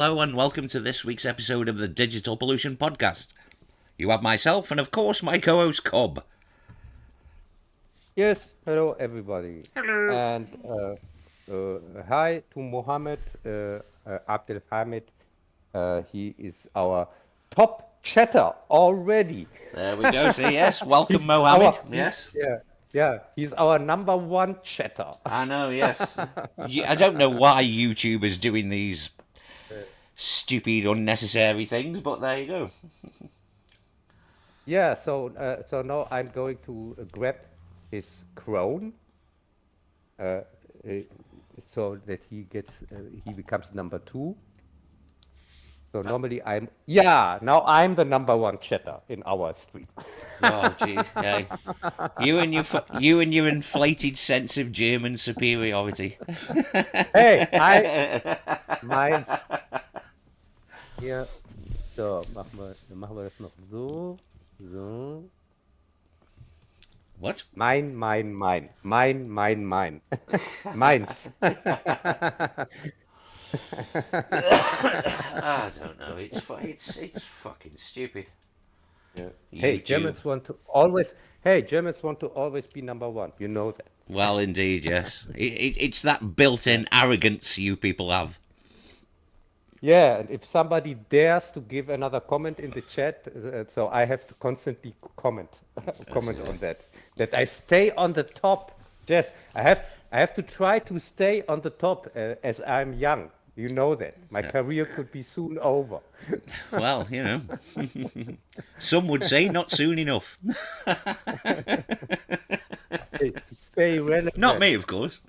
Hello and welcome to this week's episode of the Digital Pollution Podcast. You have myself and, of course, my co-host Cub. Yes, hello everybody. Hello. And hi to Mohammed Abdelhamid. He is our top chatter already. There we go. See, yes. Welcome, He's Mohammed. our, Yes. yeah, he's our number one chatter. I know, yes. I don't know why YouTube is doing these stupid, unnecessary things, but there you go. Yeah, so now I'm going to grab his crown, uh, uh, so that he becomes number two. So normally now I'm the number one chatter in our stream. Oh, jeez. Yeah. You and your inflated sense of German superiority. Hey, meins. Hier, so, machen wir das noch so, so. What? Mein. Meins. I don't know. It's fucking stupid. Yeah. YouTube. Germans want to always be number one. You know that. Well, indeed, yes. It's that built-in arrogance you people have. Yeah, and if somebody dares to give another comment in the chat, so I have to constantly comment on that. That I stay on the top. Yes, I have to try to stay on the top as I'm young. You know that. My career could be soon over. Well, you know. Some would say not soon enough. To stay relevant. Not me, of course.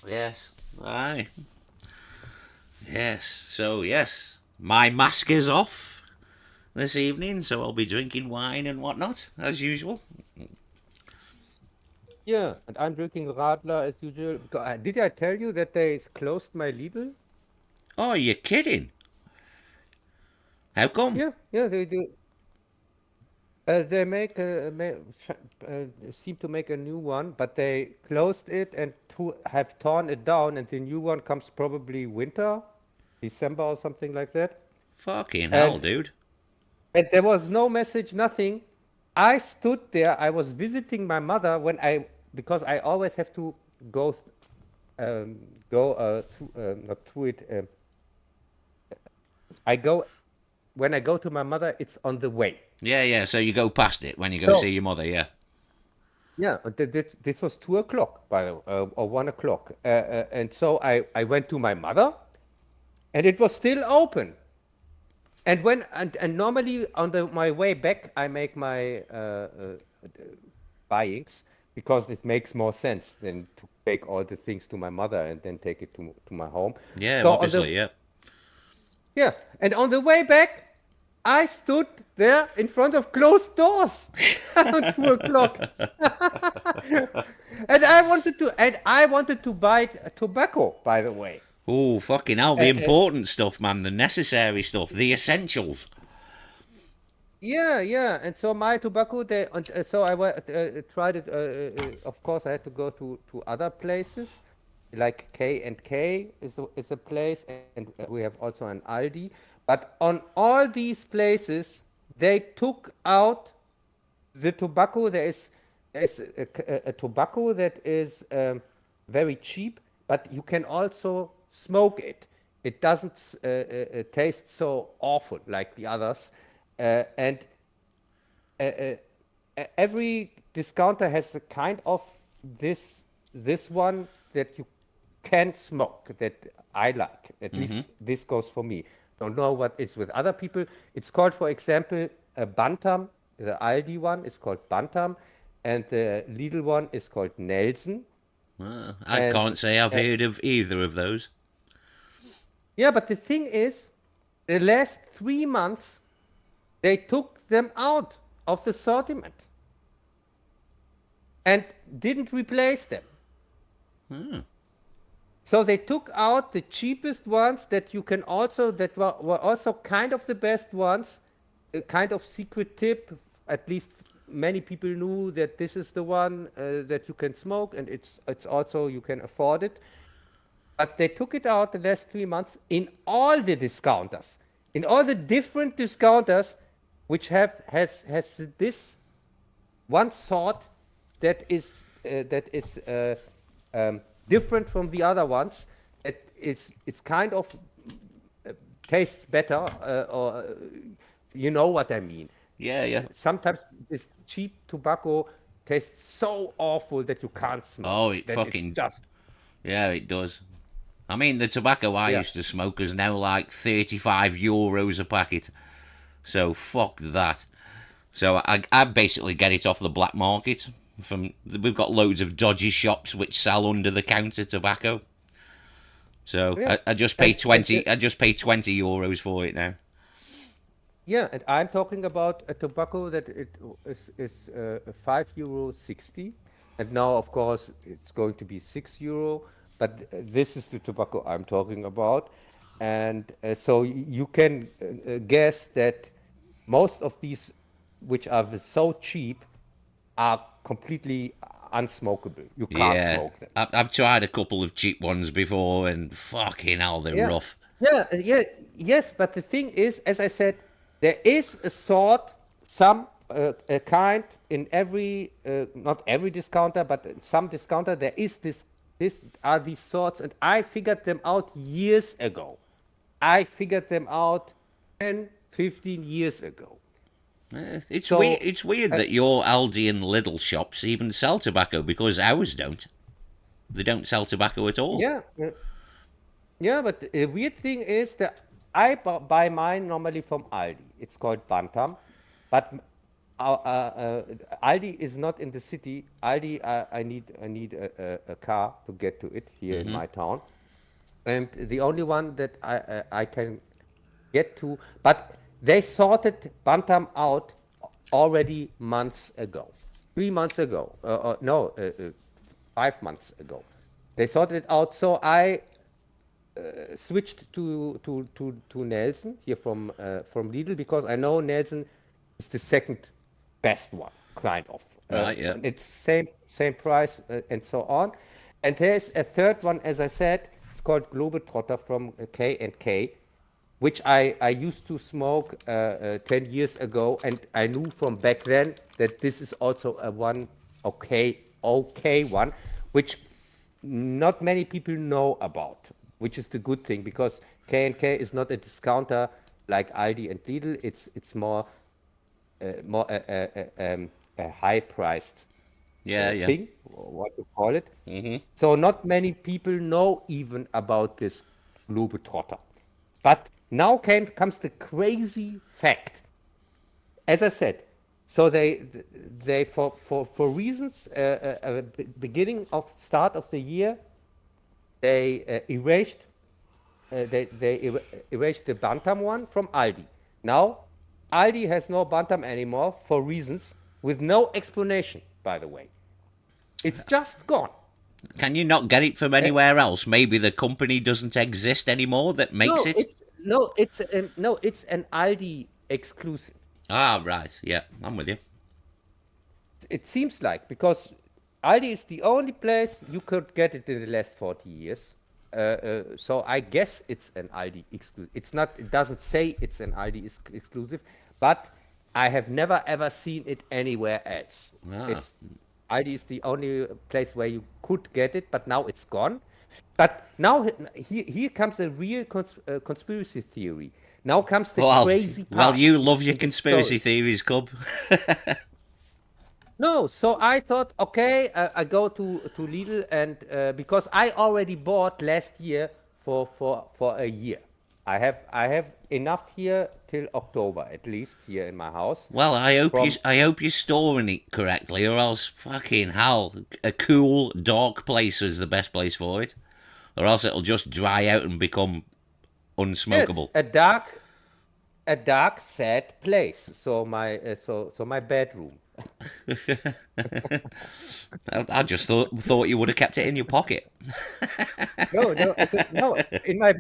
Yes. Aye. Yes. So, yes. My mask is off this evening, so I'll be drinking wine and whatnot, as usual. Yeah, and I'm drinking Radler as usual. Did I tell you that they closed my Lidl? Oh, you're kidding? How come? Yeah, they do. They seem to make a new one, but they closed it and have torn it down, and the new one comes probably winter, December or something like that. Fucking hell, dude. And there was no message, nothing. I stood there. I was visiting my mother because I always have to go not through it. When I go to my mother, it's on the way. Yeah. So you go past it when you go see your mother, yeah. Yeah, this was 2 o'clock, by the way, or 1 o'clock, and so I went to my mother, and it was still open. And normally on my way back, I make my buyings because it makes more sense than to take all the things to my mother and then take it to my home. Yeah, So obviously, yeah. Yeah, and on the way back, I stood there in front of closed doors at 2 o'clock, and I wanted to buy tobacco. By the way. Oh, fucking hell, the important stuff, man, the necessary stuff, the essentials. Yeah, and so my tobacco, so I tried it. Of course, I had to go to other places, like K&K is a place, and we have also an Aldi. But on all these places, they took out the tobacco. There's a tobacco that is very cheap, but you can also smoke it. It doesn't taste so awful like the others. And every discounter has a kind of this one that you can smoke that I like. At least this goes for me. Don't know what is with other people. It's called, for example, a Bantam. The Aldi one is called Bantam, and the Lidl one is called Nelson. I can't say I've heard of either of those. Yeah, but the thing is, the last 3 months, they took them out of the assortment and didn't replace them. So they took out the cheapest ones that were also kind of the best ones, a kind of secret tip. At least many people knew that this is the one that you can smoke, and it's also you can afford it. but they took it out the last 3 months in all the discounters, in all the different discounters, which has this one sort that is different from the other ones. It's kind of tastes better, or you know what I mean. Yeah, yeah. Sometimes this cheap tobacco tastes so awful that you can't smoke. Oh, it That fucking... it's just Yeah, it does. I mean, the tobacco I yeah. used to smoke is now like €35 a packet. So fuck that. So I basically get it off the black market. We've got loads of dodgy shops which sell under the counter tobacco. So Yeah. I just pay And 20. I just pay €20 for it now. yeah, and I'm talking about a tobacco that it is €5.60, and now of course it's going to be €6. But this is the tobacco I'm talking about, and so you can guess that most of these, which are so cheap, are completely unsmokable. You can't Yeah, smoke them. I've tried a couple of cheap ones before, and fucking hell, they're Yeah, rough. yes. But the thing is, as I said, there is a sort, some a kind in every, not every discounter, but in some discounter, there is this. This are these sorts, and I figured them out years ago. I figured them out 10, 15 years ago. It's weird. So, It's weird uh, that your Aldi and Lidl shops even sell tobacco because ours don't. They don't sell tobacco at all. yeah, yeah, but the weird thing is that I buy mine normally from Aldi. It's called Bantam, but Aldi is not in the city. Aldi, I need a car to get to it here in my town, and the only one that I can get to, but they sorted Bantam out already months ago, 3 months ago, no, 5 months ago. They sorted it out, so I switched to Nelson here from Lidl, because I know Nelson is the second best one, kind of. Right, yeah. And it's same price, and so on. And there's a third one, as I said, it's called Globetrotter from K and K, which I used to smoke 10 years ago, and I knew from back then that this is also a one okay one, which not many people know about, which is the good thing, because K&K is not a discounter like Aldi and Lidl. It's more a high-priced Yeah, yeah. thing, or what you call it. So not many people know even about this Globetrotter. But now comes the crazy fact. As I said, so they for reasons, beginning of start of the year, they erased the Bantam one from Aldi. Now Aldi has no Bantam anymore for reasons with no explanation, by the way. It's just gone. Can you not get it from anywhere else? Maybe the company doesn't exist anymore that makes No, it? it's an Aldi exclusive. Ah, right. Yeah, I'm with you. It seems like, because Aldi is the only place you could get it in the last 40 years. So I guess it's an Aldi exclusive. It's not. It doesn't say it's an Aldi exclusive, but I have never ever seen it anywhere else. Ah. It's Aldi is the only place where you could get it, but now it's gone. But now here comes a real conspiracy theory. Now comes the crazy part. Well, you love your in the conspiracy story. theories, Cub. No, so I thought, okay, I go to Lidl, and because I already bought last year for a year. I have enough here till October at least here in my house. Well, From I hope you're storing it correctly, or else fucking hell, a cool, dark place is the best place for it, or else it'll just dry out and become unsmokable. yes, a dark, sad place. So my bedroom. I just thought you would have kept it in your pocket. No, no. In my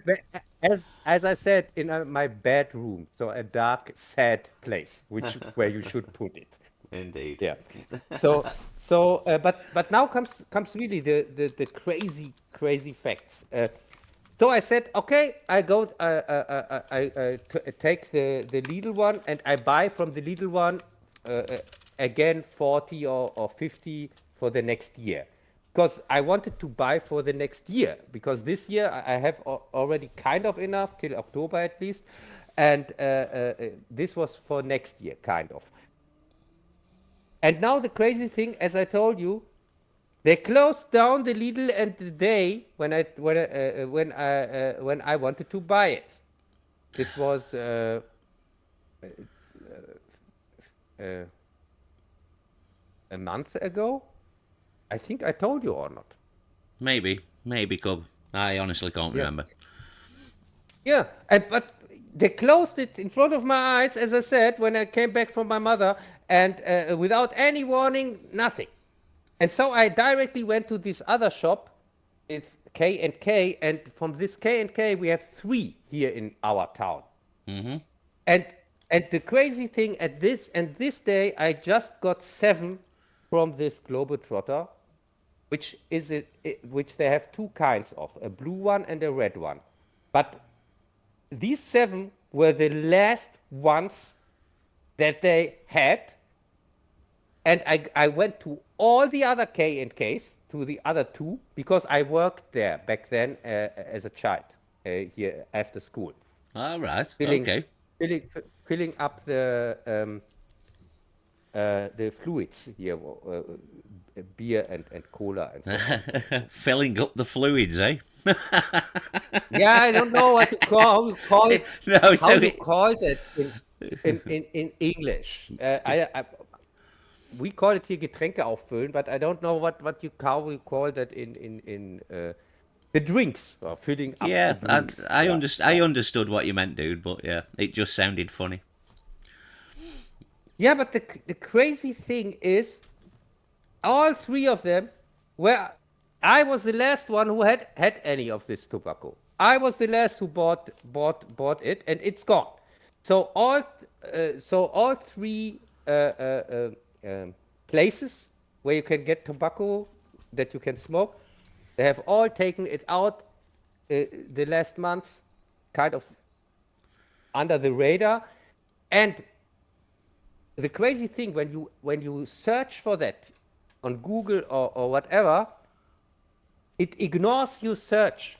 as I said, in my bedroom. So a dark, sad place, where you should put it. Indeed. Yeah. But now comes really the crazy facts. So I said, okay, I go, take the Lidl one, and I buy from the Lidl one again 40 or 50 for the next year, because I wanted to buy for the next year, because this year I have already kind of enough till October at least, and this was for next year kind of. And now the crazy thing, as I told you, they closed down the Lidl and the day when I wanted to buy it. This was a month ago. I think I told you or not. Maybe, Cub. I honestly can't Yeah. remember. Yeah, but they closed it in front of my eyes, as I said, when I came back from my mother, and without any warning, nothing. And so I directly went to this other shop. It's K and K, and from this K and K, we have 3 here in our town. And the crazy thing at this day, I just got 7 from this Globetrotter, which is which they have 2 kinds of, a blue one and a red one. But these 7 were the last ones that they had, and I went to all the other K and Ks, to the other 2, because I worked there back then as a child here after school, All right. filling Okay. filling up the fluids here, beer and cola and so on. Filling up the fluids, eh? Yeah, I don't know what how you call it. No, it's How you okay. call that in English? We call it here Getränke auffüllen, but I don't know how you call that in the drinks, or filling up Yeah, the drinks. I understood what you meant, dude. But yeah, it just sounded funny. Yeah, but the crazy thing is, all 3 of them were. I was the last one who had any of this tobacco. I was the last who bought it, and it's gone. So all 3 places where you can get tobacco that you can smoke, they have all taken it out the last months, kind of under the radar. And the crazy thing, when you search for that on Google or whatever, it ignores your search.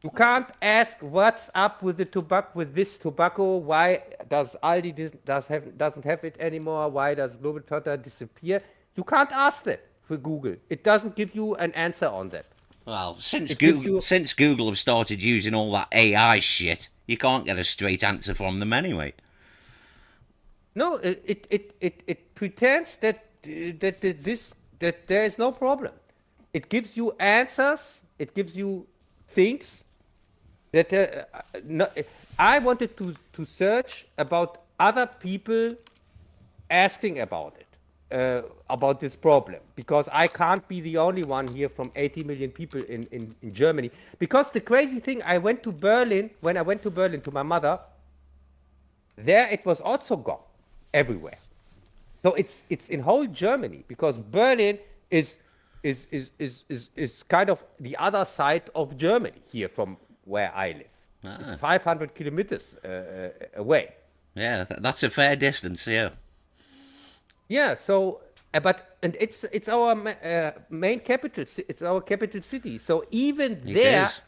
You can't ask what's up with the tobacco, with this tobacco. Why does Aldi doesn't have it anymore? Why does Globetrotter disappear? You can't ask that for Google. It doesn't give you an answer on that. Well, since It gives you Google have started using all that AI shit, you can't get a straight answer from them anyway. no. It pretends that there is no problem. It gives you answers. It gives you things that no, I wanted to search about other people asking about it, about this problem, because I can't be the only one here from 80 million people in Germany. Because the crazy thing, I went to Berlin, when I went to Berlin to my mother, there it was also gone everywhere. So it's in whole Germany, because Berlin is kind of the other side of Germany here from where I live. It's 500 kilometers away. Yeah, that's a fair distance. Yeah. Yeah. So, and it's our main capital. It's our capital city. So even there, is.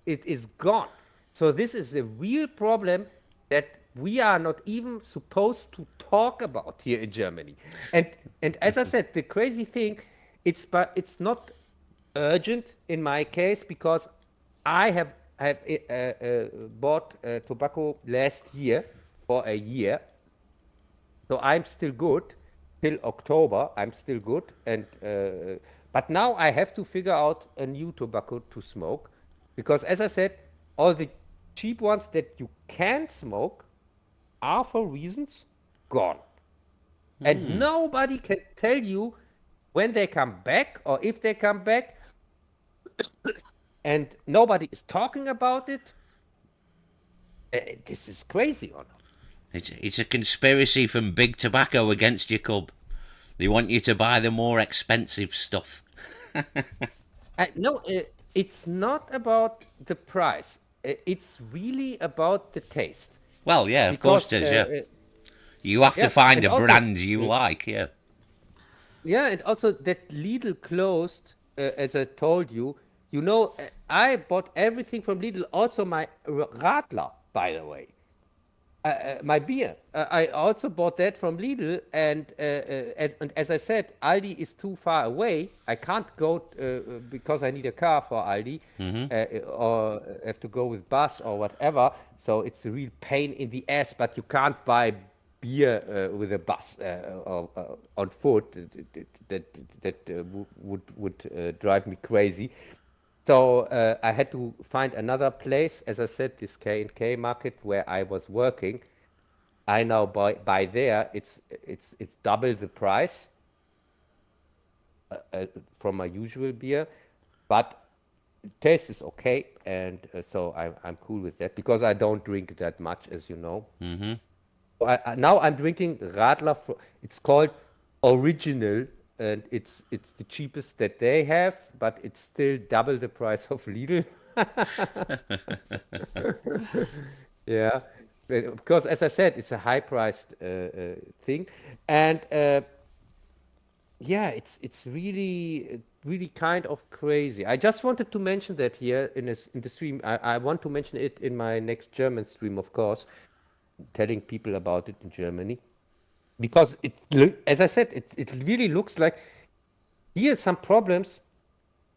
it is gone. So this is a real problem that we are not even supposed to talk about here in Germany. And as I said, the crazy thing, it's not urgent in my case, because I have bought tobacco last year for a year, so I'm still good till October. I'm still good, and but now I have to figure out a new tobacco to smoke, because as I said, all the cheap ones that you can smoke are for reasons gone, and nobody can tell you when they come back or if they come back, and nobody is talking about it. This is crazy, or not? It's a conspiracy from Big Tobacco against you, Cub. They want you to buy the more expensive stuff. No, it's not about the price. It's really about the taste. Well, yeah, of course Because it is. Yeah, you have to yeah, find and a also brand you uh, like. Yeah. yeah, and also that Lidl closed, as I told you. You know, I bought everything from Lidl. Also my Radler, by the way. My beer. I also bought that from Lidl, and as I said, Aldi is too far away. I can't go because I need a car for Aldi, or have to go with bus or whatever. So it's a real pain in the ass. But you can't buy beer with a bus or on foot. That would drive me crazy. So I had to find another place. As I said, this K&K market where I was working. I now buy there. It's double the price from my usual beer, but taste is okay, and so I'm cool with that because I don't drink that much, as you know. Now I'm drinking Radler. It's called Original, and it's the cheapest that they have, but it's still double the price of Lidl. Yeah, because as I said, it's a high-priced thing, and yeah, it's really kind of crazy. I just wanted to mention that here in the stream. I want to mention it in my next German stream, of course, telling people about it in Germany because as I said, it really looks like here some problems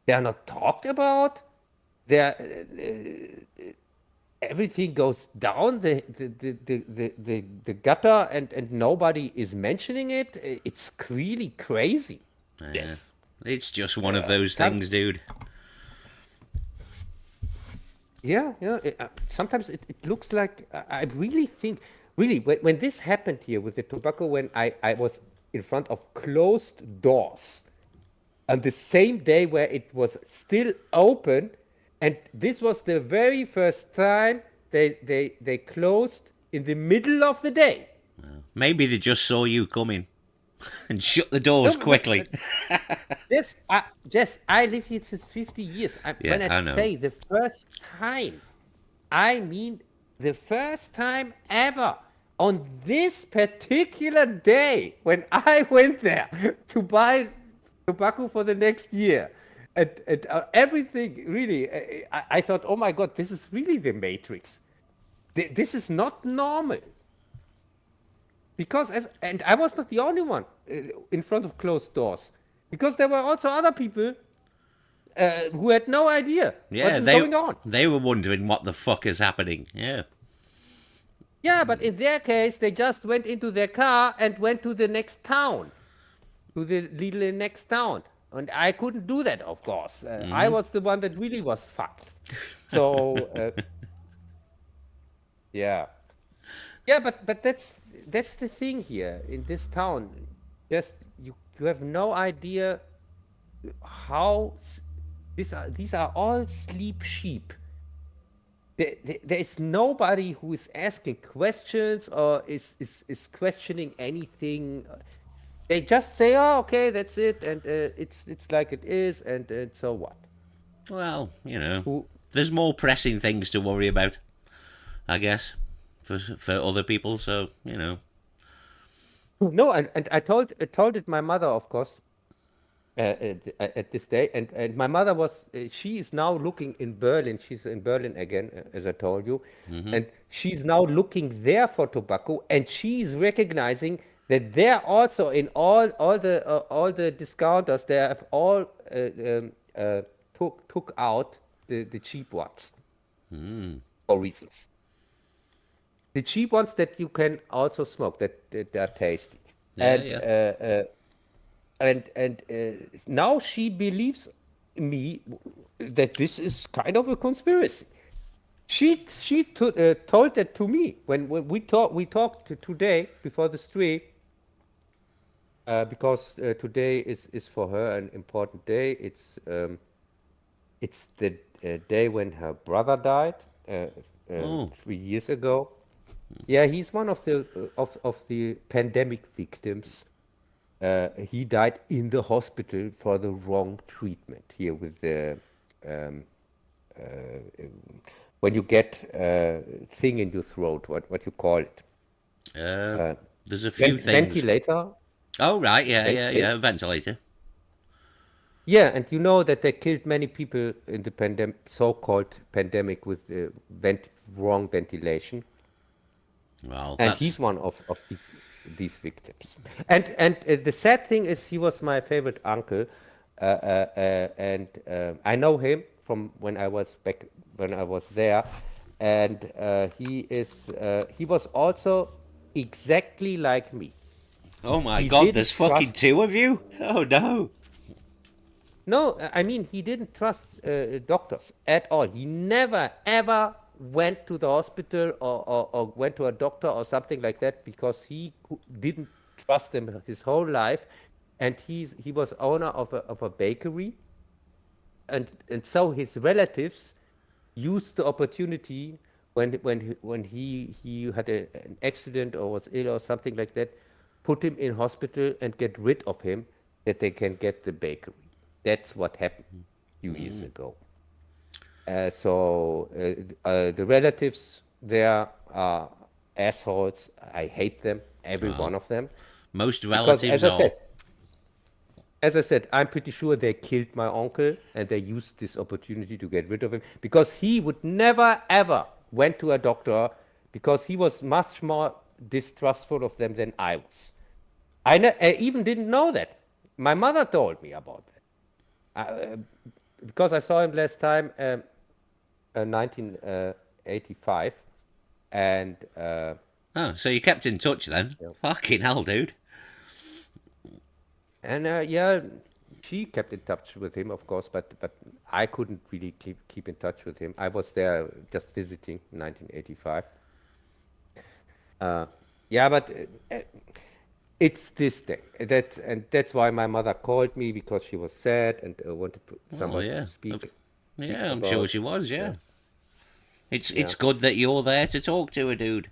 they are not talked about. They're everything goes down the gutter, and nobody is mentioning it. It's really crazy. Yeah. Yes. It's just one of those Some, things, dude. yeah. Sometimes it looks like I really think, really, when this happened here with the tobacco, when I was in front of closed doors on the same day where it was still open, and this was the very first time they closed in the middle of the day. Maybe they just saw you coming and shut the No, doors quickly. this, Jess, I live here since 50 years. Yeah, When I I know. say the first time, I mean the first time ever. On this particular day, when I went there to buy tobacco for the next year, and everything really, I thought, oh my God, this is really the Matrix. This is not normal. Because and I was not the only one in front of closed doors, because there were also other people who had no idea what Yeah, is they going on. they were wondering what the fuck is happening. Yeah. Yeah, but in their case, they just went into their car and went to the next town, to the little next town. And I couldn't do that, of course. I was the one that really was fucked. So, yeah. Yeah, but that's the thing here in this town. Just you have no idea how these are all sleep sheep. There is nobody who is asking questions or is questioning anything. They just say, "Oh, okay, that's it," and it's like it is, and so what? Well, Who there's more pressing things to worry about, I guess, for other people. So no, and I told it my mother, of course, at this day, and my mother was she is now looking in Berlin. She's in Berlin again, as I told you, and she's now looking there for tobacco, and she's recognizing that there also in all the discounters they have all took out the cheap ones for reasons. The cheap ones that you can also smoke that are tasty, yeah, and yeah. now she believes me that this is kind of a conspiracy. She told that to me when we talked today before the stream, because today is for her an important day. It's the day when her brother died Oh, 3 years ago. Yeah, he's one of the pandemic victims. He died in the hospital for the wrong treatment here with the when you get thing in your throat, what you call it? Uh, there's a few things. Ventilator. Oh, right. Yeah, yeah, Vent- yeah. Ventilator. Yeah, and you know that they killed many people in the so-called pandemic with wrong ventilation, Well, and that's. he's one of these victims. And the sad thing is, he was my favorite uncle, and I know him from when I was there, and he was also exactly like me. Oh, my He God. There's didn't fucking trust. two of you? Oh, no. No, I mean, he didn't trust doctors at all. He never, ever went to the hospital or went to a doctor or something like that because didn't trust them his whole life. And he was owner of a bakery. And so his relatives used the opportunity when he had an accident or was ill or something like that, put him in hospital and get rid of him, that they can get the bakery. That's what happened a few years ago. The relatives there are assholes. I hate them, every one Well, of them, most because relatives are. as I said, I'm pretty sure they killed my uncle and they used this opportunity to get rid of him because he would never ever went to a doctor because he was much more distrustful of them than I was. I even didn't know that. My mother told me about that because I saw him last time, 1985, and Oh, so you kept in touch then? Fucking hell, dude. yeah, she kept in touch with him, of course, but I couldn't really keep in touch with him. I was there just visiting in 1985. Yeah, but it's this thing. That's why my mother called me, because she was sad and wanted Oh, somebody yeah. to speak Yeah, I'm sure about. she was, yeah. So It's yeah, good that you're there to talk to her, dude.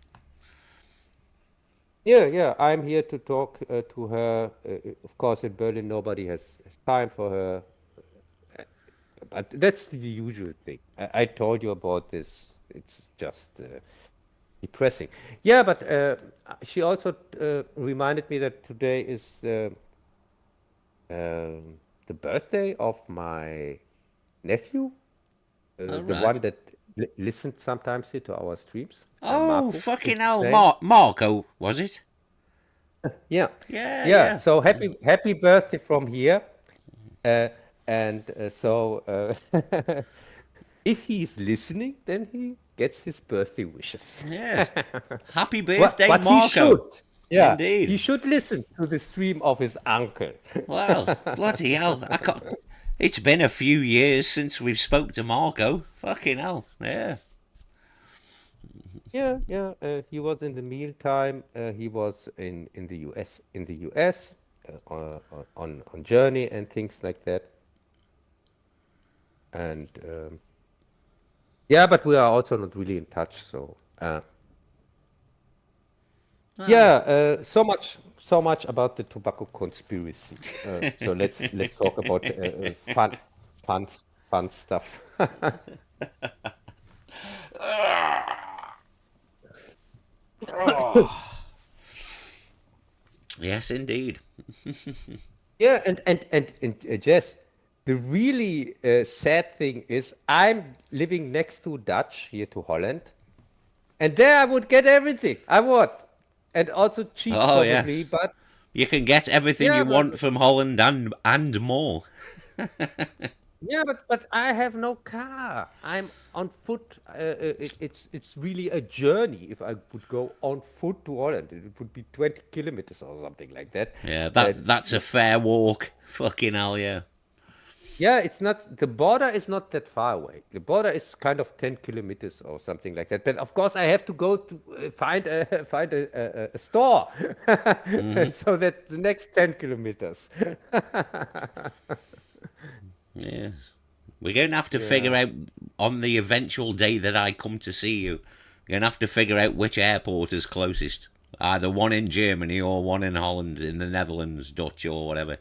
yeah. I'm here to talk to her. Of course, in Berlin, nobody has time for her. But that's the usual thing. I told you about this. It's just depressing. Yeah, but she also reminded me that today is the birthday of my nephew, All the one right. that listened sometimes here to our streams, Oh, Marco is fucking his hell. name. Marco, was it? Yeah, Yeah, yeah. yeah. So happy birthday from here. Uh, and if he's listening, then he gets his birthday wishes. Yes. Happy What? birthday, But he Marco. should. Yeah, he Indeed. should listen to the stream of his uncle. Well, bloody hell. I can't. It's been a few years since we've spoke to Marco. Fucking hell. Yeah. Yeah, yeah. He was in the meantime. He was in the U.S. On journey and things like that. And yeah, but we are also not really in touch. So Well, yeah, so much about the tobacco conspiracy. So let's talk about fun, fun stuff. yes, indeed. Yeah, and Jess, the really sad thing is I'm living next to Dutch here to Holland, and there I would get everything I would, and also cheap Oh, probably, yes. but You can get everything yeah, you want from Holland and more. but I have no car. I'm on foot. It's really a journey. If I would go on foot to Holland, it would be 20 kilometers or something like that. Yeah, Uh, that's a fair walk. Fucking hell, yeah. Yeah, it's not, the border is not that far away. The border is kind of 10 kilometers or something like that. But of course, I have to go to find a store. So that the next 10 kilometers. Yes. We're going to have to figure Yeah. out on the eventual day that I come to see you. We're going to have to figure out which airport is closest. Either one in Germany or one in Holland, in the Netherlands, Dutch or whatever.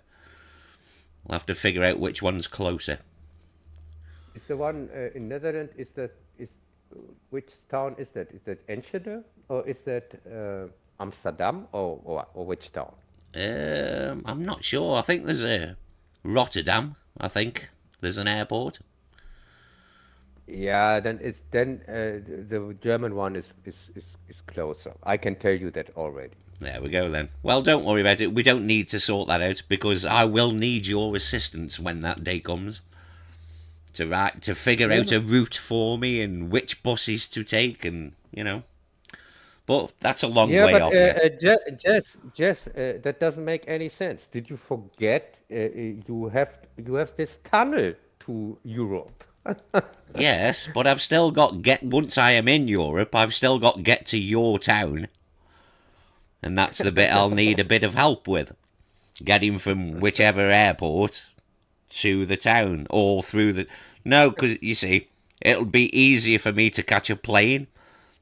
We'll have to figure out which one's closer. the one in Netherlands. Is which town is that? Is that Enschede or is that Amsterdam or which town? I'm not sure. I think there's a Rotterdam. I think there's an airport. Yeah, then the German one is closer. I can tell you that already. There we go then. Well, don't worry about it. We don't need to sort that out because I will need your assistance when that day comes to figure Yeah, out a route for me and which buses to take and But that's a long yeah, way but off yet. Jess, that doesn't make any sense. Did you forget you have this tunnel to Europe? Yes, but I've still got get. Once I am in Europe, I've still got get to your town, and that's the bit I'll need a bit of help with, getting from whichever airport to the town or through the. No, because you see, it'll be easier for me to catch a plane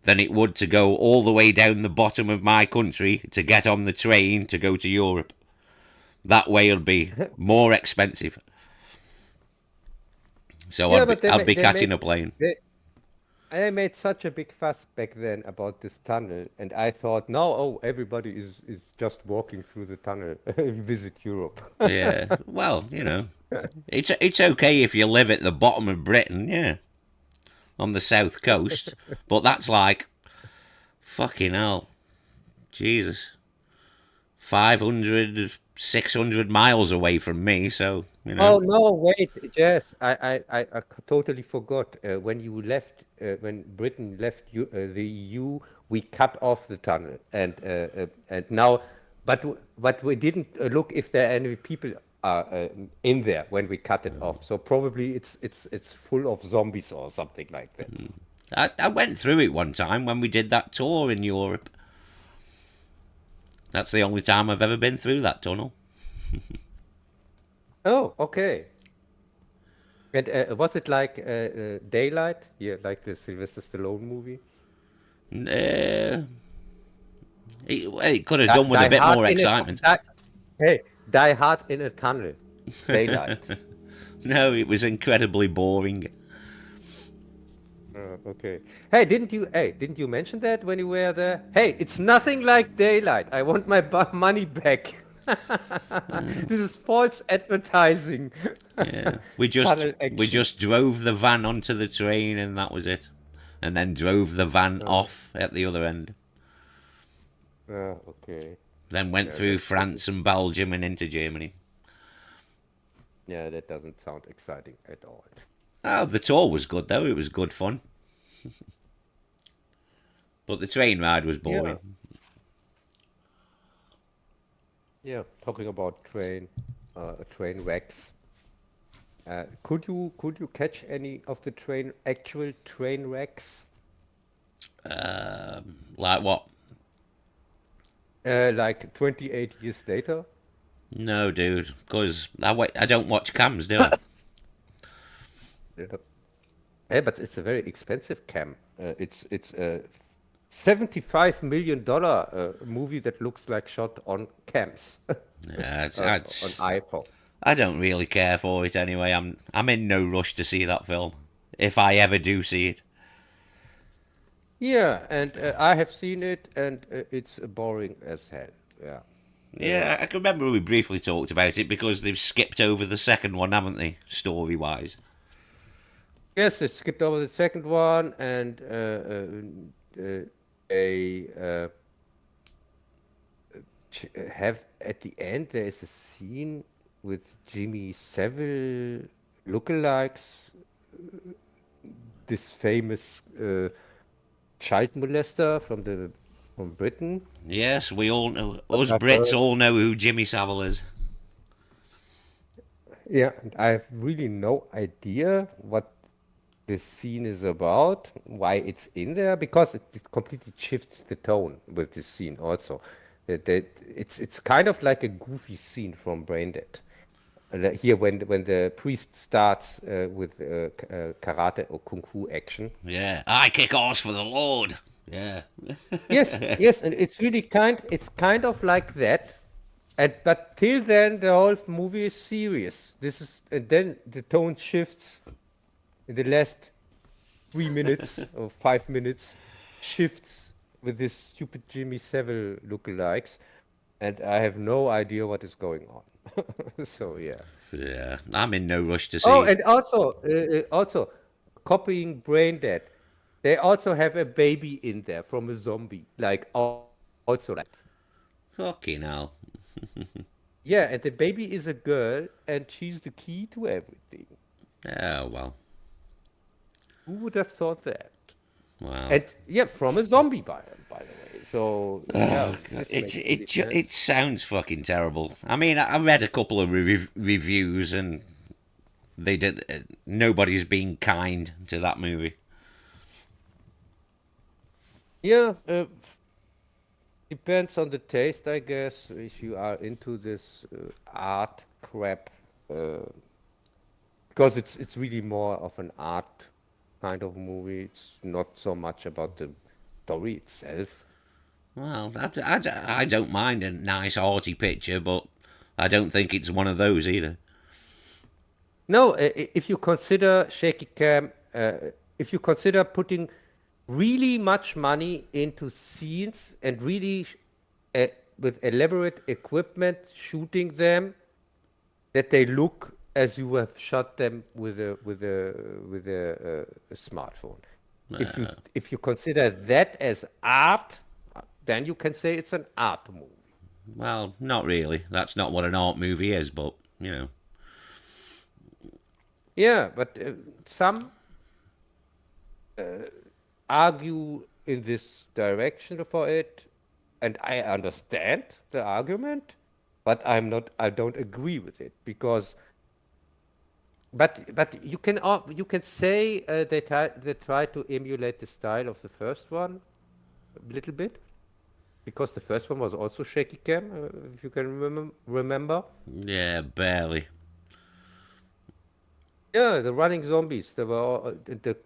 than it would to go all the way down the bottom of my country to get on the train to go to Europe. That way it'll be more expensive. So Yeah, I'd be, but I'd be catching a plane. they made such a big fuss back then about this tunnel, and I thought, no, oh, everybody is just walking through the tunnel, visit Europe. Yeah, well, it's okay if you live at the bottom of Britain, yeah, on the south coast, but that's like fucking hell, Jesus, 500, 600 miles away from me, so Oh no, wait, Jess, totally forgot. When you left, when Britain left the EU, we cut off the tunnel, and now, but we didn't look if there are any people are in there when we cut it off. So probably it's full of zombies or something like that. I went through it one time when we did that tour in Europe. That's the only time I've ever been through that tunnel. Oh, okay. And was it like Daylight? Yeah, like the Sylvester Stallone movie. Uh, it could have done with a Die bit Hard more in a excitement. Hey, Die Hard in a tunnel. Daylight. No, it was incredibly boring. Okay. Didn't you mention that when you were there? Hey, it's nothing like Daylight. I want my money back. This is false advertising. Yeah, we Tunnel action. just drove the van onto the train and that was it, and then drove the van off at the other end. Okay. Then went through France and Belgium and into Germany. Yeah, that doesn't sound exciting at all. Oh, the tour was good though. It was good fun, but the train ride was boring. Yeah, talking about train wrecks. Could you catch any of the actual train wrecks? Like what? Like 28 years later? No, dude, because I don't watch cams, do I? Yeah. Hey, but it's a very expensive cam. It's a $75 million movie that looks like shot on cams Yeah, on iPhone. I don't really care for it anyway. I'm in no rush to see that film, if I ever do see it. Yeah, and I have seen it, and it's boring as hell. Yeah. Yeah, I can remember we briefly talked about it because they've skipped over the second one, haven't they, story-wise? Yes, they skipped over the second one, and they have at the end there is a scene with Jimmy Savile lookalikes, this famous child molester from Britain. Yes, we all know. Us I've Brits heard. all know who Jimmy Savile is. Yeah, and I have really no idea what this scene is about, why it's in there, because it completely shifts the tone with this scene also. It's kind of like a goofy scene from Braindead. Here, when the priest starts with karate or kung fu action. Yeah, I kick ass for the Lord. Yeah. Yes, yes, and it's kind of like that. But till then, the whole movie is serious. And then the tone shifts in the last 3 minutes or 5 minutes shifts with this stupid Jimmy Savile lookalikes, and I have no idea what is going on. So yeah. Yeah, I'm in no rush to Oh, see. and also copying Brain Dead. They also have a baby in there from a zombie, like also like that. Fucking hell. Yeah, and the baby is a girl, and she's the key to everything. Oh well. Who would have thought that? Wow. And yeah, from a zombie by the way. So yeah, Oh god, this makes really it sense. sounds fucking terrible. I mean, I read a couple of reviews, and they did. Nobody's been kind to that movie. Yeah, depends on the taste, I guess. If you are into this art crap, uh, because it's really more of an art kind of movie. It's not so much about the story itself. Well, I don't mind a nice arty picture, but I don't think it's one of those either. No, if you consider shaky cam, if you consider putting really much money into scenes and really uh, with elaborate equipment shooting them, that they look as you have shot them with a smartphone. If you consider that as art, then you can say it's an art movie. Well, not really. That's not what an art movie is, but you know. Yeah, but some argue in this direction for it, and I understand the argument, but I don't agree with it because but you can say they try to emulate the style of the first one a little bit because the first one was also shaky cam, if you can remember. Yeah, barely. Yeah, the running zombies. They were and the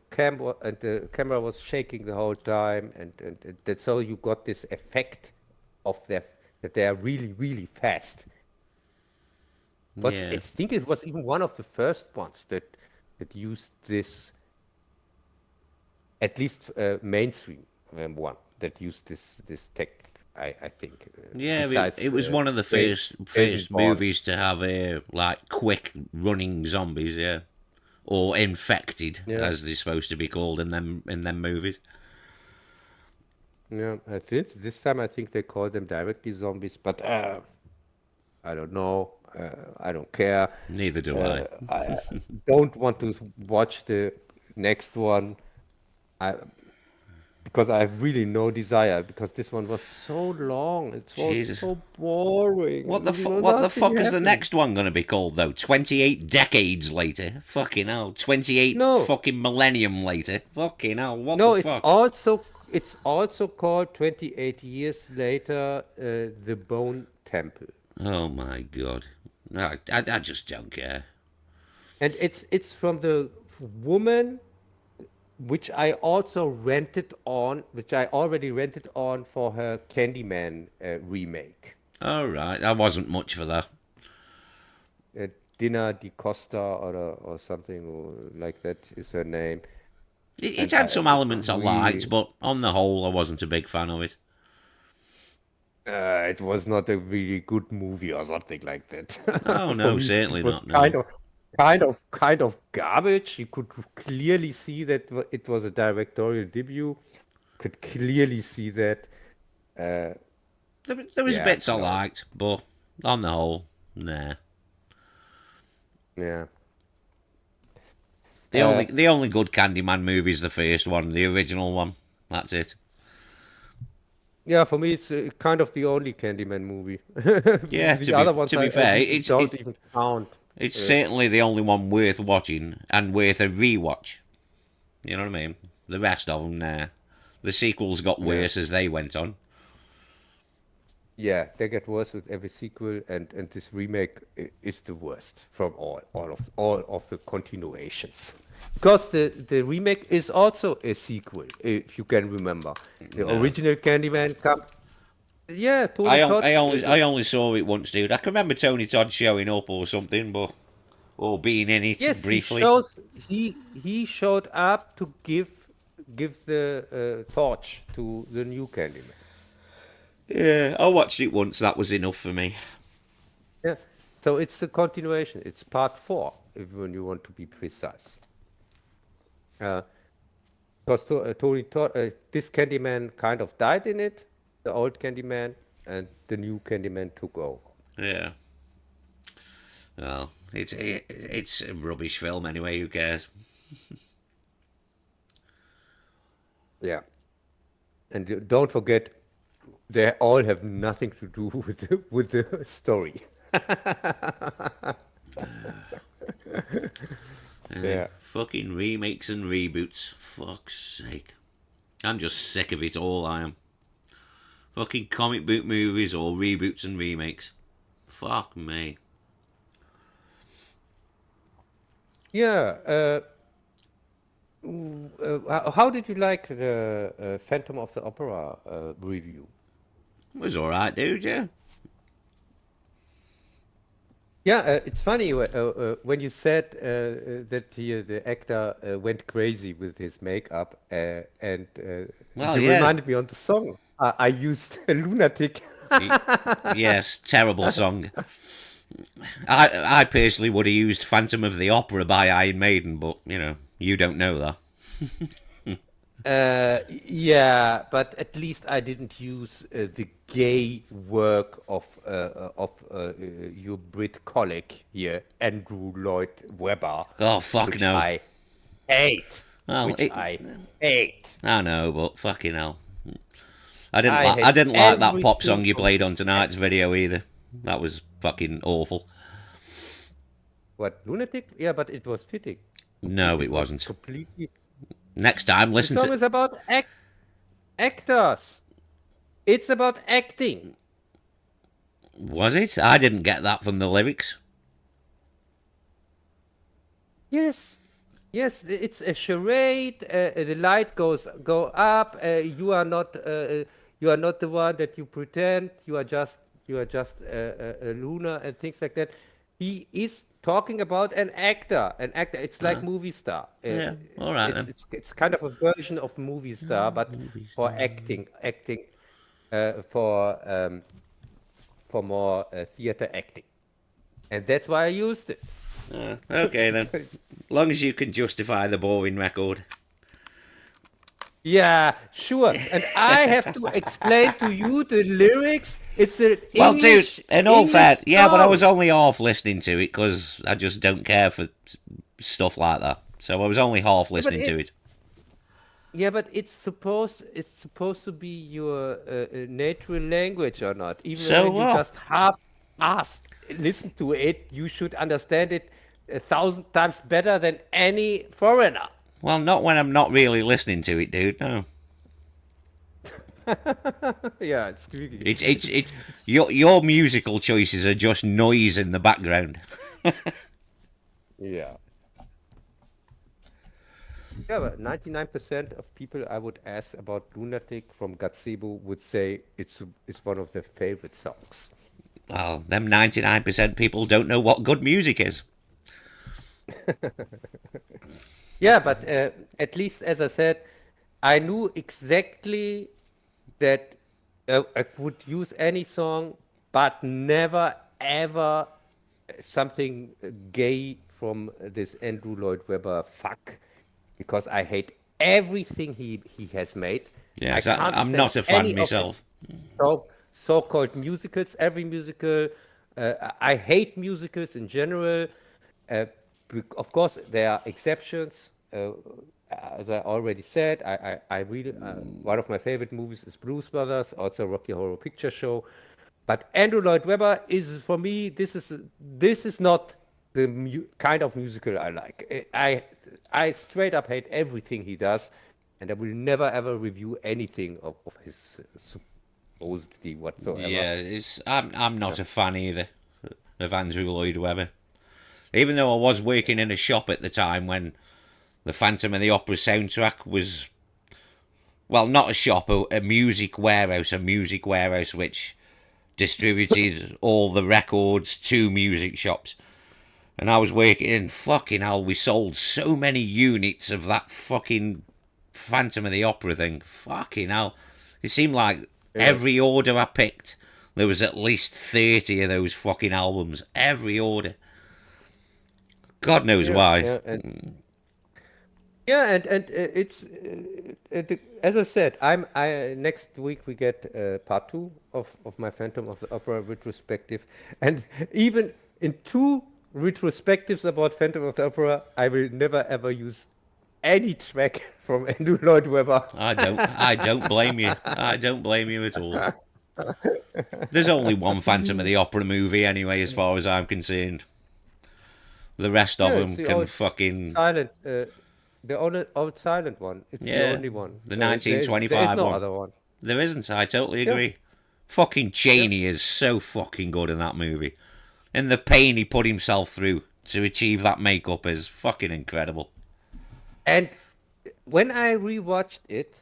camera was shaking the whole time, and that's how you got this effect of that they are really really fast. But I Yeah. think it was even one of the first ones that used this, at least mainstream one that used this tech. I think Yeah, besides it was one of the Jason first Bourne. movies to have like quick running zombies, yeah, or infected Yeah, as they're supposed to be called in them movies. yeah. I think this time I think they call them directly zombies, but I don't know. I don't care. Neither do I. I don't want to watch the next one. I because I have really no desire because this one was so long. It was Jesus, so boring. Nothing fuck is the happened. next one gonna be called though? 28 decades later. Fucking hell. 28 No, fucking millennium later. Fucking hell. What the no. fuck? It's also called 28 years later, the Bone Temple, Oh my god. I just don't care. and it's from the woman which I already rented on for her Candyman remake. All right, I wasn't much for that. Uh, Dina Di Costa or something like that is her name, It and had some elements I liked, really, but on the whole, I wasn't a big fan of it. it was not a really good movie or something like that. Oh For no, me, certainly it was not. No. kind of garbage. You could clearly see that it was a directorial debut. Could clearly see that. Uh, There was yeah, bits I no, liked, but on the whole, nah. yeah. Uh, The only good Candyman movie is the first one, the original one. That's it. yeah, for me, it's kind of the only Candyman movie. Yeah, The other ones to be I fair, really don't even count. it's Uh, certainly the only one worth watching and worth a rewatch. You know what I mean? The rest of them, nah. The sequels got yeah, worse as they went on. yeah, they get worse with every sequel, and this remake is the worst from all of the continuations. Because the remake is also a sequel, if you can remember. The No. original Candyman come, yeah, Tony Todd. I only saw it once, dude. I can remember Tony Todd showing up or something, but or being in it Yes, briefly. he showed up to give the torch to the new Candyman. Yeah, I watched it once. That was enough for me. Yeah. So it's a continuation. It's part four, if when you want to be precise. Uh, because this Candyman kind of died in it, the old Candyman, and the new Candyman took over. Yeah. Well, it's a rubbish film anyway. Who cares? Yeah. And don't forget, they all have nothing to do with the story. Yeah. Fucking remakes and reboots. Fuck's sake. I'm just sick of it all. I am. Fucking comic book movies or reboots and remakes. Fuck me. Yeah. How did you like the Phantom of the Opera review? It was alright, dude, yeah. Yeah, it's funny when you said that the actor went crazy with his makeup, and Well, you yeah. reminded me on the song. I used Lunatic. Yes, terrible song. I personally would have used Phantom of the Opera by Iron Maiden, but, you don't know that. Yeah, but at least I didn't use the gay work of your Brit colleague here, Andrew Lloyd Webber, Oh, fuck which no. I hate. Well, I hate. I know, but fucking hell. I I hate didn't like that pop song everything you from played on this tonight's video either. That was fucking awful. What, Lunatic? Yeah, but it was fitting. No, it wasn't. Completely. Next time, The listen song to. is about actors. It's about acting. Was it? I didn't get that from the lyrics. Yes. Yes, it's a charade. The light go up. You are not the one that you pretend. You are just a Luna and things like that. He is talking about an actor. An actor. It's like movie star. Yeah, all right It's then. it's kind of a version of movie star, but for acting, for more theater acting, and that's why I used it. Okay then. Long as you can justify the boring record. Yeah, sure. And I have to explain to you the lyrics. It's an Well, dude, in all English fair, yeah, but I song. was only half listening to it because I just don't care for stuff like that. So I was only half But listening to it. yeah, but it's supposed to be your natural language or not. Even So when you what? just half-assed listen to it, you should understand it 1,000 times better than any foreigner. Well, not when I'm not really listening to it, dude. No. Yeah, it's squeaky. It's your musical choices are just noise in the background. Yeah. Yeah, but 99% of people I would ask about Lunatic from Gazebo would say it's one of their favorite songs. Well, them 99% people don't know what good music is. Yeah, but at least, as I said, I knew exactly that I would use any song, but never ever something gay from this Andrew Lloyd Webber fuck, because I hate everything he has made. Yeah, I so can't I'm stand not a fan any of his myself. so-called musicals. Every musical, I hate musicals in general. Uh, of course, there are exceptions. As I already said, I really one of my favorite movies is Blues Brothers, also Rocky Horror Picture Show. But Andrew Lloyd Webber is, for me, this is not the kind of musical I like. I straight up hate everything he does, and I will never ever review anything of his supposedly whatsoever. Yeah, I'm not a fan either of Andrew Lloyd Webber. Even though I was working in a shop at the time when the Phantom of the Opera soundtrack was, well, not a shop, a music warehouse which distributed all the records to music shops. And I was working in fucking hell. We sold so many units of that fucking Phantom of the Opera thing. Fucking hell. It seemed like Yeah. every order I picked, there was at least 30 of those fucking albums. Every order. God knows Yeah, why. yeah, and it's as I said, I next week we get part two of my Phantom of the Opera retrospective, and even in two retrospectives about Phantom of the Opera, I will never ever use any track from Andrew Lloyd Webber. I don't blame you. I don't blame you at all. There's only one Phantom of the Opera movie anyway, as far as I'm concerned. The rest of Yeah, it's them the can old fucking silent, the old silent one. It's the yeah. only one. The There is 1925 no one. other one. There isn't. I totally Yeah, agree. Fucking yeah. Cheney is so fucking good in that movie, and the pain he put himself through to achieve that makeup is fucking incredible. And when I rewatched it,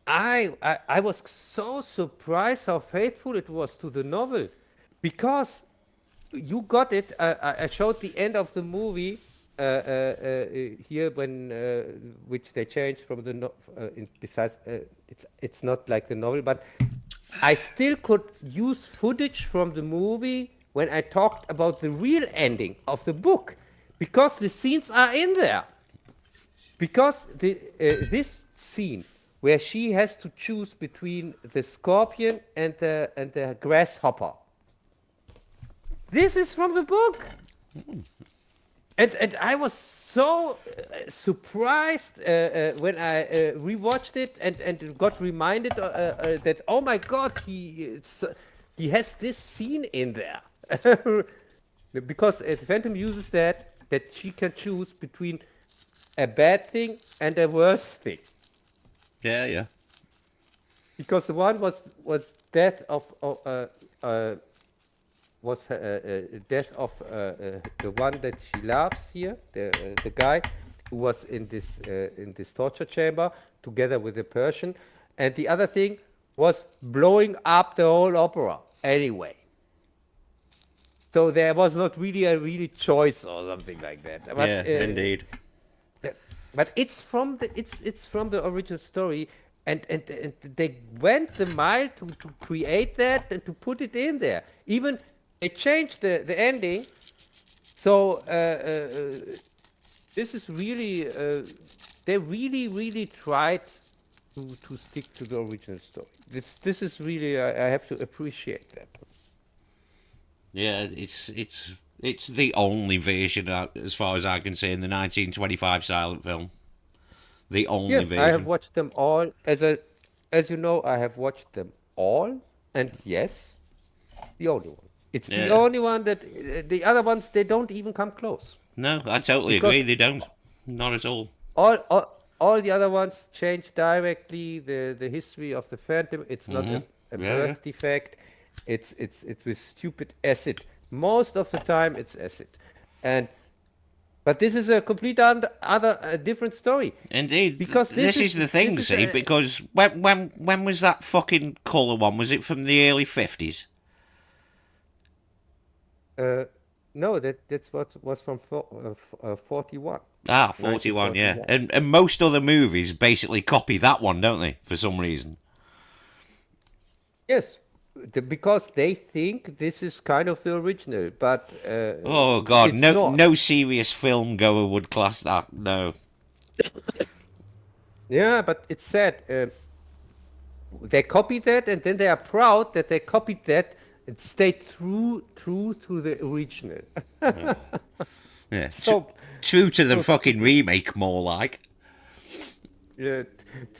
I was so surprised how faithful it was to the novel, because you got it. I showed the end of the movie here when which they changed from the besides it's not like the novel, but I still could use footage from the movie when I talked about the real ending of the book, because the scenes are in there. Because this scene where she has to choose between the scorpion and the grasshopper, this is from the book. And I was so surprised when I rewatched it and got reminded that, oh my god, he has this scene in there. Because Phantom uses that she can choose between a bad thing and a worse thing. Yeah, yeah. Because the one was death of was death of the one that she loves here, the guy who was in this torture chamber together with the Persian, and the other thing was blowing up the whole opera anyway. So there was not really a really choice or something like that. But, Yeah, indeed. but it's from the original story, and they went the mile to create that and to put it in there. Even they changed the ending. So this is really they really tried to stick to the original story. This is really I have to appreciate that. Yeah, it's the only version, as far as I can see, in the 1925 silent film. The only Yeah, I have version. watched them all. As you know, I have watched them all, and yes, the only one. It's the Yeah. only one that the other ones they don't even come close, No, I totally because agree. They don't. Not at all. all the other ones change directly the history of the Phantom. It's not a Yeah, yeah. birth defect. It's with stupid acid. Most of the time, it's acid, and but this is a complete other different story, Indeed. because This is the thing, see, because when was that fucking colour one? Was it from the early 50s? no, that's what was from 41. Ah, 41, yeah. 1941. And most other movies basically copy that one, don't they, for some reason? Yes, because they think this is kind of the original, but Oh, God, it's no not. no serious film goer would class that, no. Yeah, but it's sad. They copied that, and then they are proud that they copied that and stayed true to the original. Yeah. So, True to the so fucking stupid. remake, more like. Yeah,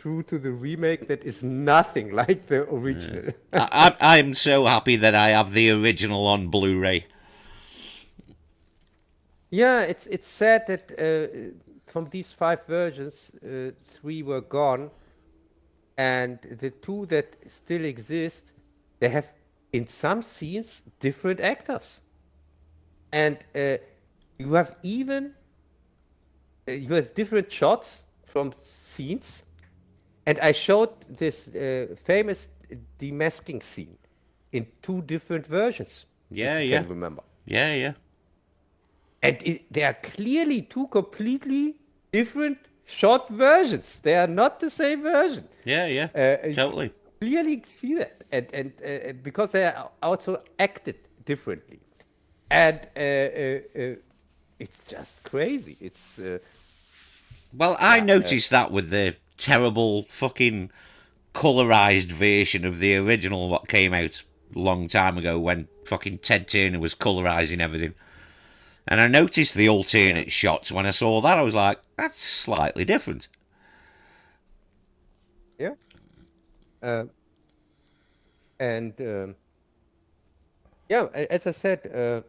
true to the remake that is nothing like the original. I'm so happy that I have the original on Blu-ray. Yeah, it's sad that from these 5 versions, 3 were gone, and the 2 that still exist, they have in some scenes different actors, and you have even you have different shots from scenes, and I showed this famous demasking scene in 2 different versions, if Yeah, you yeah. can remember. Yeah, yeah. And they are clearly two completely different short versions. They are not the same version. Yeah, yeah, You totally. clearly see that, and because they are also acted differently, and it's just crazy. It's Well, I yeah, noticed that with the terrible fucking colorized version of the original what came out a long time ago when fucking Ted Turner was colorizing everything. And I noticed the yeah, alternate shots when I saw that. I was like, that's slightly different. yeah, uh, and yeah. As I said,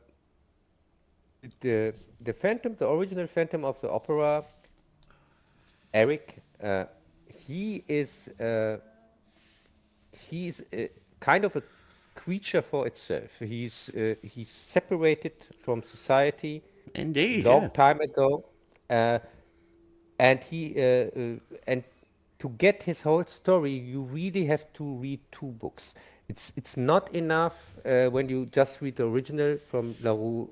the Phantom, the original Phantom of the Opera, Eric, he is. He's kind of a creature for itself. He's separated from society Indeed, long yeah. time ago, uh, and and to get his whole story, you really have to read two books. It's not enough when you just read the original from Leroux,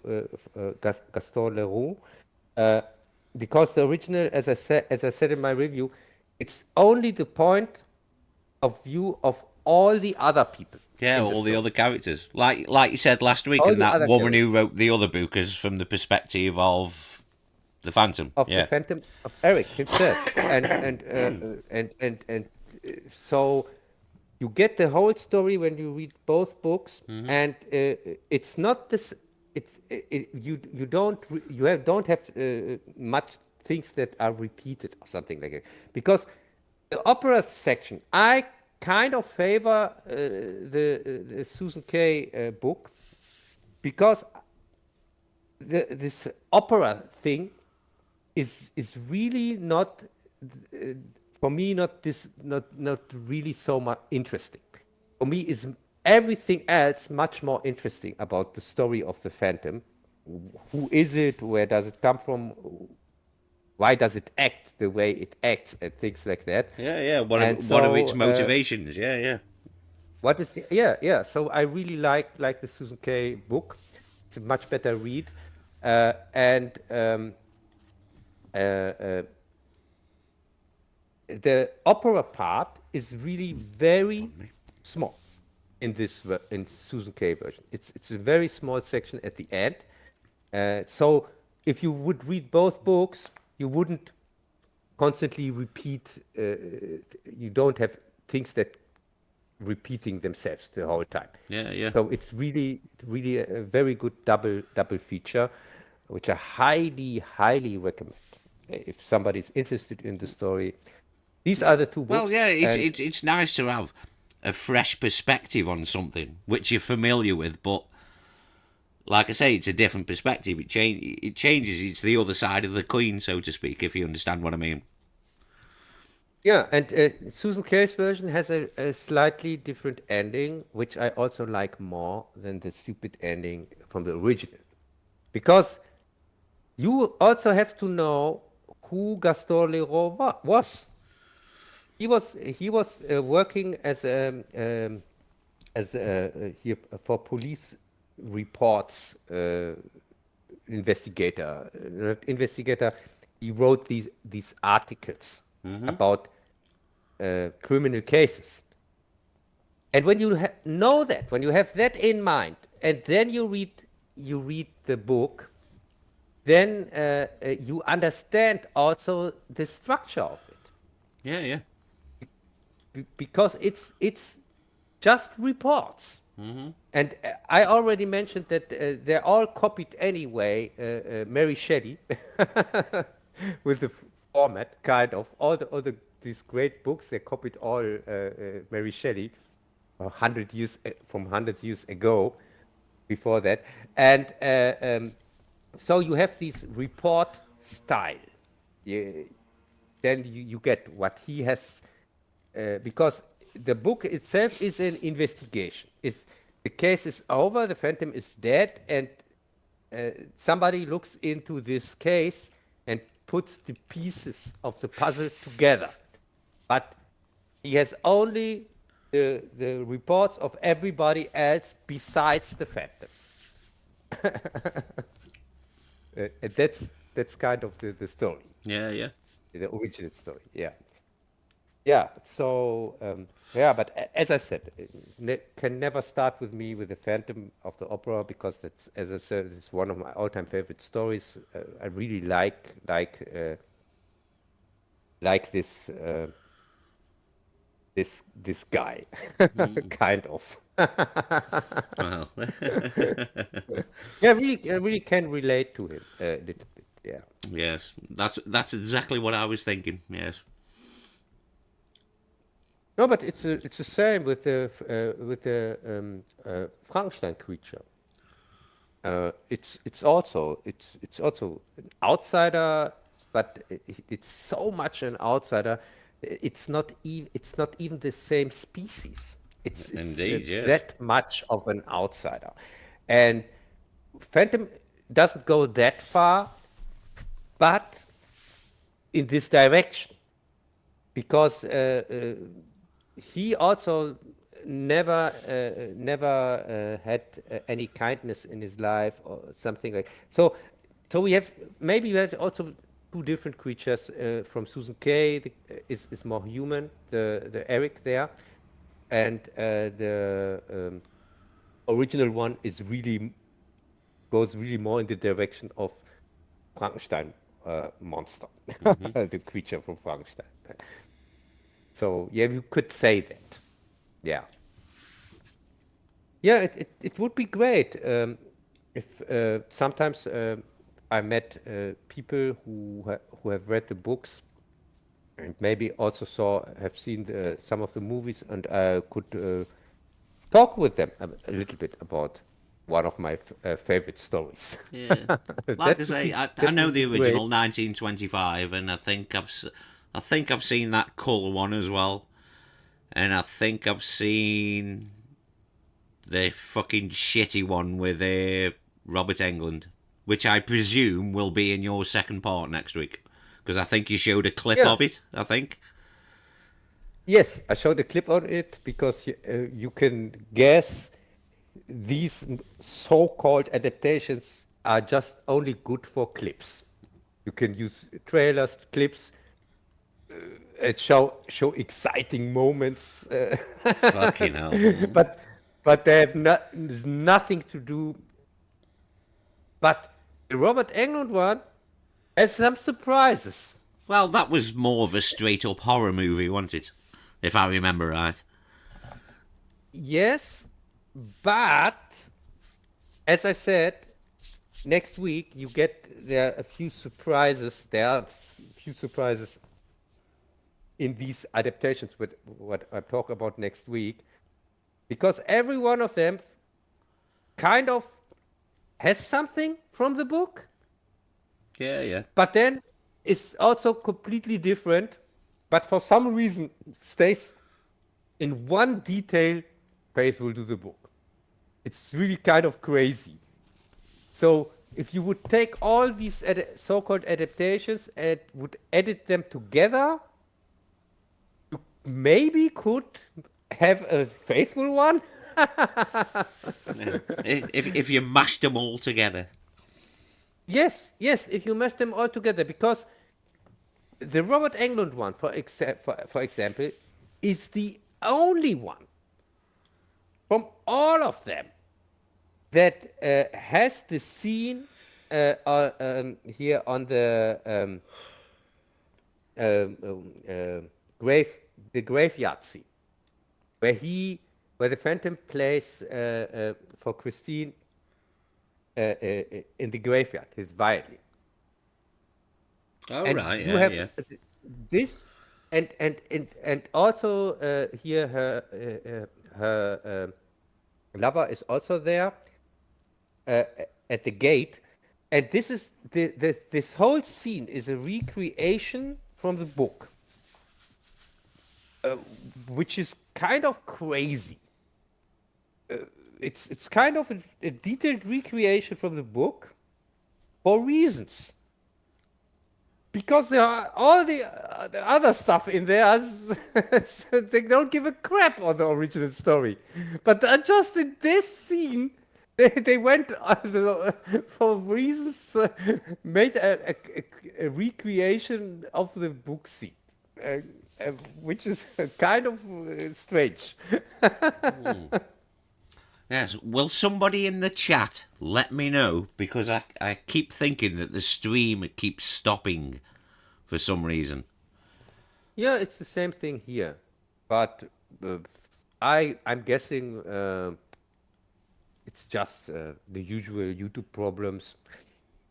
Gaston Leroux, uh, because the original, as I said in my review, it's only the point of view of all the other people Yeah, in the all the story. other characters. Like you said last week, All and the that other woman characters who wrote the other book is from the perspective of the Phantom. of the Yeah. Phantom of Eric himself, so you get the whole story when you read both books, and it's not this. You don't have much things that are repeated or something like that, because the opera section I kind of favor the Susan Kay book, because this opera thing is really not for me, not really so much interesting. For me, is everything else much more interesting about the story of the Phantom. Who is it? Where does it come from? Why does it act the way it acts, and things like that? Yeah, yeah. And What are its so motivations? Yeah, yeah. what is yeah. So I really like the Susan Kay book. It's a much better read, and uh, uh, the opera part is really very small in in Susan Kay version. It's a very small section at the end. So if you would read both books, you wouldn't constantly repeat. You don't have things that repeating themselves the whole time. Yeah, yeah. So it's really a very good double feature, which I highly recommend if somebody's interested in the story. These are the two Well, books, yeah, and it's nice to have a fresh perspective on something which you're familiar with, but like I say, it's a different perspective. It changes. It's the other side of the coin, so to speak, if you understand what I mean. yeah, and Susan Kay's version has a slightly different ending, which I also like more than the stupid ending from the original, because you also have to know who Gaston Leroux was. He was working as here for police reports investigator. Not investigator. He wrote these articles about criminal cases. And when you know that, when you have that in mind, and then you read the book, then you understand also the structure of it, Yeah, yeah. because it's just reports. And I already mentioned that they're all copied anyway, Mary Shelley, with the format, kind of. All these great books, they copied all Mary Shelley 100 years, from 100 years ago, before that. And so you have this report style. Yeah, then you get what he has, because the book itself is an investigation. The case is over, the Phantom is dead, and somebody looks into this case and puts the pieces of the puzzle together. But he has only the reports of everybody else besides the Phantom. And that's kind of the story, Yeah, yeah. the original story. Yeah. Yeah. So yeah, but as I said, can never start with me with the Phantom of the Opera because that's, as I said, it's one of my all-time favorite stories. I really like this guy, kind of. Well, Yeah, I really can relate to him a little bit. Yeah. yes, that's exactly what I was thinking. Yes. No, but it's the same with the Frankenstein creature. It's also an outsider, but it's so much an outsider. It's not even the same species. It's Indeed, yes. that much of an outsider, and Phantom doesn't go that far, but in this direction because he also never had any kindness in his life or something like so we have also two different creatures from Susan Kay is more human, the Eric there, and the original one is really goes really more in the direction of Frankenstein monster, the creature from Frankenstein. So yeah, you could say that. Yeah. Yeah, it would be great if sometimes I met people who have read the books and maybe also have seen some of the movies, and I could talk with them a little bit about one of my favorite stories. Yeah. Like I say, I That know would the be great. original 1925, and I think I've seen that colour one as well, and I think I've seen the fucking shitty one with Robert Englund, which I presume will be in your second part next week, because I think you showed a clip Yeah. of it. I think. Yes, I showed a clip on it because you can guess these so-called adaptations are just only good for clips. You can use trailers, clips, and show exciting moments, Fucking hell. but they have there's nothing to do. But the Robert Englund one has some surprises. Well, that was more of a straight up horror movie, wasn't it? If I remember right. Yes, but as I said, next week you get there are a few surprises. There are a few surprises in these adaptations with what I talk about next week, because every one of them kind of has something from the book, Yeah, yeah. but then is also completely different, but for some reason stays in one detail faithful to the book. It's really kind of crazy. So if you would take all these so-called adaptations and would edit them together, you maybe could have a faithful one. If you mashed them all together. Yes, yes, if you mash them all together, because the Robert Englund one, for example, is the only one from all of them that has the scene here on the grave, the graveyard scene, where the Phantom plays for Christine in the graveyard, his violin. Oh, And right, you yeah, have yeah. this, and also here her lover is also there at the gate, and this is this whole scene is a recreation from the book, which is kind of crazy. It's kind of a detailed recreation from the book for reasons. Because there are all the other stuff in there, they don't give a crap on the original story. But just in this scene, They went for reasons, made a recreation of the book scene, uh, uh, which is kind of strange. Yes. Will somebody in the chat let me know? Because I keep thinking that the stream keeps stopping for some reason. Yeah, it's the same thing here, but uh, I'm guessing it's just the usual YouTube problems.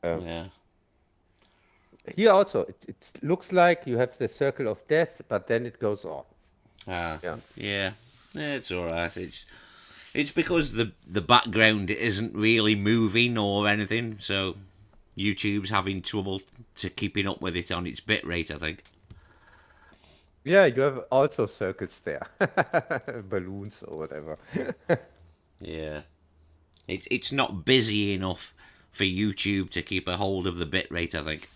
Uh, Yeah. Here also, it looks like you have the circle of death, but then it goes on. Ah. Yeah. Yeah. It's all right. It's because the background isn't really moving or anything, so YouTube's having trouble to keeping up with it on its bit rate, I think. Yeah, you have also circles there, balloons or whatever. Yeah. It's not busy enough for YouTube to keep a hold of the bit rate, I think.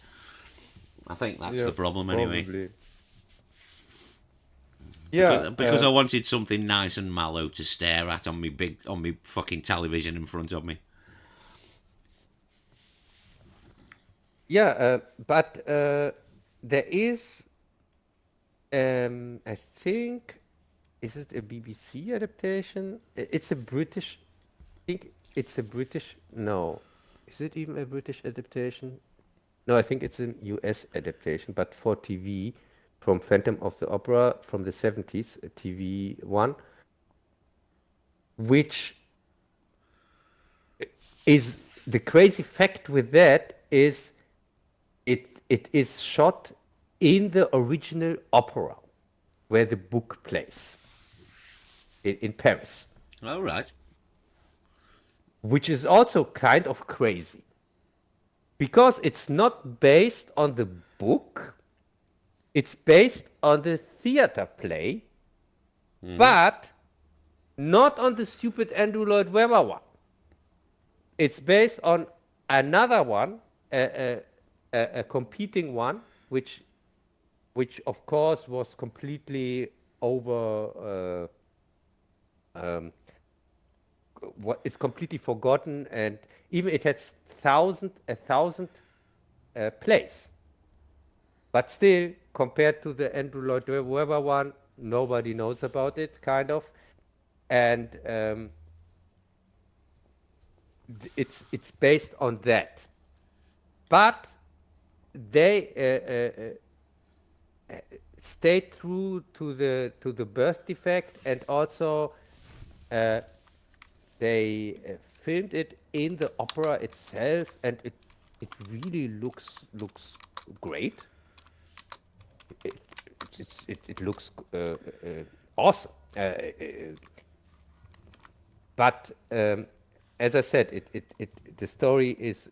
I think that's Yeah, the problem anyway. probably. Yeah, Because I wanted something nice and mellow to stare at on me fucking television in front of me. yeah, but there is, I think, is it a BBC adaptation? It's a British. I think it's a British. No, is it even a British adaptation? No, I think it's a US adaptation, but for TV from Phantom of the Opera from the 70s, TV one, which is the crazy fact with that is it is shot in the original opera where the book plays in Paris, All right. which is also kind of crazy because it's not based on the book, it's based on the theater play, but not on the stupid Andrew Lloyd Webber one. It's based on another one, a competing one, which of course was completely over. What it's completely forgotten, and even it has a thousand plays, but still compared to the Andrew Lloyd Webber one, nobody knows about it, kind of, and it's based on that, but they stay true to the birth defect, and also they filmed it in the opera itself, and it really looks great. It it looks awesome. But as I said, the story is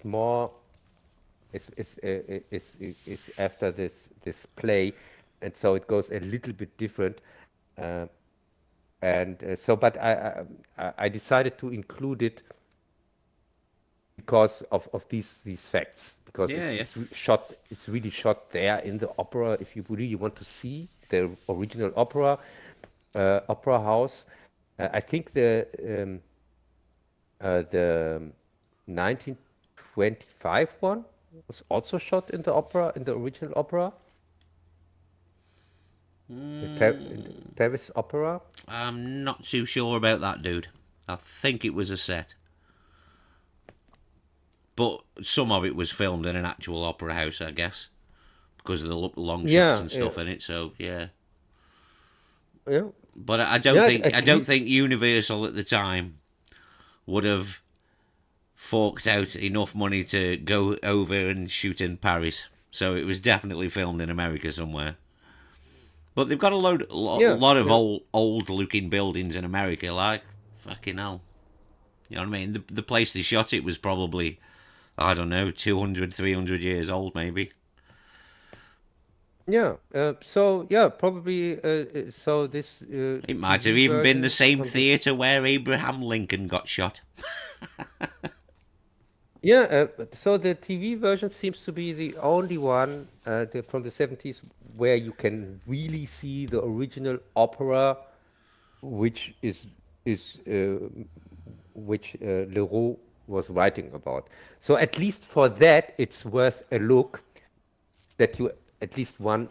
more is after this play, and so it goes a little bit different. And so, but I decided to include it because of these facts, because Yeah, yeah. it's really shot there in the opera. If you really want to see the original opera house, I think the 1925 one was also shot in the original opera, in the Paris Opera. I'm not too sure about that, dude. I think it was a set. But some of it was filmed in an actual opera house, I guess, because of the long shots Yeah, and stuff in it. So yeah, yeah, but I yeah. I At don't least, think Universal at the time would have forked out enough money to go over and shoot in Paris. So it was definitely filmed in America somewhere. But they've got yeah, lot of yeah. old looking buildings in America, like fucking hell. You know what I mean? The place they shot it was probably, I don't know, 200, 300 years old, maybe. Yeah. So yeah, probably. So this It might have TV even been the version same from the theatre where Abraham Lincoln got shot. yeah. So the TV version seems to be the only one from the 70s where you can really see the original opera, which is which Leroux was writing about. So at least for that, it's worth a look that you at least one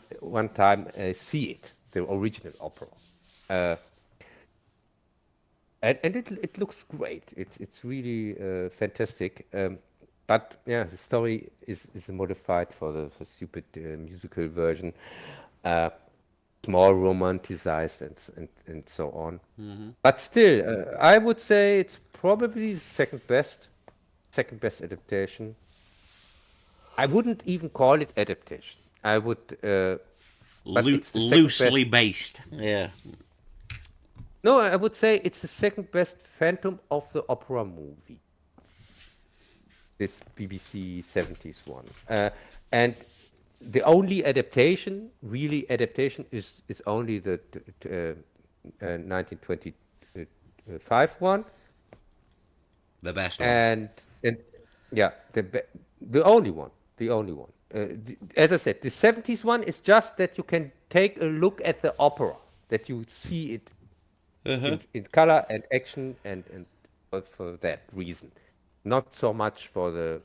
time see it, the original opera. Uh, and it looks great. It's really fantastic. But yeah, the story is modified for the stupid musical version, uh, more romanticized and so on. But still, I would say it's probably the second best adaptation. I wouldn't even call it adaptation. I would, but it's the second Loosely best. based. Yeah. No, I would say it's the second best Phantom of the Opera movie. This BBC 70s one. And the only adaptation, really adaptation, is only the 1925 one. The best one. And yeah, the only one, the only one. As I said, the 70s one is just that you can take a look at the opera, that you see it in color and action, and for that reason, not so much for the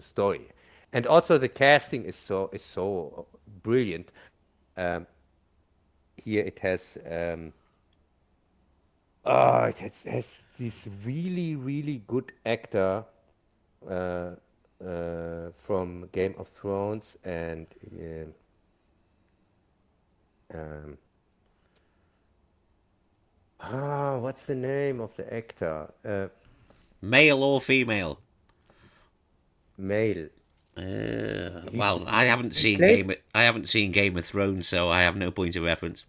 story. And also the casting is so brilliant. Um, Here it has it has this really good actor uh, from Game of Thrones and um, what's the name of the actor? Male or female? Male. Well, I haven't He seen plays. Game of Thrones, so I have no point of reference.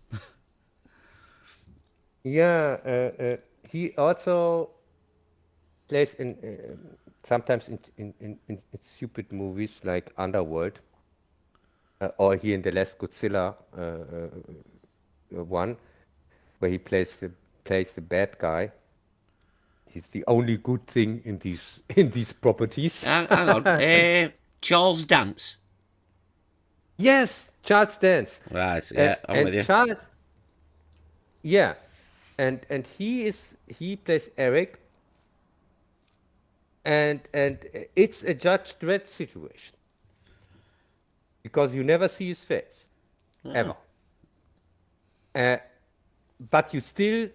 Yeah, he also plays in sometimes in stupid movies like Underworld, or here in the last Godzilla one, where he plays the bad guy. He's the only good thing in these in these properties. Hang on. Charles Dance. Yes, Charles Dance, Right. and Yeah, I'm with and you. Charles, yeah, and he plays Eric, and it's a Judge Dredd situation because you never see his face ever. Uh, but you still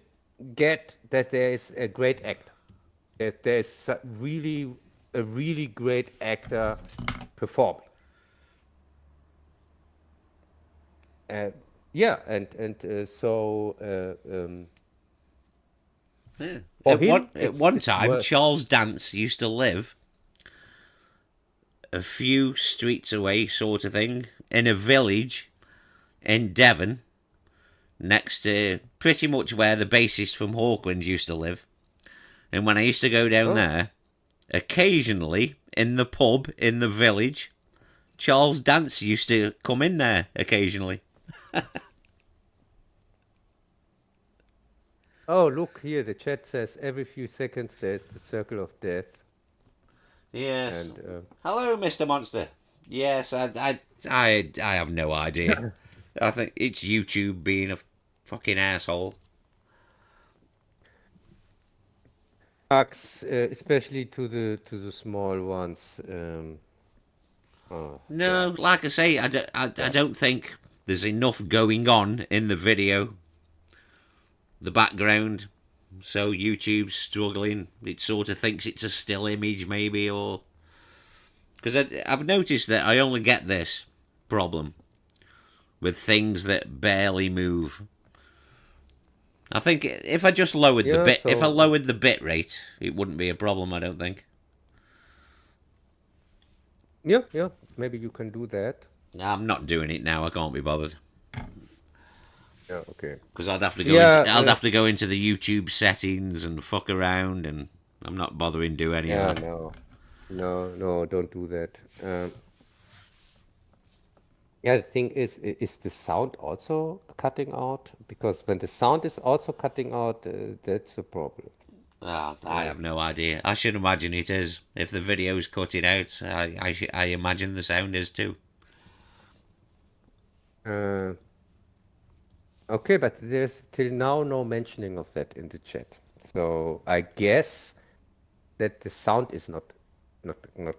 get that there is a great actor. That there's really a really great actor performing. Uh, yeah, and so Yeah. for him, At it's one it's time, worth. Charles Dance used to live a few streets away, sort of thing, in a village in Devon, next to pretty much where the bassist from Hawkwind used to live. And when I used to go down Oh, there, occasionally in the pub in the village, Charles Dance used to come in there occasionally. oh, look here. The chat says every few seconds there's the circle of death, Yes. and Hello, Mr. Monster. Yes, I have no idea. I think it's YouTube being a fucking asshole. bugs, especially to the small ones. Oh No, God. like I say, I don't think there's enough going on in the video, the background. So YouTube's struggling. It sort of thinks it's a still image, maybe, or because I've noticed that I only get this problem with things that barely move. I think Yeah. if I So lowered the bit rate, it wouldn't be a problem. I don't think. yeah, yeah. Maybe you can do that. I'm not doing it now. I can't be bothered Yeah. Okay. because Yeah. I'd have to go into the YouTube settings and fuck around, and I'm not bothering to do any of Yeah. that. No. No. No. Don't do that. Yeah. The thing is the sound also cutting out? Because when the sound is also cutting out, that's the problem. Ah, I Uh, have no idea. I should imagine it is. If the video's cut it out, I imagine the sound is too. uh, okay, but there's till now no mentioning of that in the chat. So I guess that the sound is not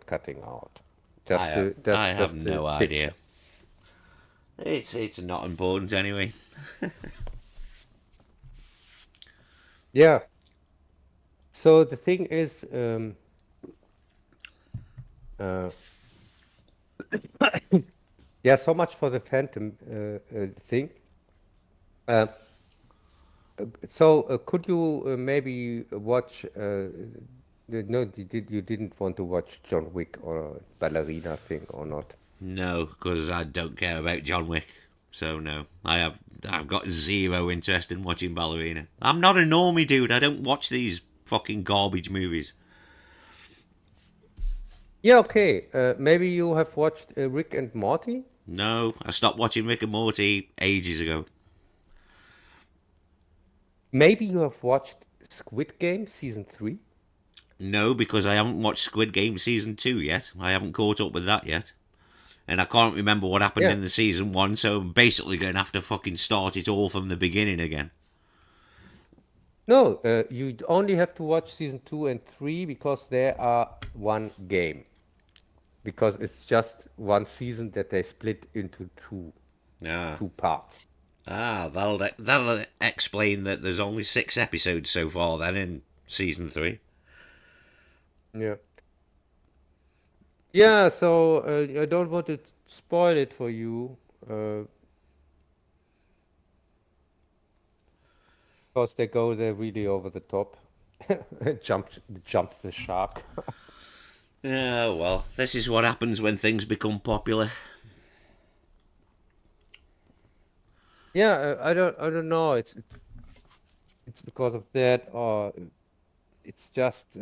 cutting out. I Just have, the I just have just the no idea. picture. It's not important anyway. Yeah. So the thing is, uh, yeah. So much for the Phantom thing. Uh, so could you maybe watch? No, you didn't want to watch John Wick or ballerina thing or not? No, because I don't care about John Wick. So no, I've got zero interest in watching Ballerina. I'm not a normie dude. I don't watch these fucking garbage movies. Yeah. Okay. Maybe you have watched Rick and Morty. No, I stopped watching Rick and Morty ages ago. Maybe you have watched Squid Game season 3. No, because I haven't watched Squid Game season 2 yet. I haven't caught up with that yet. And I can't remember what happened Yeah. in the season 1, so I'm basically going to have to fucking start it all from the beginning again. No, you only have to watch season 2 and 3 because they are one game. Because it's just one season that they split into Ah. two parts. That'll explain that there's only 6 episodes so far then in season 3. Yeah. Yeah, so I don't want to spoil it for you, because they go there really over the top. Jump jump the shark. Yeah, well, this is what happens when things become popular. Yeah, I don't know. It's because of that, or it's just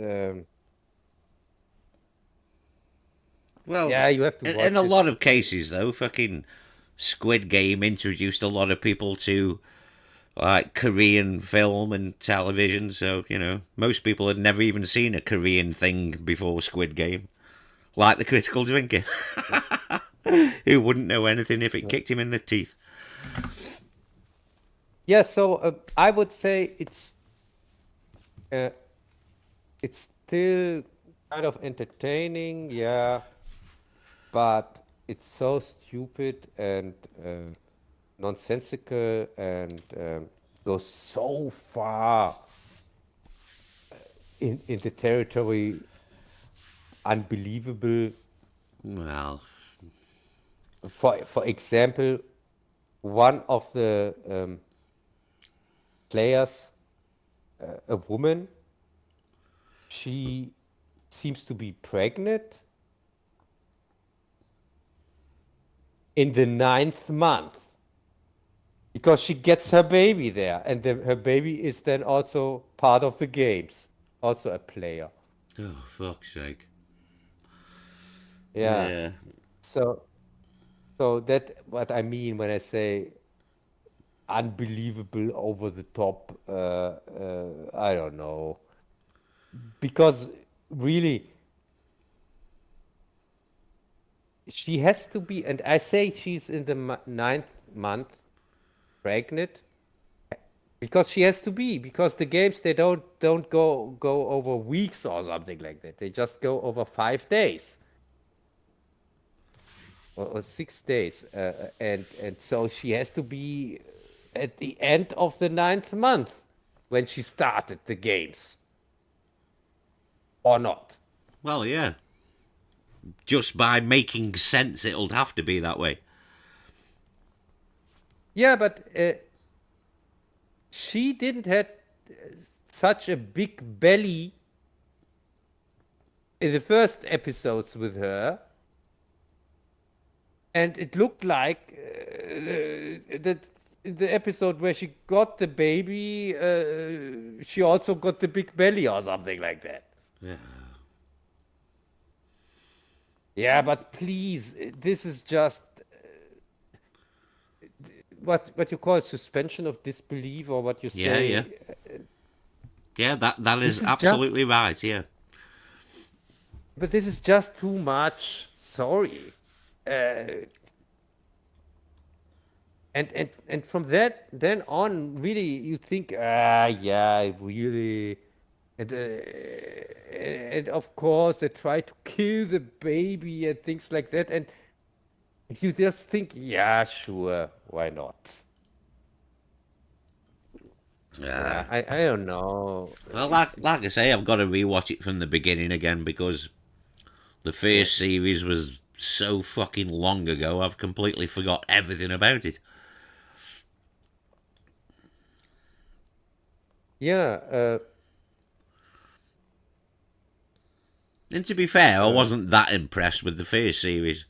Well, yeah, you have to in watch a it. lot of cases, though, fucking Squid Game introduced a lot of people to like Korean film and television. So most people had never even seen a Korean thing before Squid Game, like the critical drinker, who wouldn't know anything if it kicked him in the teeth. Yeah, so I would say uh, it's still kind of entertaining, yeah, but it's so stupid and nonsensical and goes so far in the territory unbelievable. Well, For example, one of the players, a woman, she seems to be pregnant in the 9th month because she gets her baby there, and her baby is then also part of the games, also a player. oh fuck's sake. Yeah. Yeah, So that what I mean when I say unbelievable, over the top. I don't know, because really she has to be, and I say she's in the 9th month pregnant because she has to be, because the games, they don't go over weeks or something like that. They just go over 5 days or 6 days, and so she has to be at the end of the 9th month when she started the games, or not. well, yeah. Just by making sense, it'll have to be that way. Yeah, but she didn't have such a big belly in the first episodes with her, and it looked like that the episode where she got the baby, she also got the big belly or something like that. Yeah. Yeah, but please, this is just what you call suspension of disbelief, or what you Yeah, yeah. say. Yeah, that This is is just, absolutely right, yeah. but this is just too much. Sorry. Uh, and from that then on, really, you think, yeah, really. And of course they try to kill the baby and things like that, and you just think, yeah, sure, why not? Yeah. Yeah, I don't know. Well, It's like I say, I've got to rewatch it from the beginning again because the yeah, first series was so fucking long ago. I've completely forgot everything about it. yeah, And to be fair, I uh, wasn't that impressed with the first series.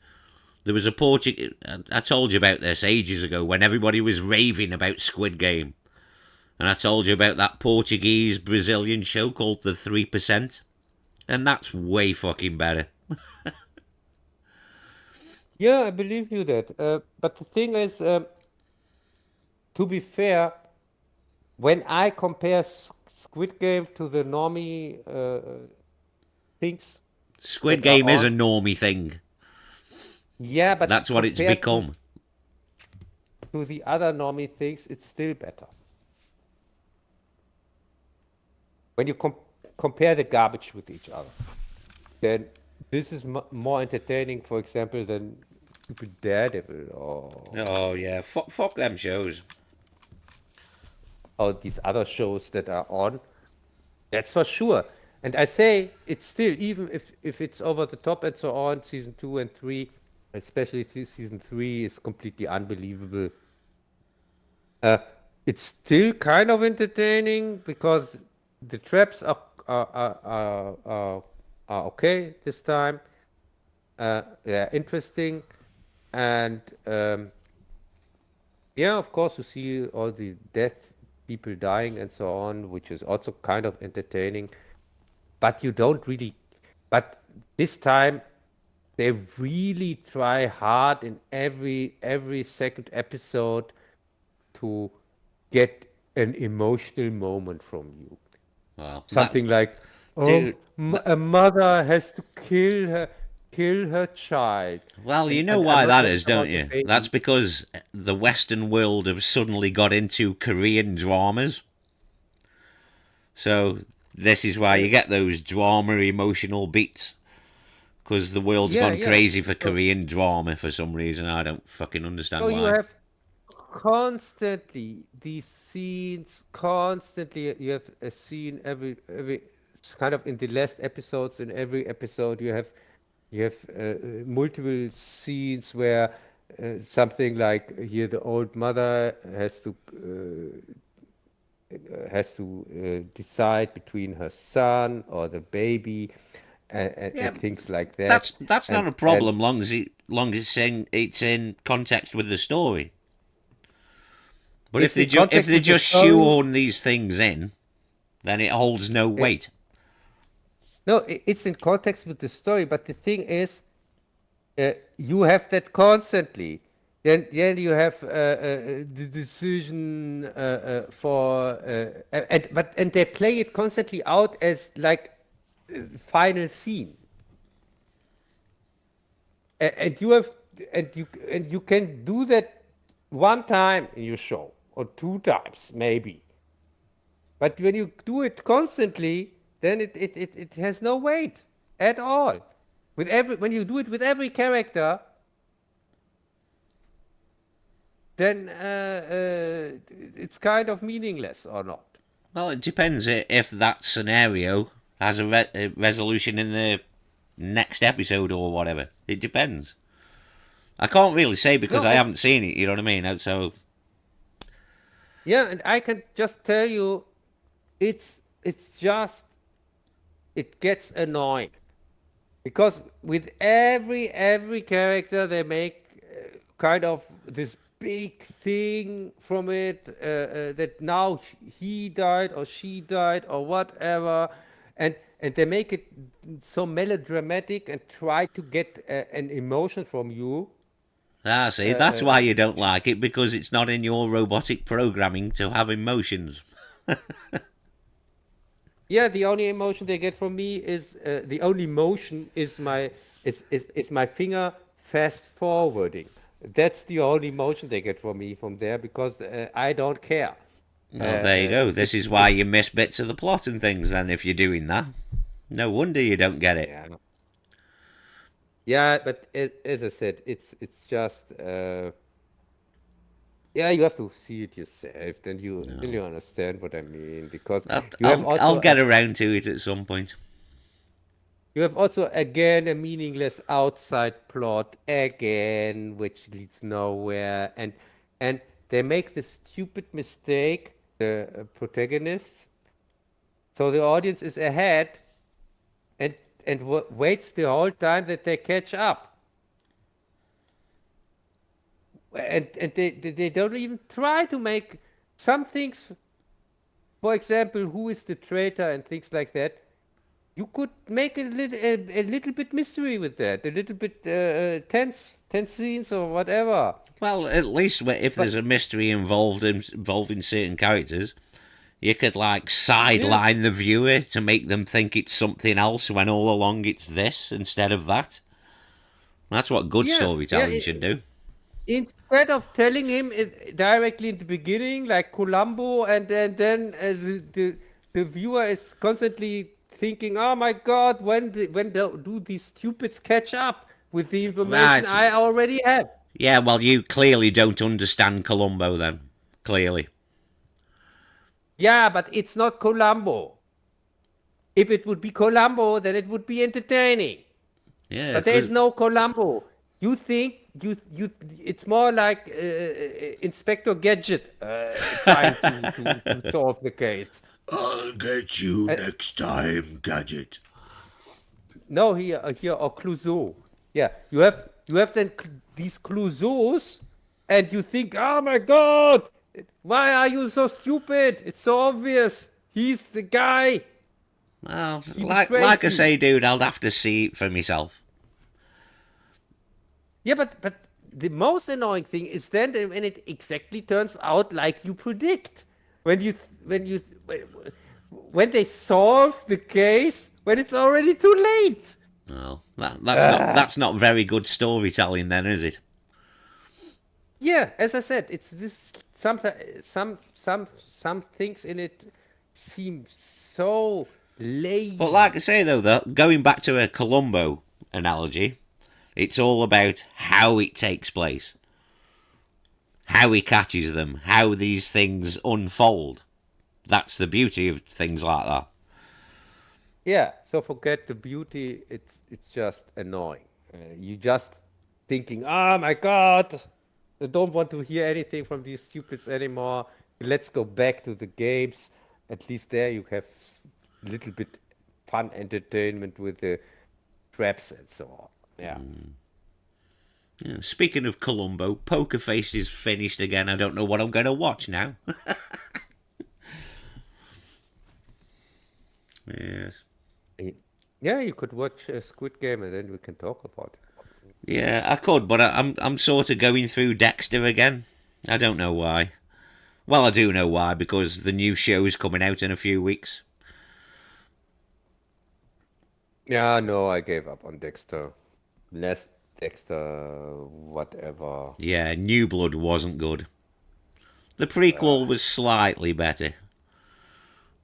There was a Portuguese. I told you about this ages ago when everybody was raving about Squid Game. And I told you about that Portuguese Brazilian show called The 3%. And that's way fucking better. yeah, I believe you that. But the thing is, to be fair, when I compare Squid Game to the normie things Squid that are Game is a on, normie thing. yeah, but That's what it's compared become. to the other normie things, it's still better. When you compare the garbage with each other, then this is more entertaining, for example, than stupid Daredevil Oh, yeah. Fuck them shows. or these other shows that are on. That's for sure. And I say it's still, even if it's over the top and so on, season 2 and 3, especially season 3 is completely unbelievable. Uh, it's still kind of entertaining because the traps are okay this time. They're interesting, and yeah, of course, you see all the deaths, people dying, and so on, which is also kind of entertaining. But you don't really. But this time, they really try hard in every second episode to get an emotional moment from you. Well, that. Something like, oh, Dude. a mother has to kill her child. Well, you know And I'm why not that talking is, don't about the you? That's baby. because the Western world have suddenly got into Korean dramas. So this is why Yeah, you get those drama emotional beats. Because the world's yeah, gone yeah. crazy for So, Korean drama for some reason. I don't fucking so understand you why. have constantly these scenes, constantly you have a scene every it's kind of in the last episodes. In every episode, you have multiple scenes where something like here the old mother has to decide between her son or the baby, Yeah, and things like that. that's not And a problem long as it's in context with the story. But it's in if context they with the just story. shoehorn these things in, then it holds no uh, weight. no, it's in context with the story. But the thing is, you have that constantly. Then you have the decision and they play it constantly out as like final scene. And you have and you can do that one time in your show or two times maybe. But when you do it constantly, then it has no weight at all. With every when you do it with every character, then it's kind of meaningless or not. Well, it depends if that scenario has a resolution in the next episode or whatever. It depends. I can't really say because No, I haven't seen it. You know what I mean? So yeah, and I can just tell you, it's just it gets annoying because with every character they make kind of this big thing from it, that now he died or she died or whatever, and they make it so melodramatic and try to get an emotion from you. see, that's why you don't like it because it's not in your robotic programming to have emotions. Yeah, the only emotion they get from me is the only motion is my finger fast forwarding. That's the only motion they get from me from there because I don't care. Well, there you go. This is why you miss bits of the plot and things. Then, if you're doing that, no wonder you don't get it. Yeah. Yeah, but as I said, it's just yeah, you have to see it yourself, then you understand what I mean. Because you have I'll also get around to it at some point. you have also again a meaningless outside plot again, which leads nowhere, and they make the stupid mistake, the protagonists. So the audience is ahead and waits the whole time that they catch up. And they don't even try to make some things, for example, who is the traitor and things like that. You could make a little bit mystery with that, a little bit tense scenes or whatever. Well, at least if there's a mystery involving certain characters, you could like sideline the viewer to make them think it's something else when all along it's this instead of that. That's what good storytelling should do. Instead of telling him it directly in the beginning, like Columbo, and then the viewer is constantly thinking, "Oh my God, when do these stupids catch up with the information I already have?" Yeah, well, you clearly don't understand Columbo then. Clearly. Yeah, but it's not Columbo. If it would be Columbo, then it would be entertaining. Yeah, but there is no Columbo. You think it's more like Inspector Gadget trying to solve the case. I'll get you next time, Gadget. No, here or Clouseau. Yeah, you have then these Clouseaus, and you think, oh my God, why are you so stupid? It's so obvious. He's the guy. Well, like I say, dude, I'll have to see it for myself. Yeah, but the most annoying thing is then when it exactly turns out like you predict. When they solve the case when it's already too late. Well, that's not very good storytelling, then, is it? Yeah, as I said, it's this. Sometimes some things in it seem so lazy. But like I say, though, going back to a Columbo analogy, it's all about how it takes place, how he catches them, how these things unfold. That's the beauty of things like that. Yeah, so forget the beauty. It's just annoying. You just thinking, oh my God, I don't want to hear anything from these stupids anymore. Let's go back to the games. At least there you have a little bit fun entertainment with the traps and so on. Yeah. Yeah, speaking of Columbo, Poker Face is finished again. I don't know what I'm going to watch now. Yes. Yeah, you could watch Squid Game and then we can talk about it. Yeah, I could, but I'm sort of going through Dexter again. I don't know why. Well, I do know why, because the new show's coming out in a few weeks. Yeah, no, I gave up on Dexter. Last Dexter, whatever. Yeah, New Blood wasn't good. The prequel was slightly better,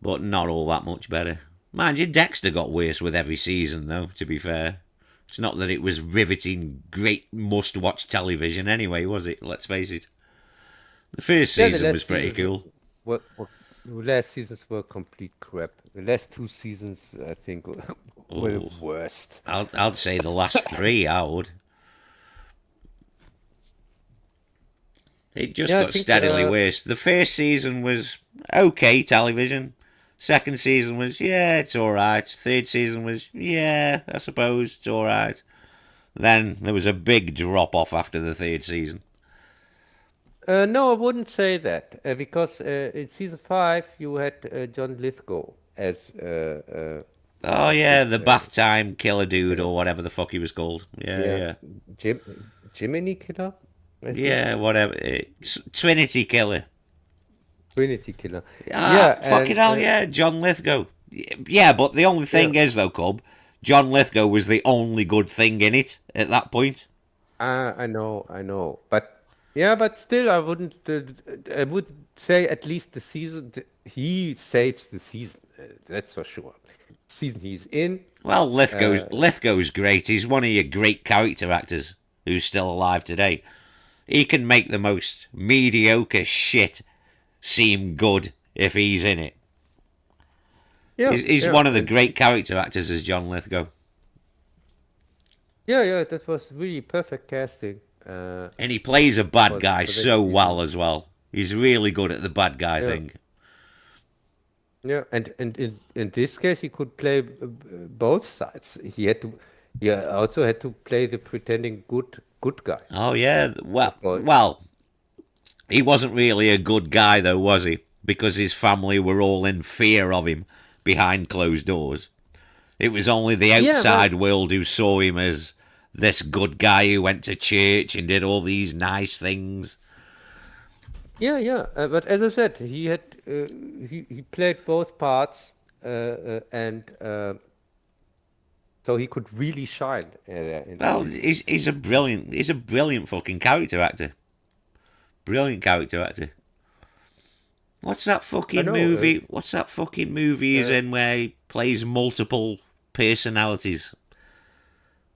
but not all that much better. Mind you, Dexter got worse with every season, though, to be fair. It's not that it was riveting, great must-watch television anyway, was it? Let's face it. The first season was pretty cool. The last seasons were complete crap. The last 2 seasons, I think, were the worst. I'd say the last 3, I would. It just got steadily worse. The first season was okay television. Second season was, yeah, it's alright. Third season was, yeah, I suppose it's alright. Then there was a big drop-off after the third season. No, I wouldn't say that. Because in season 5, you had John Lithgow as... oh, yeah, the bath time killer dude or whatever the fuck he was called. Yeah. Jiminy Killer? Yeah, whatever. Trinity Killer. Trinity Killer. Fucking hell, yeah, John Lithgow. Yeah, but the only thing is, though, Cub, John Lithgow was the only good thing in it at that point. I know. But Yeah, but still, I wouldn't. I would say at least the season. He saves the season. That's for sure. Season he's in. Well, Uh, Lithgow's great. He's one of your great character actors who's still alive today. He can make the most mediocre shit seem good if he's in it. yeah, He's yeah, one of the and great character actors as John Lithgow. yeah, yeah. That was really perfect casting. And he plays a bad guy For that so season. well as well. He's really good at the bad guy Yeah, thing. yeah, and in this case, he could play both sides. He had to. He also had to play the pretending good guy. Oh yeah, For he wasn't really a good guy though, was he? Because his family were all in fear of him behind closed doors. It was only the yeah, well, outside world who saw him as this good guy who went to church and did all these nice things. yeah, yeah. But as I said, he played both parts, and so he could really shine in Well, this season. he's a brilliant fucking character actor. Brilliant character actor. What's that I fucking know. movie? What's that fucking movie he's Uh, in where he plays multiple personalities?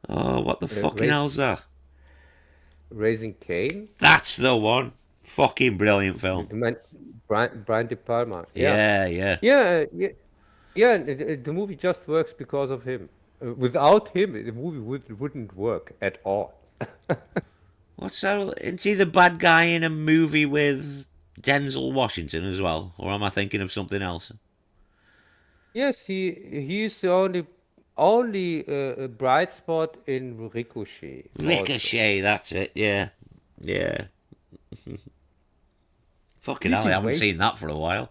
Oh, what the fucking Ra- hell's that? Raising Cain. That's the one. Fucking brilliant film. You meant Brian De Palma. Yeah, Yeah, yeah. yeah, yeah, yeah. The movie just works because of him. Without him, the movie wouldn't work at all. What's that? Isn't he the bad guy in a movie with Denzel Washington as well? Or am I thinking of something else? Yes, he's the only bright spot in Ricochet also. Ricochet, that's it. Yeah, yeah. Fucking hell, I Completely haven't seen wasted. that for a while.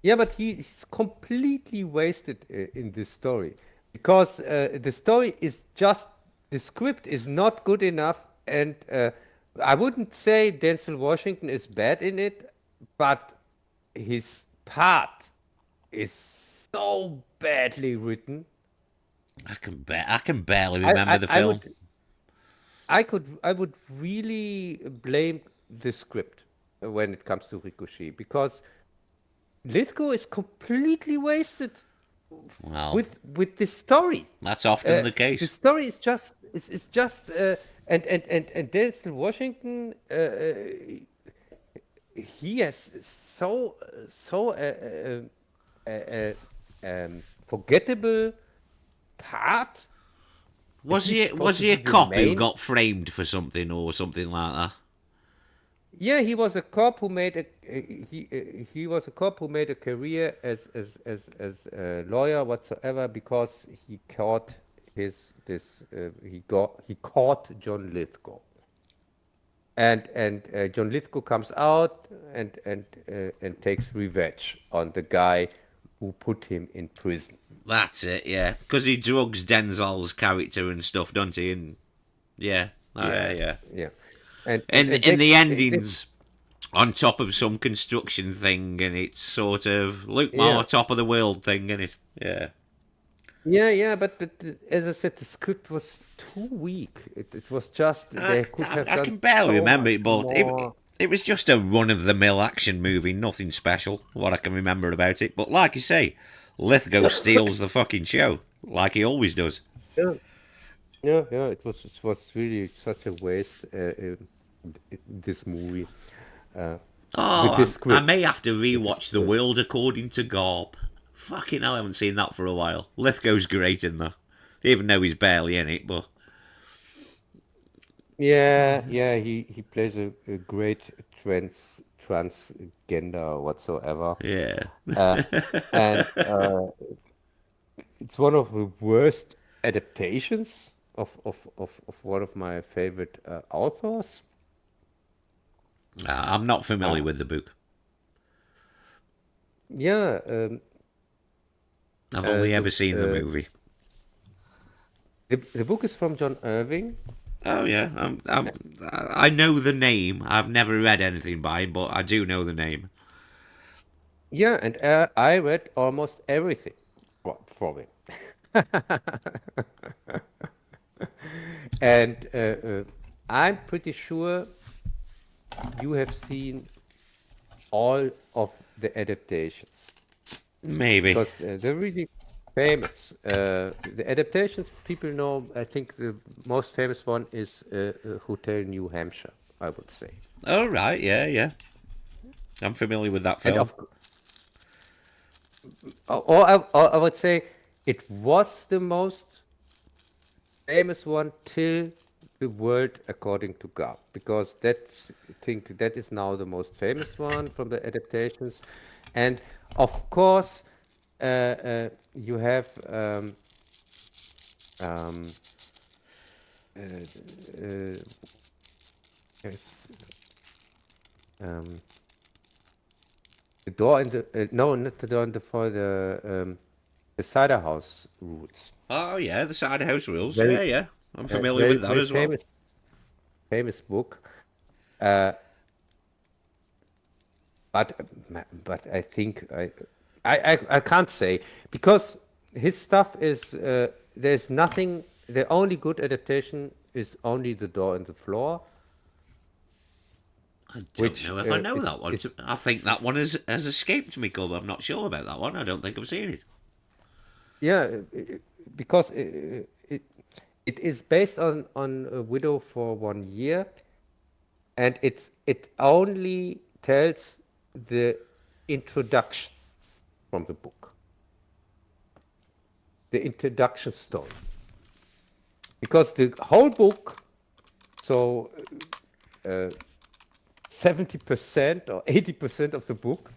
Yeah, but he's completely wasted in this story because the story is just the script is not good enough, and I wouldn't say Denzel Washington is bad in it, but his part is so badly written. I can barely I, remember I, the I film. would I would really blame the script when it comes to Ricochet because Lithgow is completely wasted Well, with this story. that's often the The case. story is just and Denzel Washington he has so forgettable part. He's Was supposed to he a be the cop who main. got framed for something or something like that? Yeah, he was a cop who made he was a cop who made a career as a lawyer whatsoever because he caught his this he caught John Lithgow, and John Lithgow comes out and takes revenge on the guy who put him in prison. That's it, yeah. Because he drugs Denzel's character and stuff, doesn't he? And yeah, Yeah, yeah. yeah, and And the ending's on top of some construction thing, and it's sort of Luke yeah. Moore, top of the world thing, and it, yeah. Yeah, yeah, but as I said, the script was too weak. It was just they could have I done can barely so remember much it, but more. it was just a run of the mill action movie, nothing special. What I can remember about it, but like you say, Lithgow steals the fucking show, like he always does. Yeah, yeah, yeah. It was really such a waste. This movie uh, with this I may script, have to with the rewatch The script. World According to Garp. Fucking hell, I haven't seen that for a while. Lithgow's great in there, even though he's barely in it. But Yeah, yeah. He plays a great transgender whatsoever, yeah, uh, and it's one of the worst adaptations of one of my favorite authors. I'm not familiar Uh, with the book. yeah, I've only the, ever seen the movie. the book is from John Irving. Oh yeah, I know the name. I've never read anything by him, but I do know the name. Yeah, and I read almost everything from him. And I'm pretty sure you have seen all of the adaptations Maybe. because they're really famous. The adaptations people know, I think the most famous one is Hotel New Hampshire, I would say. Oh, right. Yeah, yeah. I'm familiar with that And film. or I would say it was the most famous one till the world according to God, because that's I think that is now the most famous one from the adaptations, and of course, you have um, uh, uh, it's, um, the door in the no, not the door in the for the cider house rules. Oh, yeah, the Cider House Rules. Very Yeah, yeah. I'm familiar very with that very as well. famous book. Uh, but but I think I can't say because his stuff is there's nothing. The only good adaptation is only the door and the floor, I don't which know if I know is that one. is I think that one has escaped me, Cub. I'm not sure about that one. I don't think I've seen it. yeah because it is based on a widow for 1 year, and it only tells the introduction from the book, the introduction story, because the whole book, so 70% or 80% of the book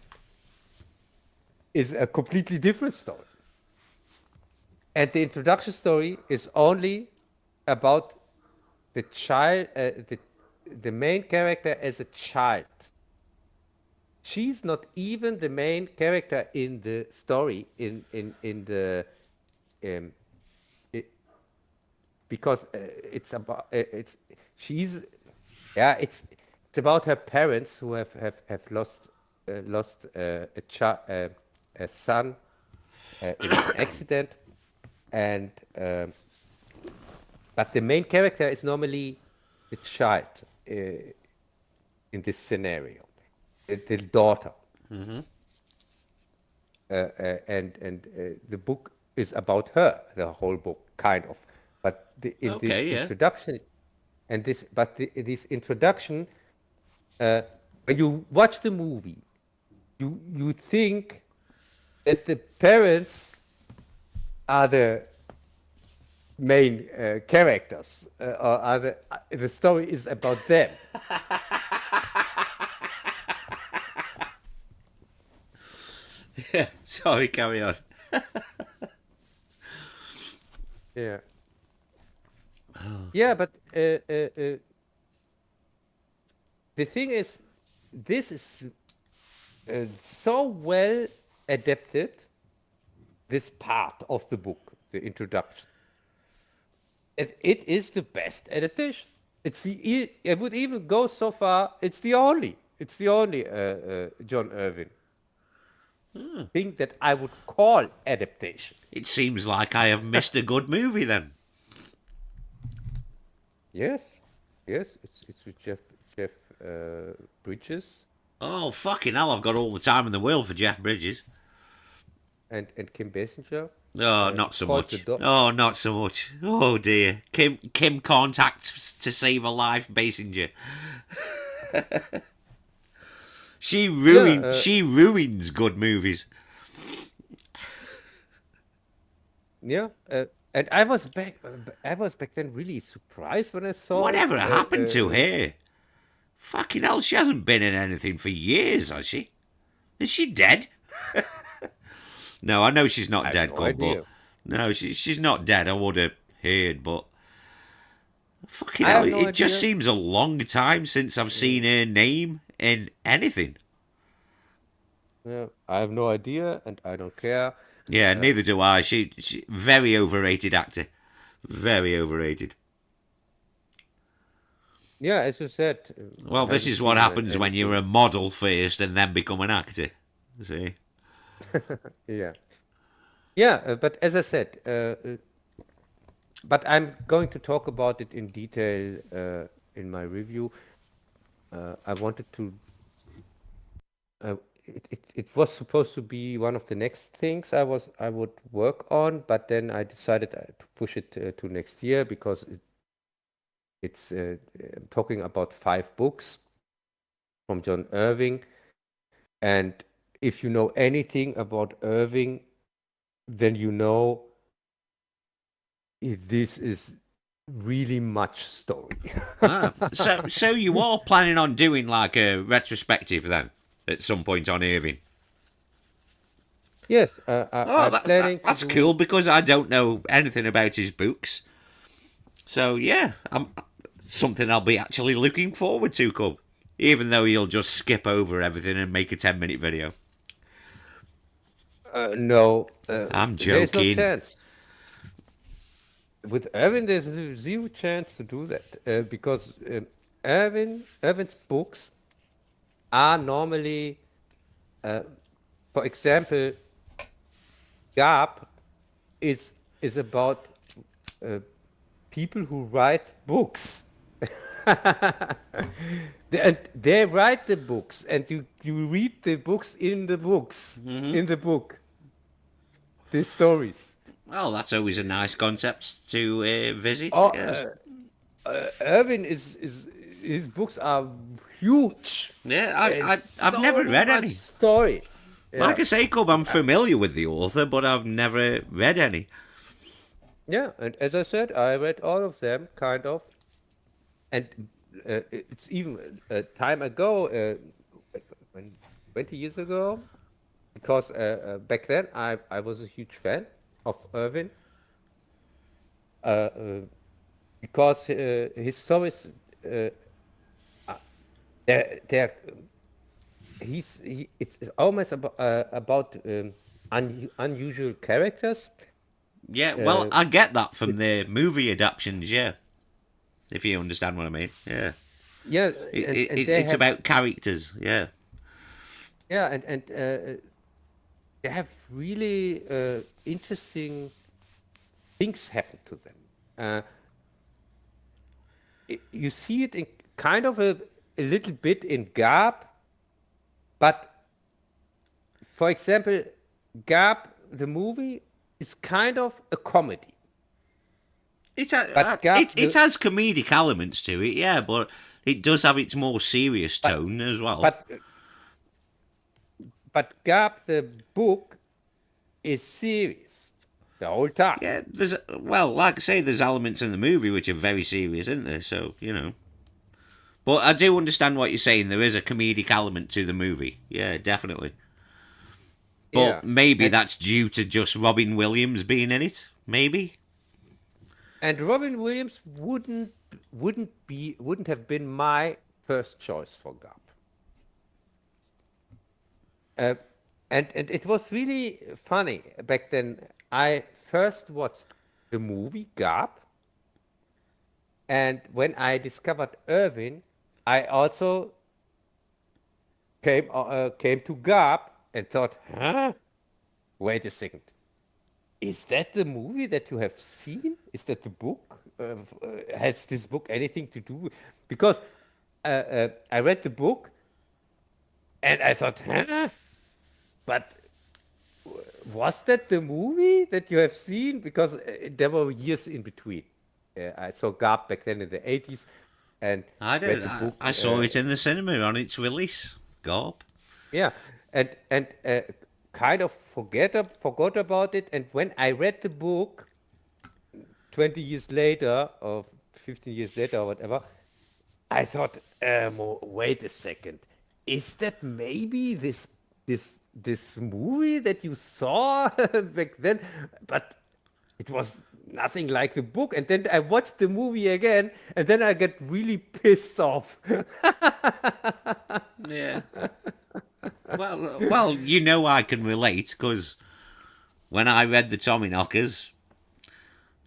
is a completely different story, and the introduction story is only about the child, the main character as a child. She's not even the main character in the story in the um, it, because it's about she's yeah it's about her parents who have lost a son in an accident, and but the main character is normally the child in this scenario, the daughter. And the book is about her, the whole book, kind of. But in this Okay, yeah. introduction, this introduction, when you watch the movie, you think that the parents are the main characters, or are the story is about them. Sorry, carry on. Yeah. Yeah, but the thing is, this is so well adapted, this part of the book, the introduction. It is the best adaptation. I would even go so far, it's the only John Irving thing that I would call adaptation. It seems like I have missed a good movie then. Yes, yes, it's with Jeff Bridges Oh, fucking hell, I've got all the time in the world for Jeff Bridges. and Kim Basinger. Oh, not It's so called The much. Oh, not so much. Oh, dear. Kim contacts to save a life, Basinger. Yeah, She ruins good movies. yeah. And I was back then really surprised when I saw Whatever happened to her? Fucking hell, she hasn't been in anything for years, has she? Is she dead? No, I know she's not I have dead, no Cub, but idea. no, she's not dead. I would have heard, but fucking I hell, have no it just idea. seems a long time since I've seen her name in anything. Yeah, I have no idea, and I don't care. Yeah, neither do I. She very overrated actor, very overrated. Yeah, as you said, Well, I this haven't is what seen happens when you're anything. a model first and then become an actor. See? Yeah, yeah. But as I said, but I'm going to talk about it in detail in my review. I wanted to. It was supposed to be one of the next things I would work on, but then I decided to push it to next year because it's talking about 5 books from John Irving, and if you know anything about Irving, then you know this is really much story. So you are planning on doing like a retrospective then at some point on Irving? Yes, Oh, I'm planning to that's do. cool because I don't know anything about his books. So yeah, I'm something I'll be actually looking forward to, Cub. Even though you'll just skip over everything and make a 10-minute video. No, I'm there's no joking. chance. With Erwin, there's zero chance to do that because Erwin's books are normally, for example, Gab is about people who write books. And they write the books, and you read the books in the books in the book. The stories. Well, that's always a nice concept to visit, I Oh, guess. Irvin is his books are huge. Yeah, It's I've never so read much any. story. Like Yeah, I say, Cub, I'm familiar with the author, but I've never read any. yeah. And as I said, I read all of them, kind of. And it's even a time ago, when 20 years ago, because back then I was a huge fan of Irvin, uh, uh, because his stories, they're it's almost about unusual characters. Yeah, well, Uh, I get that from it's the movie adaptations, yeah. If you understand what I mean, yeah. Yeah, and they It's have about characters, yeah. yeah, and they have really interesting things happen to them. You see it in kind of a little bit in Gab, but for example, Gab the movie is kind of a comedy, but Gab It has comedic elements to it, yeah, but it does have its more serious tone as well. but Gab the book is serious the whole time. Yeah, there's well, like I say, there's elements in the movie which are very serious, isn't there? So you know, but I do understand what you're saying. There is a comedic element to the movie, yeah, definitely. Yeah, But maybe and that's due to just Robin Williams being in it. Maybe. Robin Williams wouldn't have been my first choice for Gab. Uh, and it was really funny back then. I first watched the movie Gab, and when I discovered Irvin, I also came to Gab and thought, huh? Wait a second. Is that the movie that you have seen? Is that the book? Has this book anything to do? Because I read the book and I thought, huh? But was that the movie that you have seen? Because there were years in between. I saw Gab back then in the 80s and I read did. the book. I saw it in the cinema on its release. Gorp. Yeah, and kind of forgot about it. And when I read the book 20 years later or 15 years later or whatever, I thought, wait a second, is that maybe this movie that you saw back then? But it was nothing like the book. And then I watched the movie again, and then I get really pissed off. Yeah. Well, you know I can relate because when I read the Tommyknockers,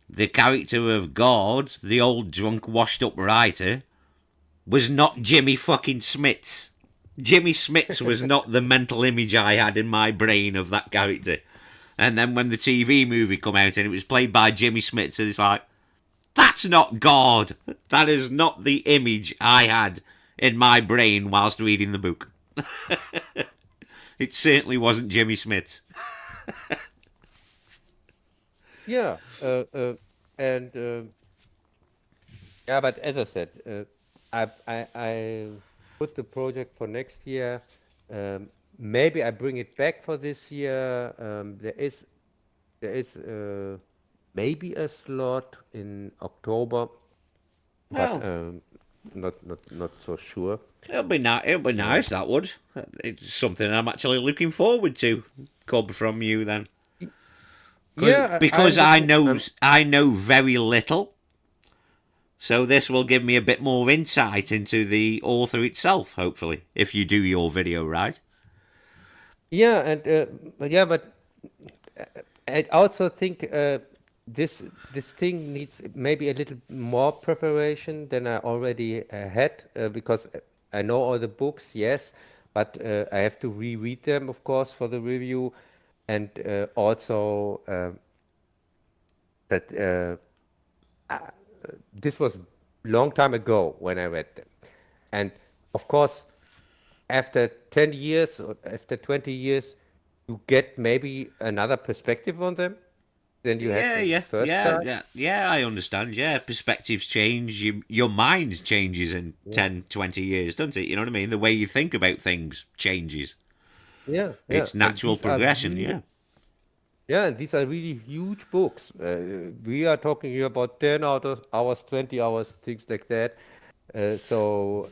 the character of God, the old drunk, washed-up writer, was not Jimmy fucking Smits. Jimmy Smits was not the mental image I had in my brain of that character. And then when the TV movie come out and it was played by Jimmy Smits, it's like, That's not God. That is not the image I had in my brain whilst reading the book. It certainly wasn't Jimmy Smith's. Yeah, and yeah, but as I said, I put the project for next year. Maybe I bring it back for this year. There is maybe a slot in October, but Well, not so sure. it'll be nice. It'll be Uh, nice. That would. It's something I'm actually looking forward to. Cub from you then, y- yeah, because I'm looking. I'm I know very little. So this will give me a bit more insight into the author itself. Hopefully, if you do your video right. Yeah, and but I also think this thing needs maybe a little more preparation than I already had because I know all the books, yes, but I have to reread them, of course, for the review, and also that this was long time ago when I read them, and of course, after 10 years or after 20 years, you get maybe another perspective on them than you had Yeah, the yeah, first yeah, time. yeah, yeah. I understand. Yeah, perspectives change. Your mind changes in Yeah, 10, 20 years, doesn't it? You know what I mean? The way you think about things changes. yeah, yeah. It's And natural these are progression. really, Yeah. yeah, and these are really huge books. We are talking here about 10 hours, 20 hours, things like that. So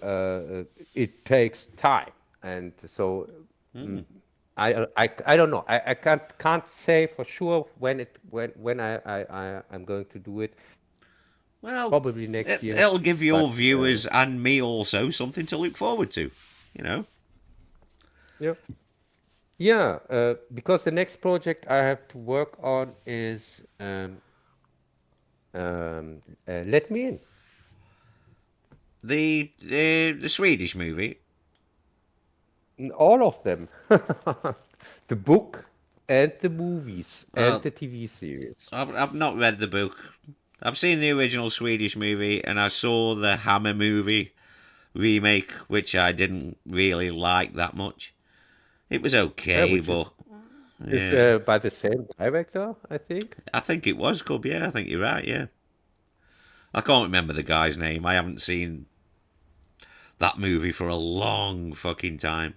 it takes time. And so mm, I don't know. I can't say for sure when I'm going to do it. Well, Probably next year. it'll give your But viewers and me also something to look forward to. You know. yeah. Yeah, because the next project I have to work on is Let Me In. The Swedish movie. All of them. The book and the movies and Well, the TV series. I've not read the book. I've seen the original Swedish movie and I saw the Hammer movie remake, which I didn't really like that much. It was okay, Which but is yeah, by the same director, I think. I think it was Cub. Yeah, I think you're right. Yeah, I can't remember the guy's name. I haven't seen that movie for a long fucking time.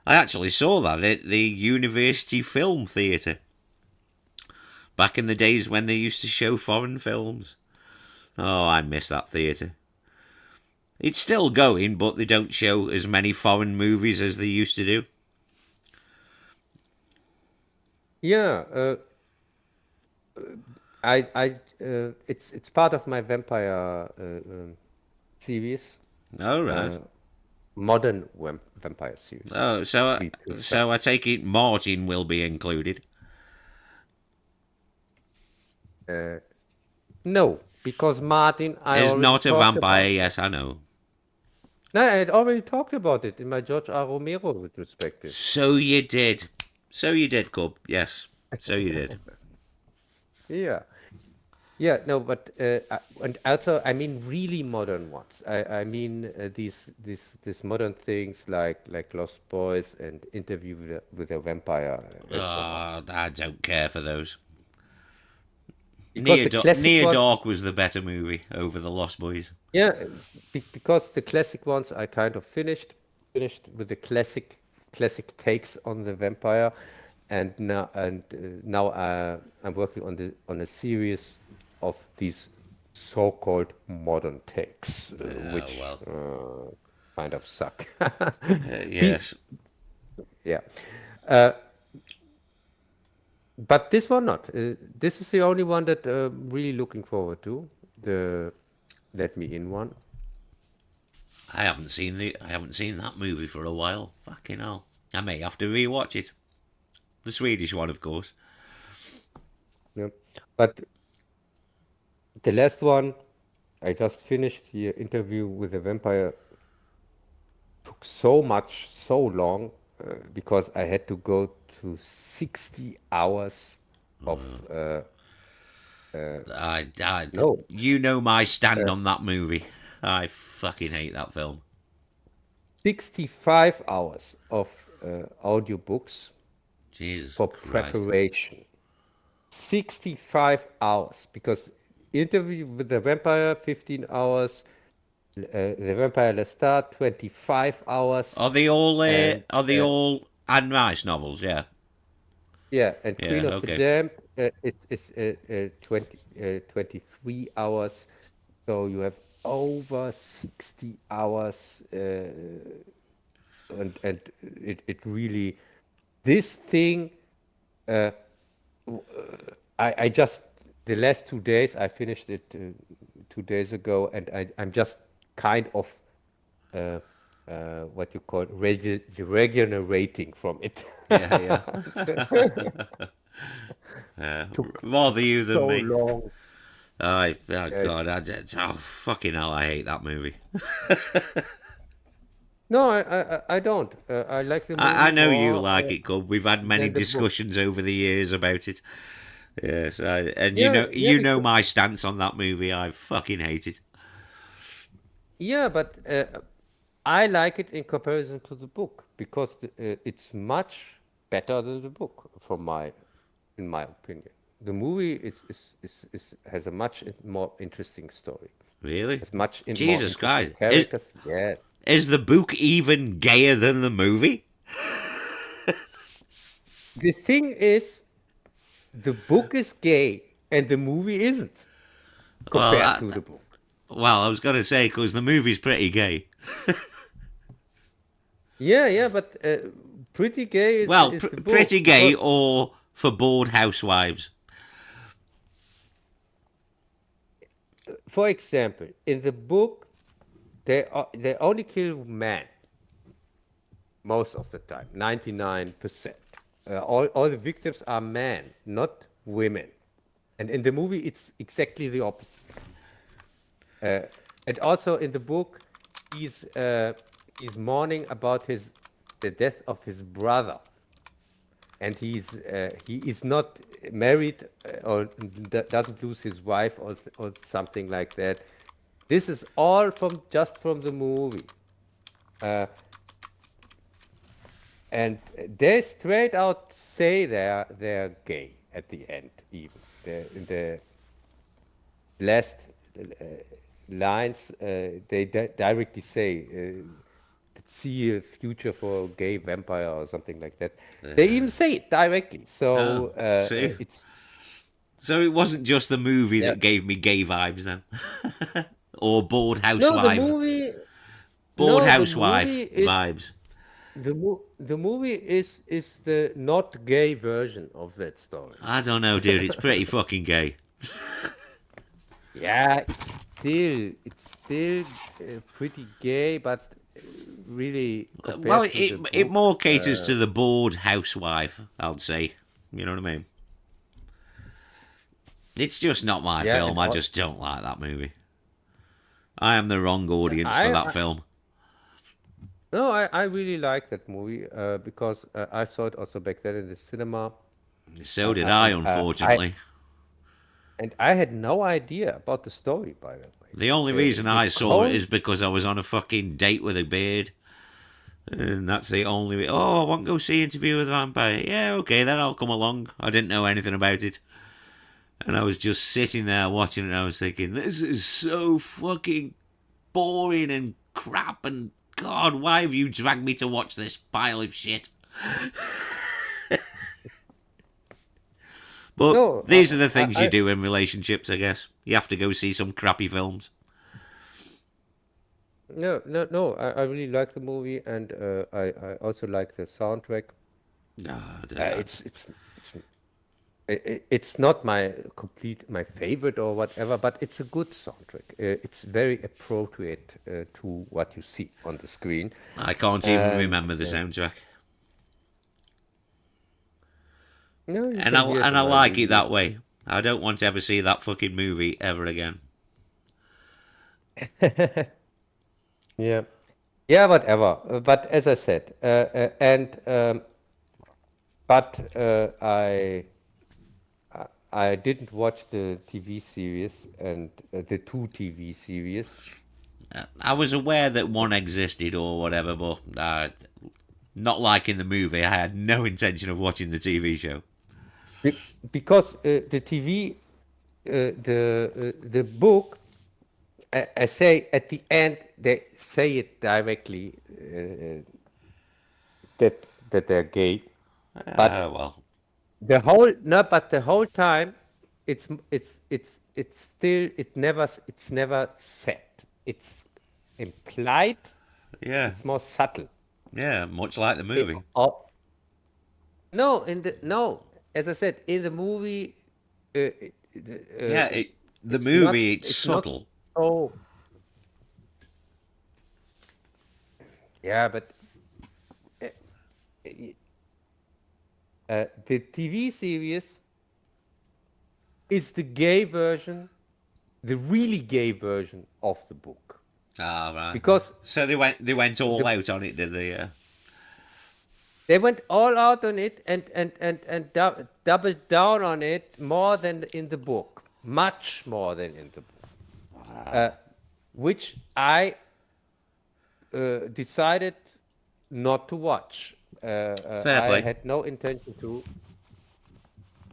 I actually saw that at the University Film Theatre back in the days when they used to show foreign films. Oh, I miss that theatre. It's still going, but they don't show as many foreign movies as they used to do. Yeah, it's part of my vampire series, All right. uh, modern vampire series, Oh, to be so I precise. take it Martin will be included. Uh, no, because Martin, I Is already not a talked vampire. about. Yes, I know. No, I had already talked about it in my George R. Romero retrospective. So you did. So you did, Cub. Yes. So you did. Yeah, yeah, no, but and also I mean really modern ones. I mean these modern things like Lost Boys and Interview with a Vampire and so on. Oh, I don't care for those. Because the classic Near ones, Dark was the better movie over the Lost Boys. yeah, because the classic ones I kind of finished with the classic takes on the vampire, and now I'm working on a series of these so-called modern takes, Oh which well. kind of suck. Be- Yes. yeah, uh, but this one not. This is the only one that really looking forward to. The Let Me In one. I haven't seen that movie for a while. Fucking hell. I may have to rewatch it. The Swedish one, of course. Yeah. But the last one, I just finished the Interview with a Vampire. Took so long, because I had to go to 60 hours of No, You know my stand on that movie. I fucking hate that film. 65 hours of audiobooks Jesus for Christ. preparation. 65 hours because interview with the vampire 15 hours, the vampire Lestat 25 hours, Are they all and Anne Rice novels? Yeah. yeah, and Yeah. Queen of the Okay. Damned is 23 hours. So you have over 60 hours, and it really this thing. Uh, I just the last 2 days I finished it 2 days ago, and I'm just kind of uh, what you call regenerating from it. Yeah. Yeah. Took Rather took you so than me. long. Oh Uh, God, oh fucking hell, I hate that movie. no, I don't. I like the I movie know you more like it, Cub. We've had many than the book. discussions over the years about it. Yes, and Yeah, yeah, you know because my stance on that movie. I fucking hate it. yeah, but I like it in comparison to the book because it's much better than the book, in my opinion. The movie has a much more interesting story. Really? Has much more Jesus interesting Christ. characters. Yes. Is the book even gayer than the movie? The thing is, the book is gay and the movie isn't Well, compared to the book. I was going to say, because the movie's pretty gay. Yeah, yeah, but pretty gay Well, is the pretty book gay because, or for bored housewives. for example, in the book they only kill men most of the time, 99%. All the victims are men, not women. And in the movie, it's exactly the opposite. And also in the book, he's mourning about the death of his brother, and he is not married or doesn't lose his wife or something like that. This is all from the movie. Uh, And they straight out say they're gay at the end, even in the last lines. They directly say, "See a future for a gay vampire" or something like that. They even say it directly. Oh, So see? it's So it wasn't just the movie yeah. that gave me gay vibes then? Or bored No, the housewife. movie. Bored No, the housewife movie is vibes. the movie is the not gay version of that story. I don't know, dude. It's pretty fucking gay. Yeah, it's still pretty gay, but really Well, compared to the it book, more caters to the bored housewife, I'd say. You know what I mean? It's just not my yeah, film. I just don't like that movie. I am the wrong audience for that I film. no, I really like that movie because I saw it also back then in the cinema, So did I, and unfortunately. I had no idea about the story, by the way. The only reason The I saw it cone, is because I was on a fucking date with a beard. And that's the only... Oh, I want to go see Interview with a Vampire. Yeah, okay, then I'll come along. I didn't know anything about it. And I was just sitting there watching it and I was thinking, this is so fucking boring and crap and God, why have you dragged me to watch this pile of shit? But no, these are the things you do in relationships, I guess. You have to go see some crappy films. no. I really like the movie, and I also like the soundtrack. Ah, It's it's not my favorite or whatever, but it's a good soundtrack. It's very appropriate to what you see on the screen. I can't even And remember the soundtrack. no, you And can hear it I in my like it review. that way. I don't want to ever see that fucking movie ever again. Yeah, yeah, whatever. But as I said, but I didn't watch the TV series and the two TV series. I was aware that one existed or whatever, but not like in the movie. I had no intention of watching the TV show. Because the TV, the book, I say at the end they say it directly that they're gay, but Well, but the whole time it's still it's never said. It's implied. yeah, It's more subtle. yeah, much like the It, movie. oh, no, as I said, in the movie, Yeah, the movie, it's it's not subtle. so. Yeah, but uh, the TV series is the gay version, the really gay version of the book, Ah, right. because So they went all the, out on it, did they? they went all out on it and doubled down on it more than in the book, much more than in the book, which I decided not to watch. Fair I play. had no intention to,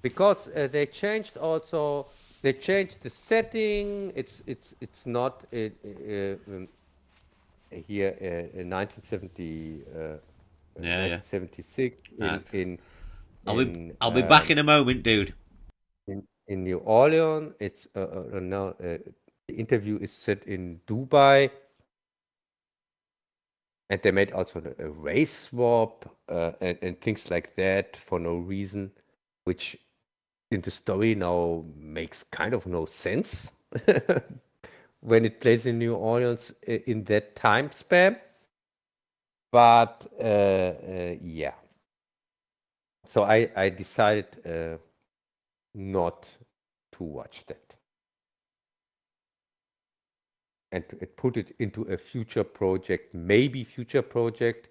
because they changed the setting. It's not here in Yeah, yeah. 1976 Uh, in I'll be back in a moment, dude. in New Orleans. It's no, the interview is set in Dubai, and they made also a race swap and things like that for no reason, which in the story now makes kind of no sense when it plays in New Orleans in that time span. But yeah, so I decided not to watch that and put it into a future project, maybe future project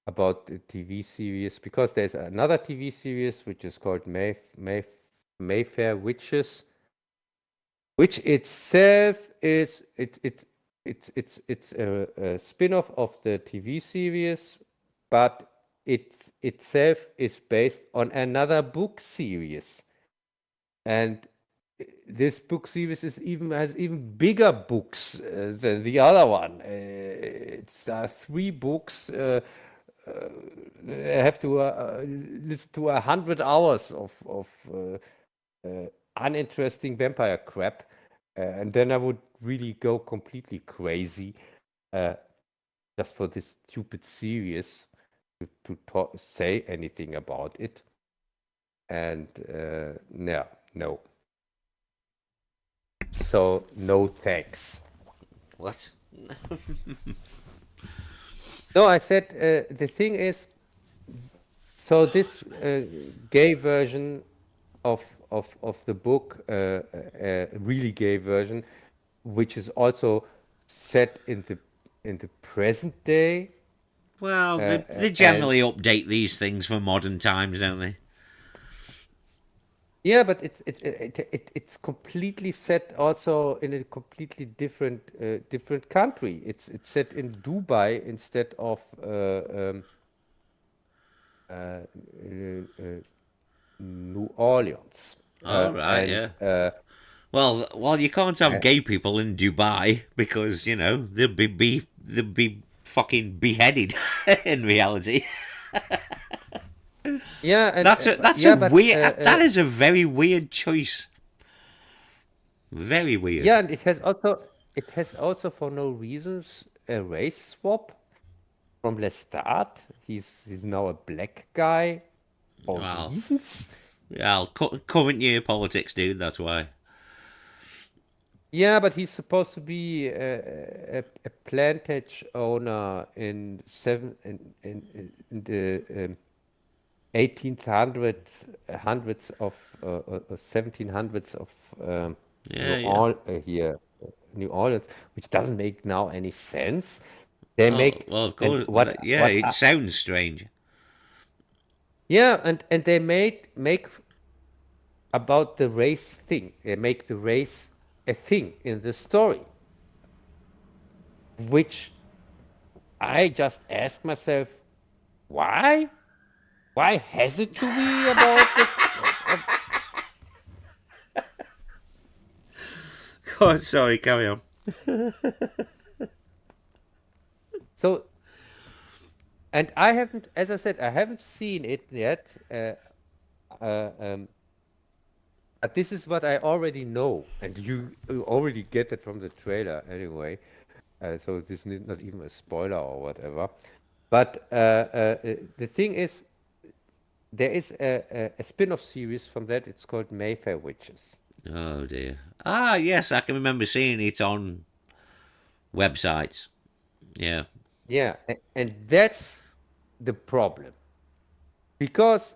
about the TV series, because there's another TV series which is called Mayfair Witches, which itself is it's a spin-off of the TV series, but it itself is based on another book series, and this book series has even bigger books than the other one. It's 3 books. I have to listen to 100 hours of uninteresting vampire crap, and then I would really go completely crazy just for this stupid series to say anything about it. And no. So no thanks. What? No, I said the thing is, so this gay version of the book, really gay version, which is also set in the present day. Well, they And generally update these things for modern times, don't they? yeah, but it's completely set also in a completely different country. It's set in Dubai instead of New Orleans. All right, And yeah. Well, you can't have gay people in Dubai because they'll be fucking beheaded in reality. yeah, and That's a yeah, but weird. That is a very weird choice. Very weird. yeah, and it has also for no reasons a race swap from Lestat. He's now a black guy for Well, reasons. yeah, current year politics, dude. That's why. Yeah, but he's supposed to be a plantage owner in the 1800s, hundreds of 1700s of Yeah, yeah. New Orleans, which doesn't make now any sense. They Oh, make well, of and course. Yeah, it sounds strange. yeah, and they made make about the race thing. They make the race a thing in the story, which I just ask myself, why? Why has it to be about the? God, sorry, carry on. So, and I haven't, as I said, I haven't seen it yet. But this is what I already know, and you already get it from the trailer anyway. So this is not even a spoiler or whatever. But the thing is, there is a spin-off series from that. It's called Mayfair Witches. Oh dear. Ah, yes, I can remember seeing it on websites. Yeah. Yeah, and that's the problem because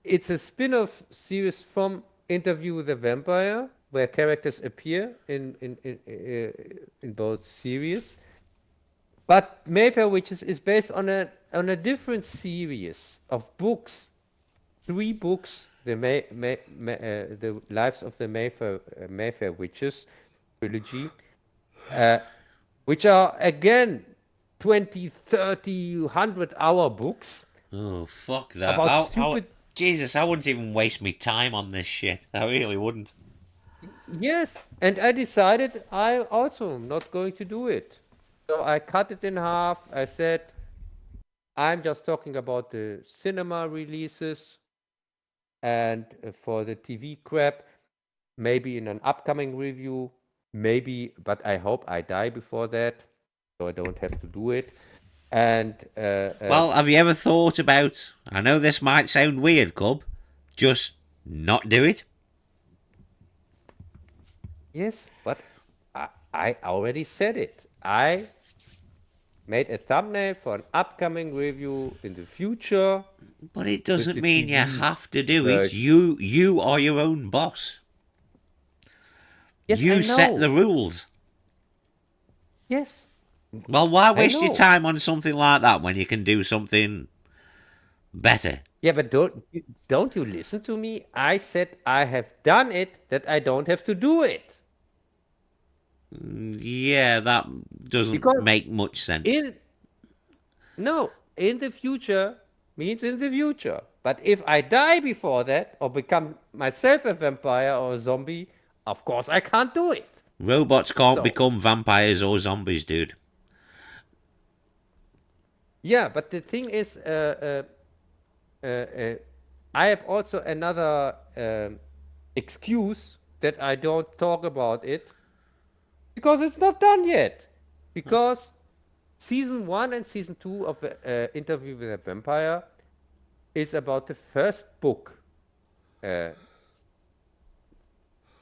it's a spin-off series from Interview with the Vampire, where characters appear in both series. But Mayfair Witches is based on a different series of books, 3 books, the Lives of the Mayfair Witches trilogy, which are again 20, 30, 100-hour books Oh, fuck that. about stupid. Jesus, I wouldn't even waste my time on this shit. I really wouldn't. Yes, and I decided I also am not going to do it. So I cut it in half. I said, I'm just talking about the cinema releases, and for the TV crap, maybe in an upcoming review, maybe, but I hope I die before that, so I don't have to do it. And Well, have you ever thought about, I know this might sound weird, Cub, just not do it? yes, but I already said it. I made a thumbnail for an upcoming review in the future. But it with doesn't the mean you TV have to do it. version. You are your own boss. Yes, You I set know. the rules. Yes, Well, why I waste your know. time on something like that when you can do something better? Yeah, but don't you listen to me? I said I have done it, that I don't have to do it. Yeah, that doesn't Because make much sense. in no, in the future means in the future. But if I die before that or become myself a vampire or a zombie, of course I can't do it. Robots can't So, become vampires or zombies, dude. yeah, but the thing is, I have also another excuse that I don't talk about it because it's not done yet. Because season 1 and season 2 of Interview with a Vampire is about the first book,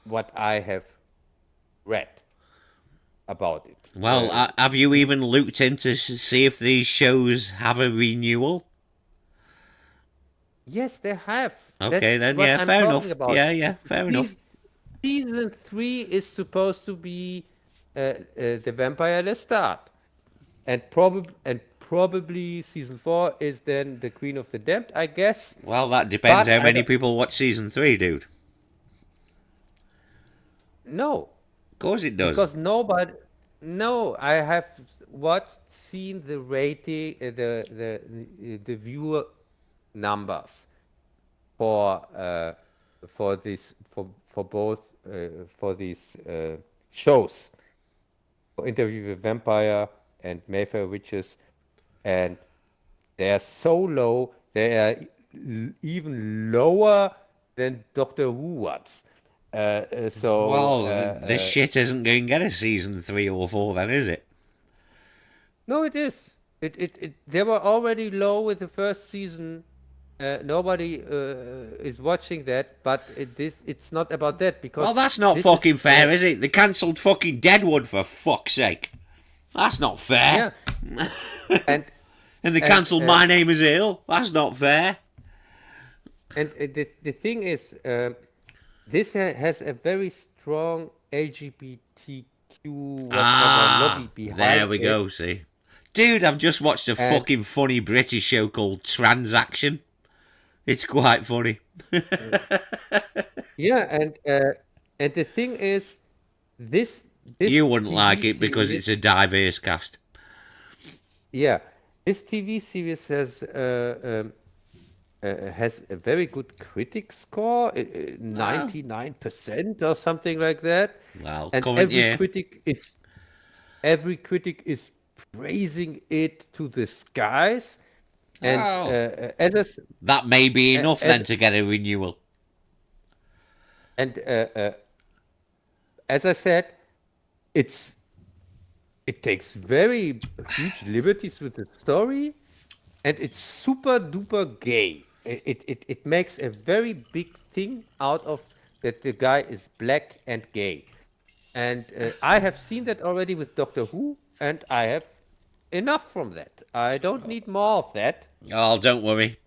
what I have read about it. Well, have you even looked into see if these shows have a renewal? Yes, they have. Okay, That's then, what yeah, I'm fair talking enough. about. Yeah, fair enough. Season 3 is supposed to be the Vampire Lestat, and probably season 4 is then the Queen of the Damned, I guess. Well, that depends But how I many don't, people watch season 3, dude. no, Of course it does. because nobody. No, I have seen the rating, the viewer numbers for this for both for these shows, for Interview with Vampire and Mayfair Witches, and they are so low. They are even lower than Doctor Who ones. Well, this shit isn't going to get a season 3 or 4 then, is it? No, it is. They were already low with the first season. Nobody is watching that, but it's not about that because Well, that's not this fucking is fair, is it? They cancelled fucking Deadwood, for fuck's sake. That's not fair. yeah, and And they and cancelled My Name is Earl. That's not fair. the thing is, this has a very strong LGBTQ whatever lobby behind There we it. go, see. Dude, I've just watched a And fucking funny British show called Transaction. It's quite funny. Yeah, and the thing is, this You this wouldn't like TV it because series, it's a diverse cast. yeah, this TV series has a very good critic score, Well, 99% or something like that, well, and current year. every critic is praising it to the skies. And Oh, that may be enough as then to get a renewal. and as I said, it's it takes very huge liberties with the story, and it's super duper gay. It makes a very big thing out of that the guy is black and gay. And I have seen that already with Doctor Who, and I have enough from that. I don't need more of that. Oh, don't worry.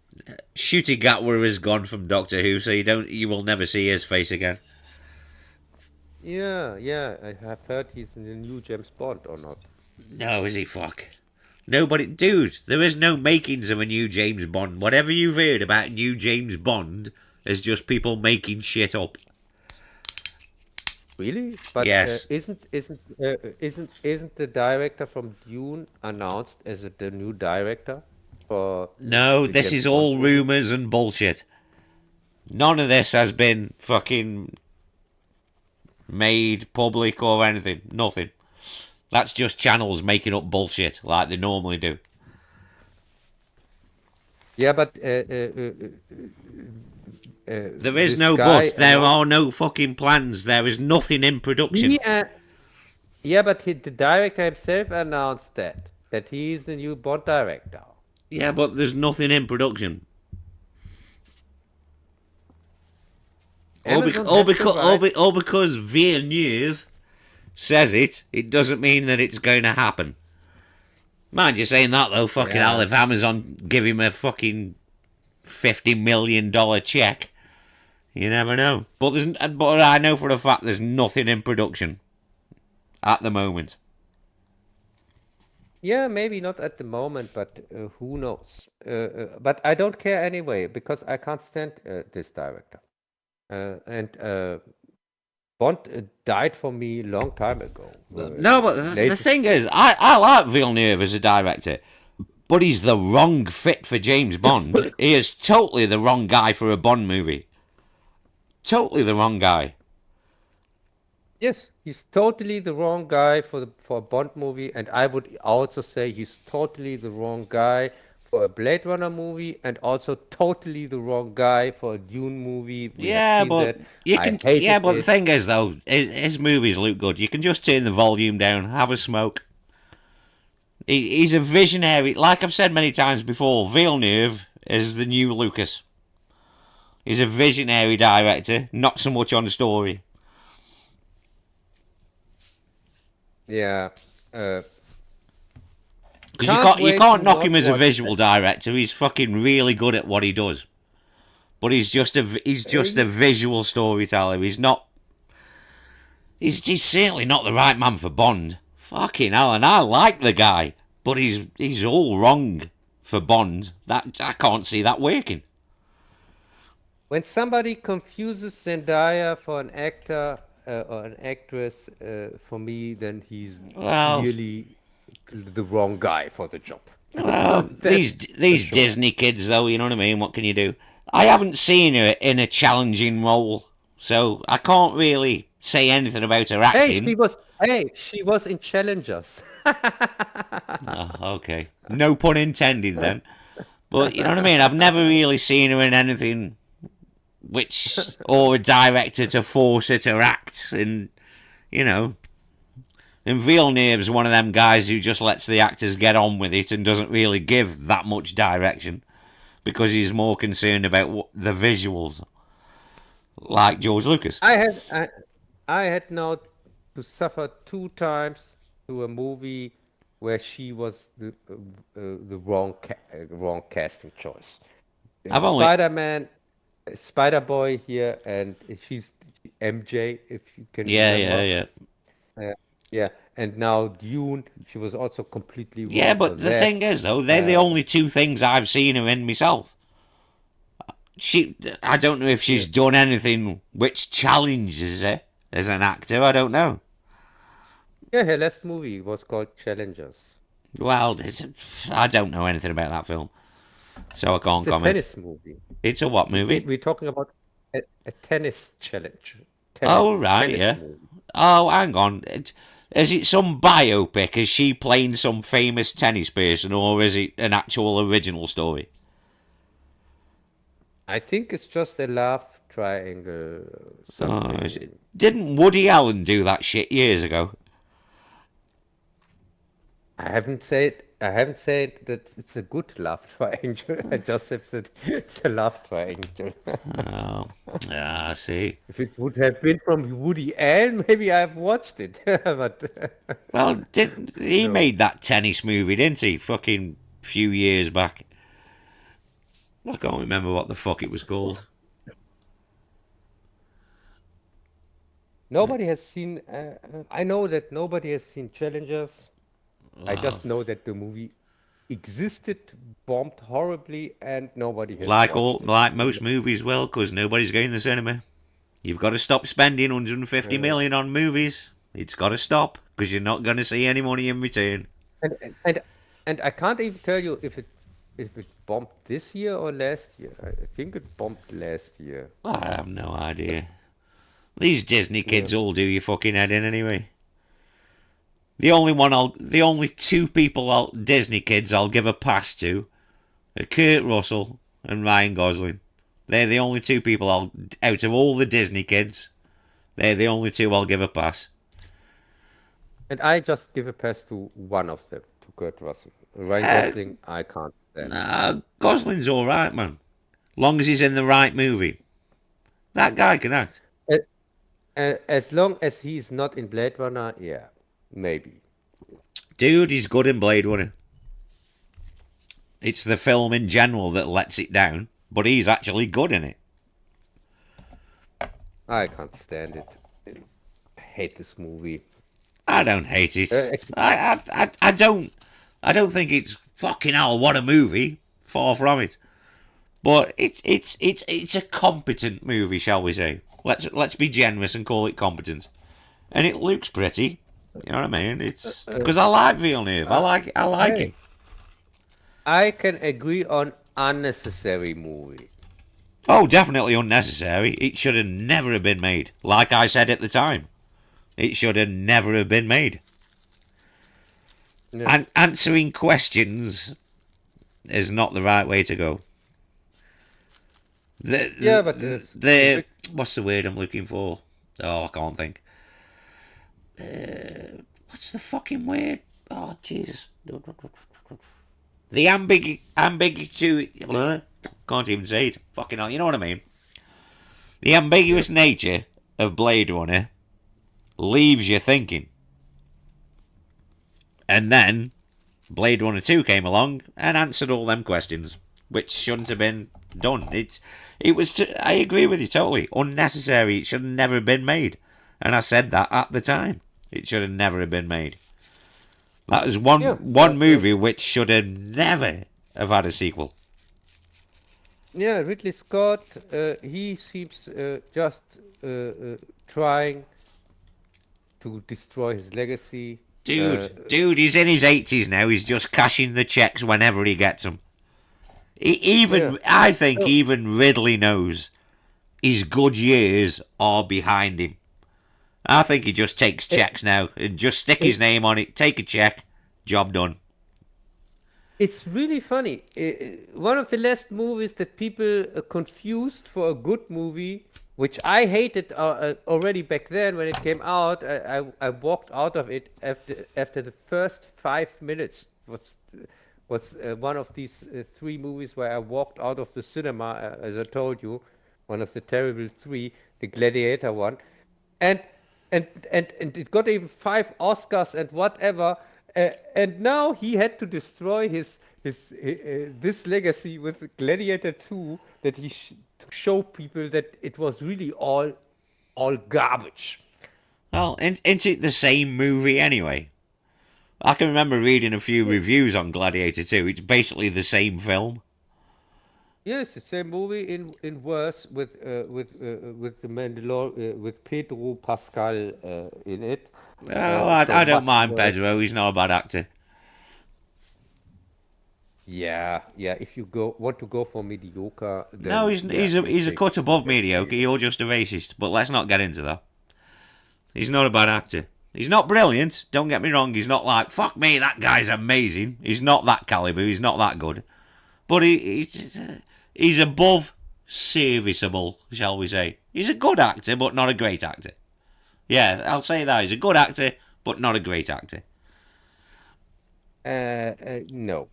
Shooty Gatwa is gone from Doctor Who, so you will never see his face again. Yeah, yeah, I have heard he's in the new James Bond or not. No, is he fuck? Nobody, dude. There is no makings of a new James Bond. Whatever you've heard about new James Bond is just people making shit up. Really? But Yes. isn't the director from Dune announced as the new director for No, the this James is Bond all movie? rumours and bullshit. None of this has been fucking made public or anything. Nothing. That's just channels making up bullshit like they normally do. Yeah, but There is this no guy but. There announced. are no fucking plans. There is nothing in production. He, yeah, but the director himself announced that he is the new Bond director. Yeah, but there's nothing in production. Amazon has the rights. All because Villeneuve says it, it doesn't mean that it's going to happen. Mind you saying that though, fucking hell, Yeah, if Amazon give him a fucking $50 million check, you never know. But I know for a fact there's nothing in production at the moment. yeah, maybe not at the moment, but who knows? But I don't care anyway because I can't stand this director. And Bond died for me long time ago. No, but the Latest, thing is, I like Villeneuve as a director, but he's the wrong fit for James Bond. He is totally the wrong guy for a Bond movie. Totally the wrong guy. yes, he's totally the wrong guy for a Bond movie, and I would also say he's totally the wrong guy for a Blade Runner movie, and also totally the wrong guy for a Dune movie. We have Yeah, seen but that. you I can. Yeah, hated but the it. thing is, though, his movies look good. You can just turn the volume down, have a smoke. He's a visionary. Like I've said many times before, Villeneuve is the new Lucas. He's a visionary director, not so much on story. Yeah. Because Can't you wait to can't knock him as a watch visual director. He's fucking really good at what he does. But he's just a that. visual storyteller. He's not. He's certainly not the right man for Bond. Fucking hell, and I like the guy, but he's all wrong for Bond. That I can't see that working. When somebody confuses Zendaya for an actor or an actress, for me, then he's Well, clearly the wrong guy for the job. these That's for these sure. Disney kids, though, you know what I mean. What can you do? I haven't seen her in a challenging role, so I can't really say anything about her acting. She was in Challengers. Oh, okay, no pun intended then. But you know what I mean. I've never really seen her in anything which or a director to force her to act, and you know. And Villeneuve's one of them guys who just lets the actors get on with it and doesn't really give that much direction because he's more concerned about the visuals, like George Lucas. I had I, I had now to suffer two times to a movie where she was the wrong casting choice. I've only, Spider-Man, Spider-Boy here, and she's MJ, if you can yeah, yeah, remember. yeah, Uh, yeah, and now Dune, she was also completely yeah. wrong for But the that. thing is, though, they're the Uh, only two things I've seen her in myself. I don't know if she's done anything which challenges her as an actor. I don't know. Yeah, her last movie was called Challengers. Well, I don't know anything about that film, so I can't It's a comment. tennis movie. It's a what movie? We're talking about a tennis challenge. Oh, right, Tennis yeah. movie. Oh, hang on. Is it some biopic? Is she playing some famous tennis person, or is it an actual original story? I think it's just a love triangle, Oh, is it? something. Didn't Woody Allen do that shit years ago? I haven't said that it's a good love triangle. I just have said it's a love triangle. Oh, yeah, I see. If it would have been from Woody Allen, maybe I've watched it. But Well, didn't he no. made that tennis movie, didn't he? Fucking few years back. I can't remember what the fuck it was called. Nobody has seen. I know that nobody has seen Challengers. I just know that the movie existed, bombed horribly, and nobody has watched it. Like most movies will, because nobody's going to the cinema. You've got to stop spending 150 Uh, million on movies. It's got to stop, because you're not going to see any money in return. and and and and I can't even tell you if it bombed this year or last year. I think it bombed last year. I have no idea. These Disney Yeah. kids all do your fucking head in anyway. The only two Disney kids I'll give a pass to are Kurt Russell and Ryan Gosling. They're the only two people out of all the Disney kids, they're the only two I'll give a pass. And I just give a pass to one of them, to Kurt Russell. Ryan Uh, Gosling, I can't stand. Gosling's alright, man. Long as he's in the right movie. That guy can act. As long as he's not in Blade Runner, yeah, maybe. Dude, he's good in Blade Runner. It's the film in general that lets it down, but he's actually good in it. I can't stand it. I hate this movie. I don't hate it. Actually, I don't think it's fucking hell. What a movie! Far from it. But it's a competent movie, shall we say? Let's be generous and call it competent. And it looks pretty. You know what I mean? It's because I like Villeneuve. I like hey, him. I can agree on unnecessary movie. Oh, definitely unnecessary. It should have never have been made. Like I said at the time, it should have never have been made. Yeah, And answering questions is not the right way to go. yeah, but The what's the word I'm looking for? Oh, I can't think. What's the fucking word? Oh, Jesus. The ambiguity. Can't even say it. Fucking hell, you know what I mean? The ambiguous nature of Blade Runner leaves you thinking. And then Blade Runner 2 came along and answered all them questions, which shouldn't have been done. I agree with you totally. Unnecessary. It should have never been made. And I said that at the time. It should have never have been made. That is yeah, one movie which should have never have had a sequel. yeah. Ridley Scott, he seems just trying to destroy his legacy. Dude, he's in his 80s now. He's just cashing the checks whenever he gets them. Yeah. I think So, even Ridley knows his good years are behind him. I think he just takes it, checks now and just stick his it, name on it, take a check, job done. it's really funny. One of the last movies that people confused for a good movie, which I hated already back then when it came out. I walked out of it after the first 5 minutes. Was one of these three movies where I walked out of the cinema, as I told you, one of the terrible three, the Gladiator one, and and it got even 5 Oscars and whatever. And now he had to destroy his this legacy with Gladiator 2, that to show people that it was really all garbage. Well, isn't it the same movie anyway? I can remember reading a few reviews on Gladiator 2. It's basically the same film. Yes, the same movie in worse with the with Pedro Pascal in it. Well, So I don't much mind worse. Pedro. He's not a bad actor. Yeah, yeah. If you go want to go for mediocre, No, then yeah, you he's a take cut above mediocre. Pedro. You're just a racist. But let's not get into that. He's not a bad actor. He's not brilliant. Don't get me wrong. He's not like fuck me. That guy's amazing. He's not that caliber. He's not that good. But he's above serviceable, shall we say? He's a good actor, but not a great actor. Yeah, I'll say that. He's a good actor, but not a great actor. No.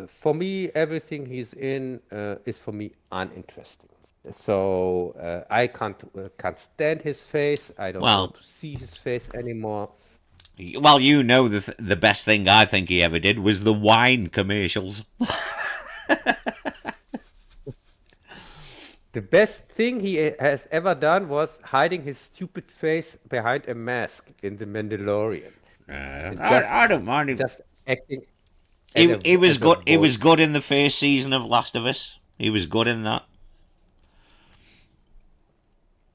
For me, everything he's in is for me uninteresting. So I can't stand his face. I don't Well, want to see his face anymore. you know the best thing I think he ever did was the wine commercials. The best thing he has ever done was hiding his stupid face behind a mask in The Mandalorian. And I don't mind him. just acting He was as a good. He was voice. good in the first season of Last of Us. He was good in that.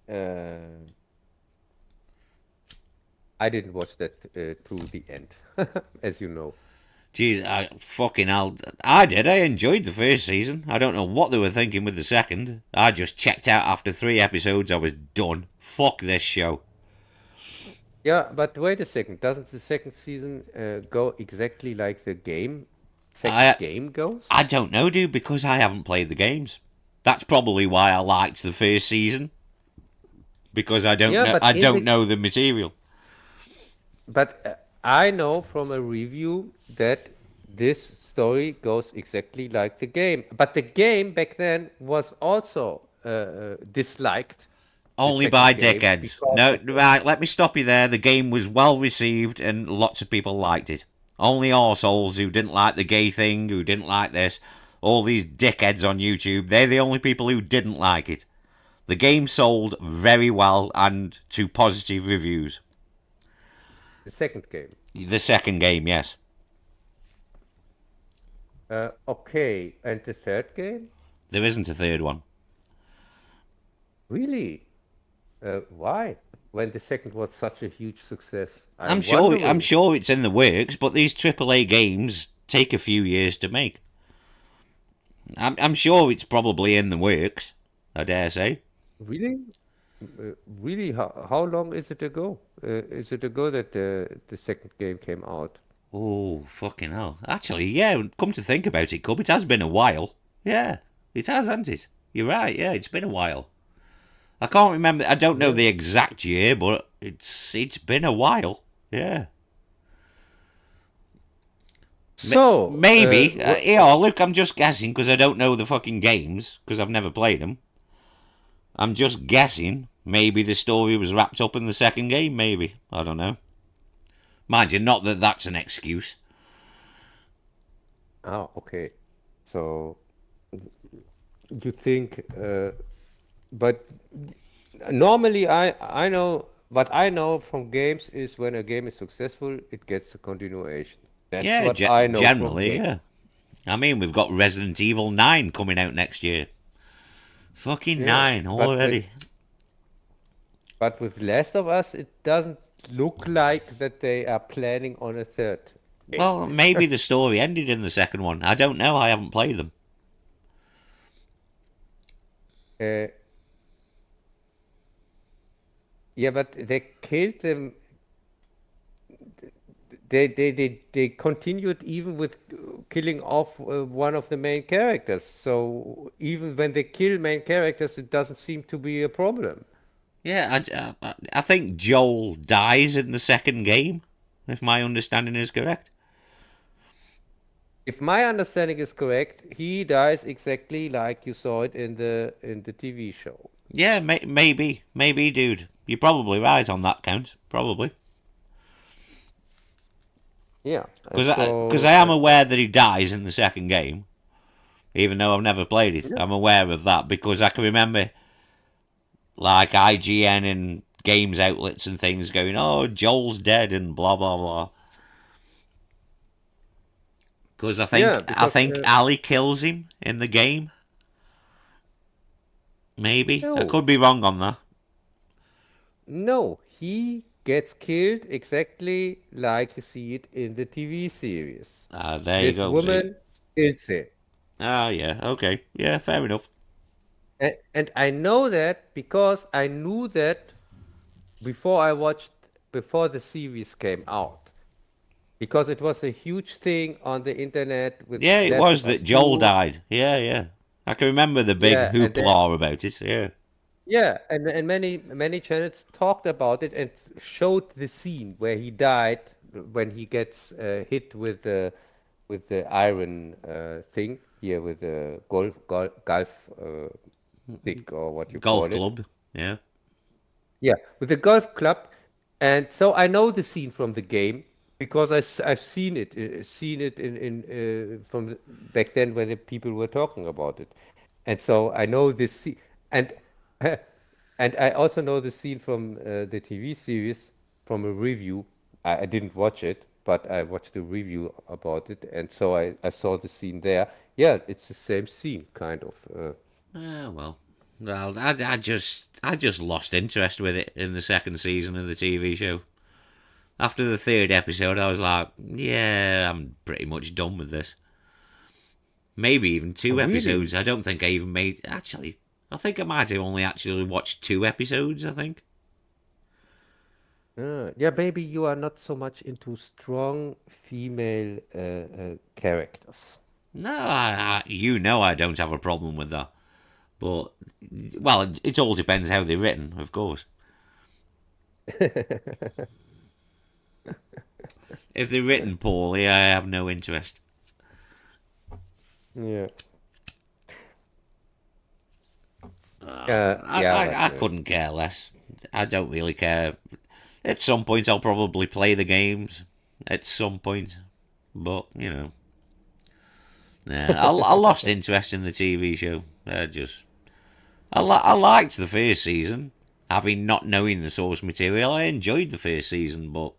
Uh, I didn't watch that to the end, as you know. Jeez, I fucking hell. I did. I enjoyed the first season. I don't know what they were thinking with the second. I just checked out after 3 episodes. I was done. Fuck this show. Yeah, but wait a second. Doesn't the second season go exactly like the second I game goes? I don't know, dude, because I haven't played the games. That's probably why I liked the first season because Yeah, but I in don't the know the material. I know from a review that this story goes exactly like the game. But the game back then was also disliked, the Only by second game, dickheads. because No, of the right, let me stop you there. The game was well received and lots of people liked it. Only arseholes who didn't like the gay thing, who didn't like this, all these dickheads on YouTube, they're the only people who didn't like it. The game sold very well and to positive reviews. second game. The second game, yes. Okay, and the third game? There isn't a third one. Really? Why? When the second was such a huge success, I'm I'm wondering. sure it's in the works, but these AAA games take a few years to make. I'm sure it's probably in the works. I dare say. Really? Really? How long is it ago? Is it ago that the second game came out? Oh fucking hell! Actually, yeah. Come to think about it, Cub, it has been a while. Yeah, it has, hasn't it? You're right. Yeah, it's been a while. I can't remember. I don't know Yeah. the exact year, but it's been a while. Yeah. So, Maybe. Yeah, look, I'm just guessing because I don't know the fucking games because I've never played them. I'm just guessing. Maybe the story was wrapped up in the second game. Maybe I don't know. Mind you, not that that's an excuse. okay. So you think, but normally I know what I know from games is when a game is successful, it gets a continuation. That's Yeah, what I know from generally, games. yeah. I mean, we've got Resident Evil 9 coming out next year. Fucking Yeah, 9 already. but with Last of Us, it doesn't look like that they are planning on a third game. Well, maybe the story ended in the second one. I don't know. I haven't played them. Uh, yeah, but they killed them. They continued even with killing off one of the main characters. So even when they kill main characters, it doesn't seem to be a problem. Yeah, I think Joel dies in the second game, if my understanding is correct. If my understanding is correct, he dies exactly like you saw it in the TV show. Yeah, maybe, dude. You're probably right on that count. Probably. Yeah, and Because so I am aware that he dies in the second game, even though I've never played it. yeah, I'm aware of that because I can remember like IGN and games outlets and things going, "Oh, Joel's dead" and blah blah blah. Because I Yeah, think I because think Ali kills him in the game. Maybe I no, could be wrong on that. no, he gets killed exactly like you see it in the TV series. There you This go. See. woman kills him. Yeah. Okay. Yeah. Fair enough. And I know that because I knew that before I watched, before the series came out. Because it was a huge thing on the internet with Yeah, it Last was of that Us Joel 2. died. Yeah. Yeah. I can remember the big Yeah, and then hoopla about it. Yeah. yeah, and many channels talked about it and showed the scene where he died when he gets hit with the iron thing here with the golf stick or what you Golf call it. club. Yeah. Yeah, with the golf club. And so I know the scene from the game because I've seen it from back then when the people were talking about it. And so I know this scene. And and I also know the scene from the TV series from a review. I didn't watch it, but I watched a review about it. And so I saw the scene there. Yeah, it's the same scene, kind of. Well. Well, I just lost interest with it in the second season of the TV show. After the third episode, I was like, yeah, I'm pretty much done with this. Maybe even two Really? episodes. I don't think I even made. Actually, I think I might have only actually watched two episodes, I think. Yeah, maybe you are not so much into strong female characters. No, you know I don't have a problem with that. But, well, it all depends how they're written, of course. If they're written poorly, I have no interest. Yeah. I, Yeah, I, but I couldn't care less. I don't really care. At some point, I'll probably play the games. At some point. But, nah, I lost interest in the TV show. I liked the first season. Having not knowing the source material, I enjoyed the first season, but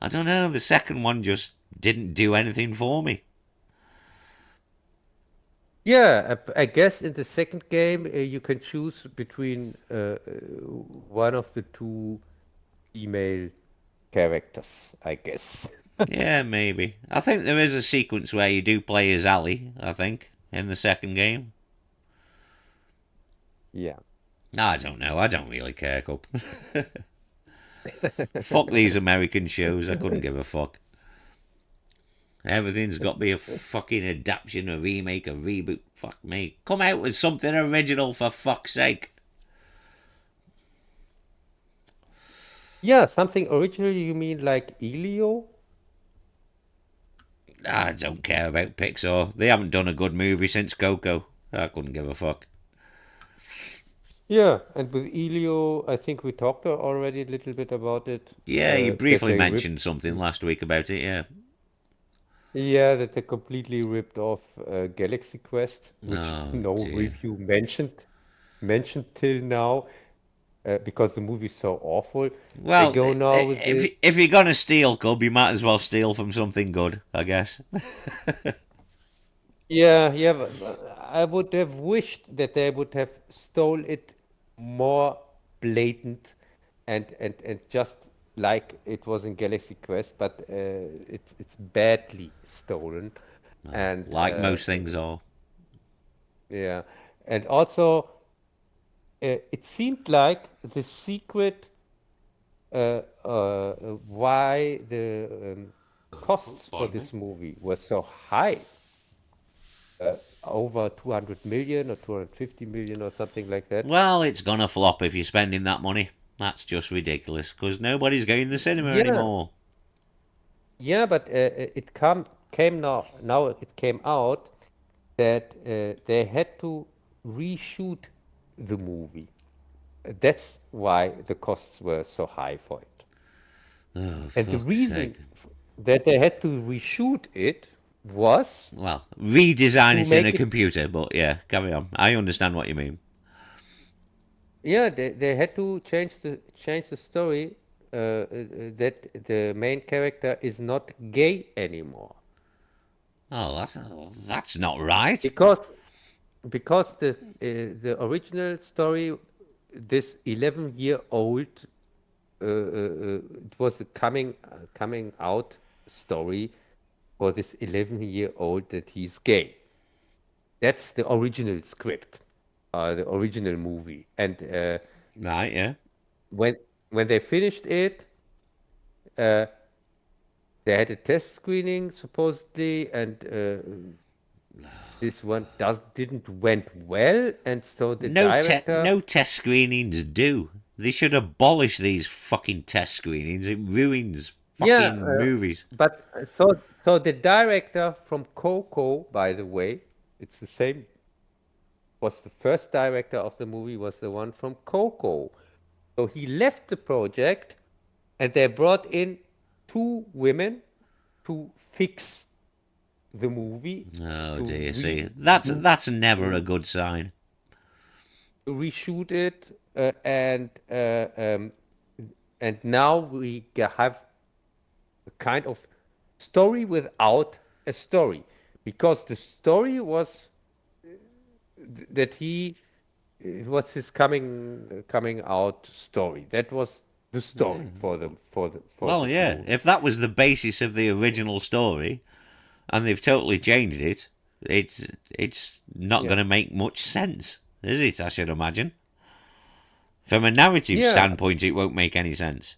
I don't know, the second one just didn't do anything for me. yeah, I guess in the second game you can choose between one of the two female characters, I guess. Yeah, maybe. I think there is a sequence where you do play as Ali, I think, in the second game. Yeah. I don't know. I don't really care, Cup. Fuck these American shows. I couldn't give a fuck. Everything's got to be a fucking adaptation, a remake, a reboot. Fuck me. Come out with something original for fuck's sake. Yeah, something original, you mean like Elio? I don't care about Pixar. They haven't done a good movie since Coco. I couldn't give a fuck. Yeah, and with Elio, I think we talked already a little bit about it, Yeah, you that briefly they ripped. mentioned something last week about it, yeah. Yeah, that they completely ripped off Galaxy Quest, which Oh, no dear. review mentioned till now, because the movie's so awful. They Well, go now with the if you're going to steal, Cub, you might as well steal from something good, I guess. yeah, but I would have wished that they would have stole it more blatant and just like it was in Galaxy Quest, but it's badly stolen, and Like most things are. yeah, and also. It seemed like the secret why the costs for Pardon me? this movie were so high, over 200 million or 250 million or something like that. Well, it's gonna flop if you're spending that money. That's just ridiculous, because nobody's going to the cinema Yeah, anymore. yeah, but came now it came out that they had to reshoot the movie. That's why the costs were so high for it. Oh, And the fuck's reason sake. that they had to reshoot it was Well, redesign to it in a make it, computer, but yeah, carry on. I understand what you mean. yeah, they had to change the story that the main character is not gay anymore. Oh, that's not right. because the original story, this 11-year-old, it was a coming out story for this 11-year-old that he's gay. That's the original script, the original movie. And Right, yeah. when they finished it, uh, they had a test screening supposedly, and this one didn't went well, and so the director. No test screenings do. They should abolish these fucking test screenings. It ruins Yeah, fucking movies. but so the director from Coco, by the way, it's the same. Was the first director of the movie was the one from Coco. So he left the project, and they brought in 2 women to fix the movie. Oh to dear, re- see, to, that's never a good sign. to reshoot it, and now we have a kind of story without a story, because the story was that it was his coming out story. That was the story for Well, this yeah, movie. if that was the basis of the original story, and they've totally changed it, it's not Yeah, going to make much sense, is it? I should imagine. From a narrative yeah. standpoint, it won't make any sense.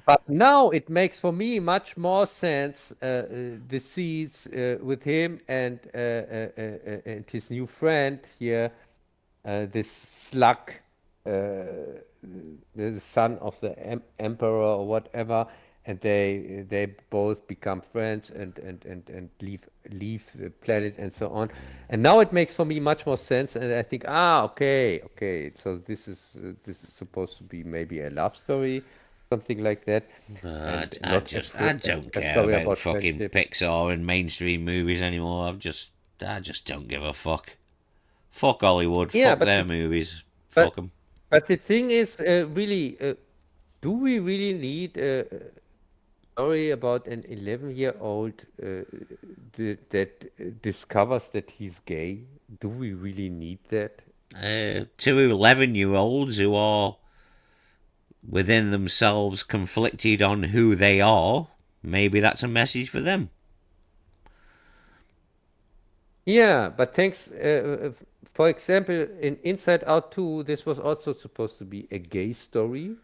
But now it makes for me much more sense, the scenes with him and his new friend here, this slug, the son of the emperor or whatever, and they both become friends and leave the planet and so on. And now it makes for me much more sense, and I think, okay, so this is supposed to be maybe a love story, something like that, and not I don't a care story about about fucking friendship. Pixar and mainstream movies anymore. I just don't give a fuck. Fuck Hollywood. Yeah, Fuck their movies. Fuck but them. but the thing is, really, do we really need a story about an 11-year-old that discovers that he's gay? Do we really need that? Two 11-year-olds who are within themselves conflicted on who they are, maybe that's a message for them. Yeah, but thanks. For example, in Inside Out 2, this was also supposed to be a gay story,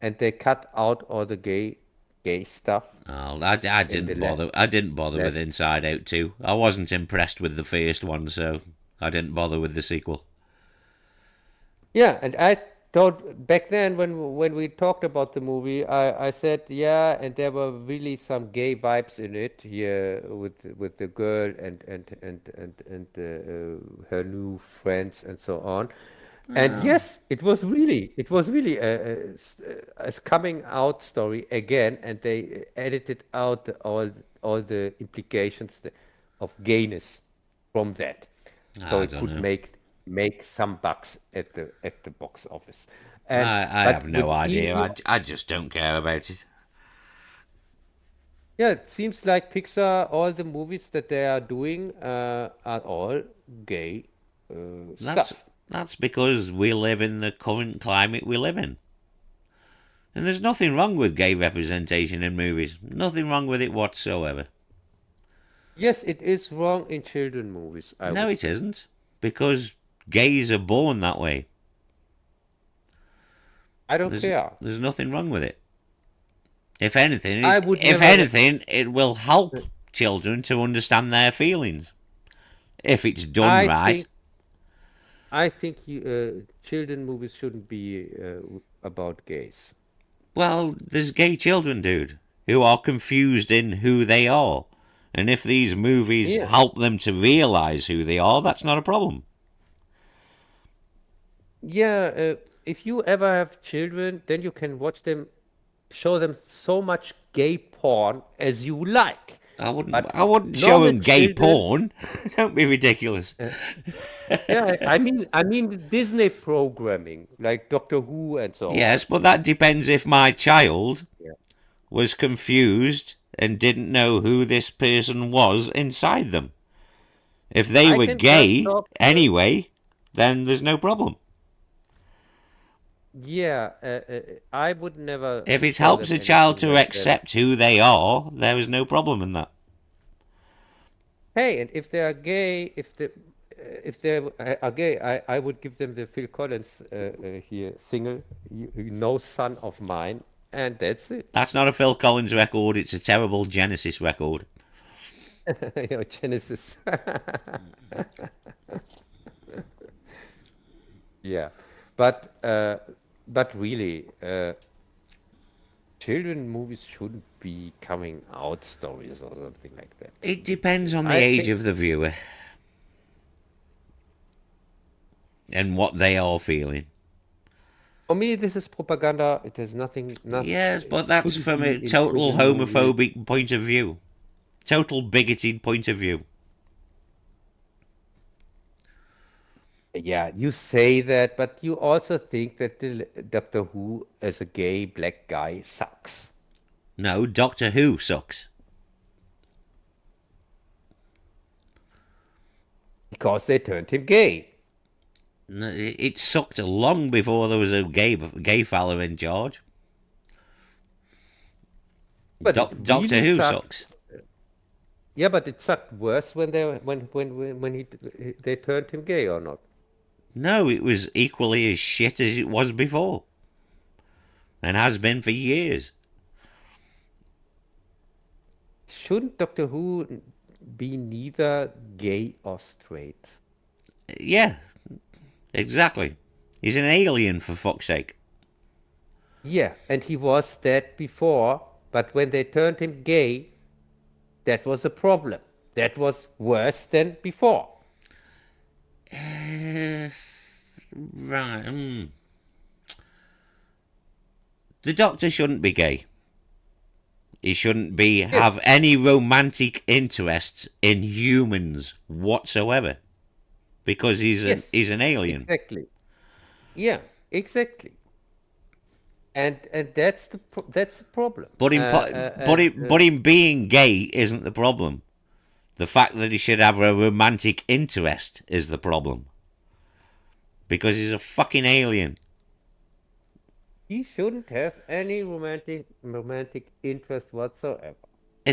and they cut out all the gay stuff Oh, in the I didn't bother with last. Inside Out 2. I wasn't impressed with the first one, so I didn't bother with the sequel. Yeah, and I thought back then when we talked about the movie, I said yeah, and there were really some gay vibes in it here with the girl and her new friends and so on. And yes, it was really a coming out story again, and they edited out all the implications of gayness from that, so I it don't could know. make some bucks at the box office. And I have but no with idea. Easy, I just don't care about it. yeah, it seems like Pixar, all the movies that they are doing are all gay That's stuff. that's because we live in the current climate we live in. And there's nothing wrong with gay representation in movies. Nothing wrong with it whatsoever. Yes, it is wrong in children movies, I No, would it say. isn't. Because gays are born that way. I don't care. There's nothing wrong with it. I would If never. anything, it will help children to understand their feelings if it's done I right. think children movies shouldn't be about gays. Well, there's gay children, dude, who are confused in who they are. And if these movies Yeah. help them to realize who they are, that's not a problem. Yeah, if you ever have children, then you can watch them, show them so much gay porn as you like. But I wouldn't show normal them gay children, porn. Don't be ridiculous. yeah, I mean the Disney programming like Doctor Who and so on. Yes, but that depends if my child Yeah. was confused and didn't know who this person was inside them. If they I were can just gay talk. anyway, then there's no problem. Yeah, I would never If it tell helps them a child anything to like that. accept who they are, there is no problem in that. Hey, and if they are gay, if they are gay, I would give them the Phil Collins here single, No Son of Mine, and that's it. That's not a Phil Collins record, it's a terrible Genesis record. Genesis. Yeah, but really, children movies shouldn't be coming out stories or something like that. It depends on the I age think of the viewer and what they are feeling. for me this is propaganda. It has nothing. Not. Yes, It but that's shouldn't from be a in total children movies. homophobic point of view. Total bigoted point of view. Yeah, you say that, but you also think that the Doctor Who as a gay black guy sucks No, Doctor Who sucks. because they turned him gay. No, it sucked long before there was a gay fella in charge. But it Doctor really Who sucked. sucks. Yeah, but it sucked worse when they turned him gay or not. No, it was equally as shit as it was before. And has been for years. Shouldn't Doctor Who be neither gay or straight? Yeah, exactly. He's an alien, for fuck's sake. Yeah, and he was that before, but when they turned him gay, that was a problem. That was worse than before. Right. The Doctor shouldn't be gay. He shouldn't Yes, have any romantic interests in humans whatsoever. Because yes, he's an alien. exactly. Yeah, exactly. And that's the problem. But him being gay isn't the problem. The fact that he should have a romantic interest is the problem. Because he's a fucking alien. He shouldn't have any romantic interest whatsoever.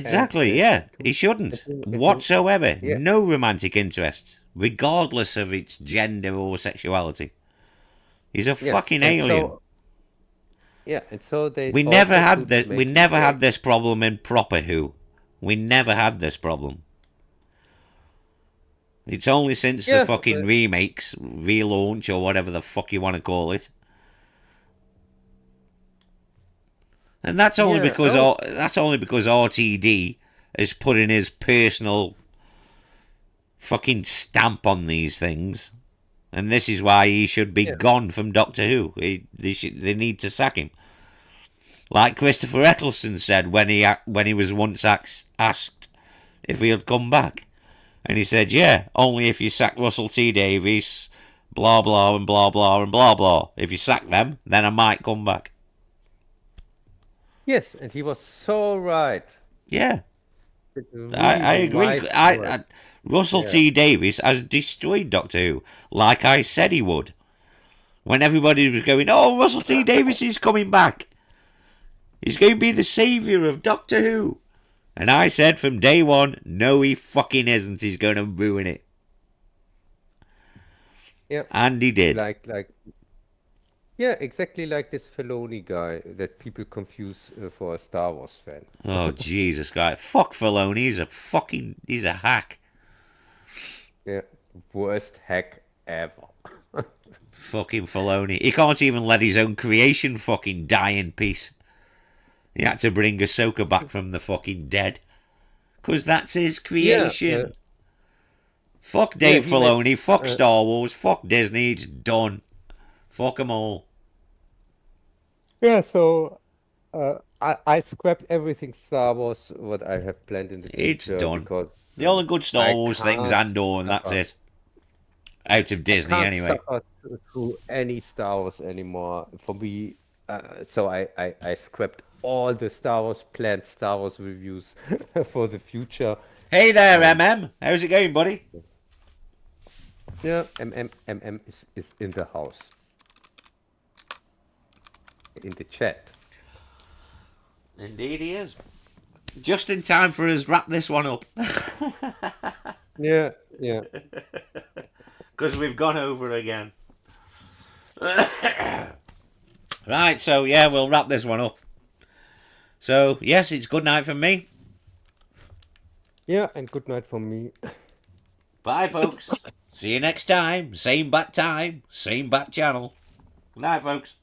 And Exactly, yeah. He shouldn't. it will, Whatsoever. yeah, No romantic interest. Regardless of its gender or sexuality. He's a yeah. fucking And alien. so yeah, and so they We never also had should this we make him never had gay. this problem in proper Who. We never had this problem. It's only since the Yeah, fucking remakes, relaunch or whatever the fuck you want to call it. And that's only yeah. because Oh, RTD is putting his personal fucking stamp on these things. And this is why he should be yeah, gone from Doctor Who. They need to sack him. Like Christopher Eccleston said when he was once asked if he had come back. And he said, yeah, only if you sack Russell T Davies, blah, blah, and blah, blah, and blah, blah. If you sack them, then I might come back. yes, and he was so right. Yeah, It's I really agree. wise word. Russell Yeah. T Davies has destroyed Doctor Who, like I said he would. When everybody was going, oh, Russell T Davies is coming back. He's going to be the saviour of Doctor Who. And I said from day one, no, he fucking isn't. He's going to ruin it. Yeah, And he did. yeah, exactly like this Filoni guy that people confuse for a Star Wars fan. Oh, Jesus Christ. Fuck Filoni. He's a hack. Yeah, worst hack ever. Fucking Filoni. He can't even let his own creation fucking die in peace. He had to bring Ahsoka back from the fucking dead. Because that's his Yeah, creation. Fuck yeah, Dave he made. Filoni. Fuck Star Wars. Fuck Disney. It's done. Fuck them all. Yeah, so I scrapped everything Star Wars what I have planned in the It's future done. because The only good Star I Wars things can't Andor, and that's suffer. it. Out of I Disney, can't anyway. suffer through any Star Wars anymore. For me, so I scrapped all the Star Wars planned Star Wars reviews for the future. Hey there, Um, MM. How's it going, buddy? yeah, MM is in the house, in the chat. Indeed he is. Just in time for us wrap this one up. Yeah, yeah. Because we've gone over again. Right, so yeah, we'll wrap this one up. So, yes, it's good night from me. Yeah, and good night from me. Bye, folks. See you next time. Same bat channel. Good night, folks.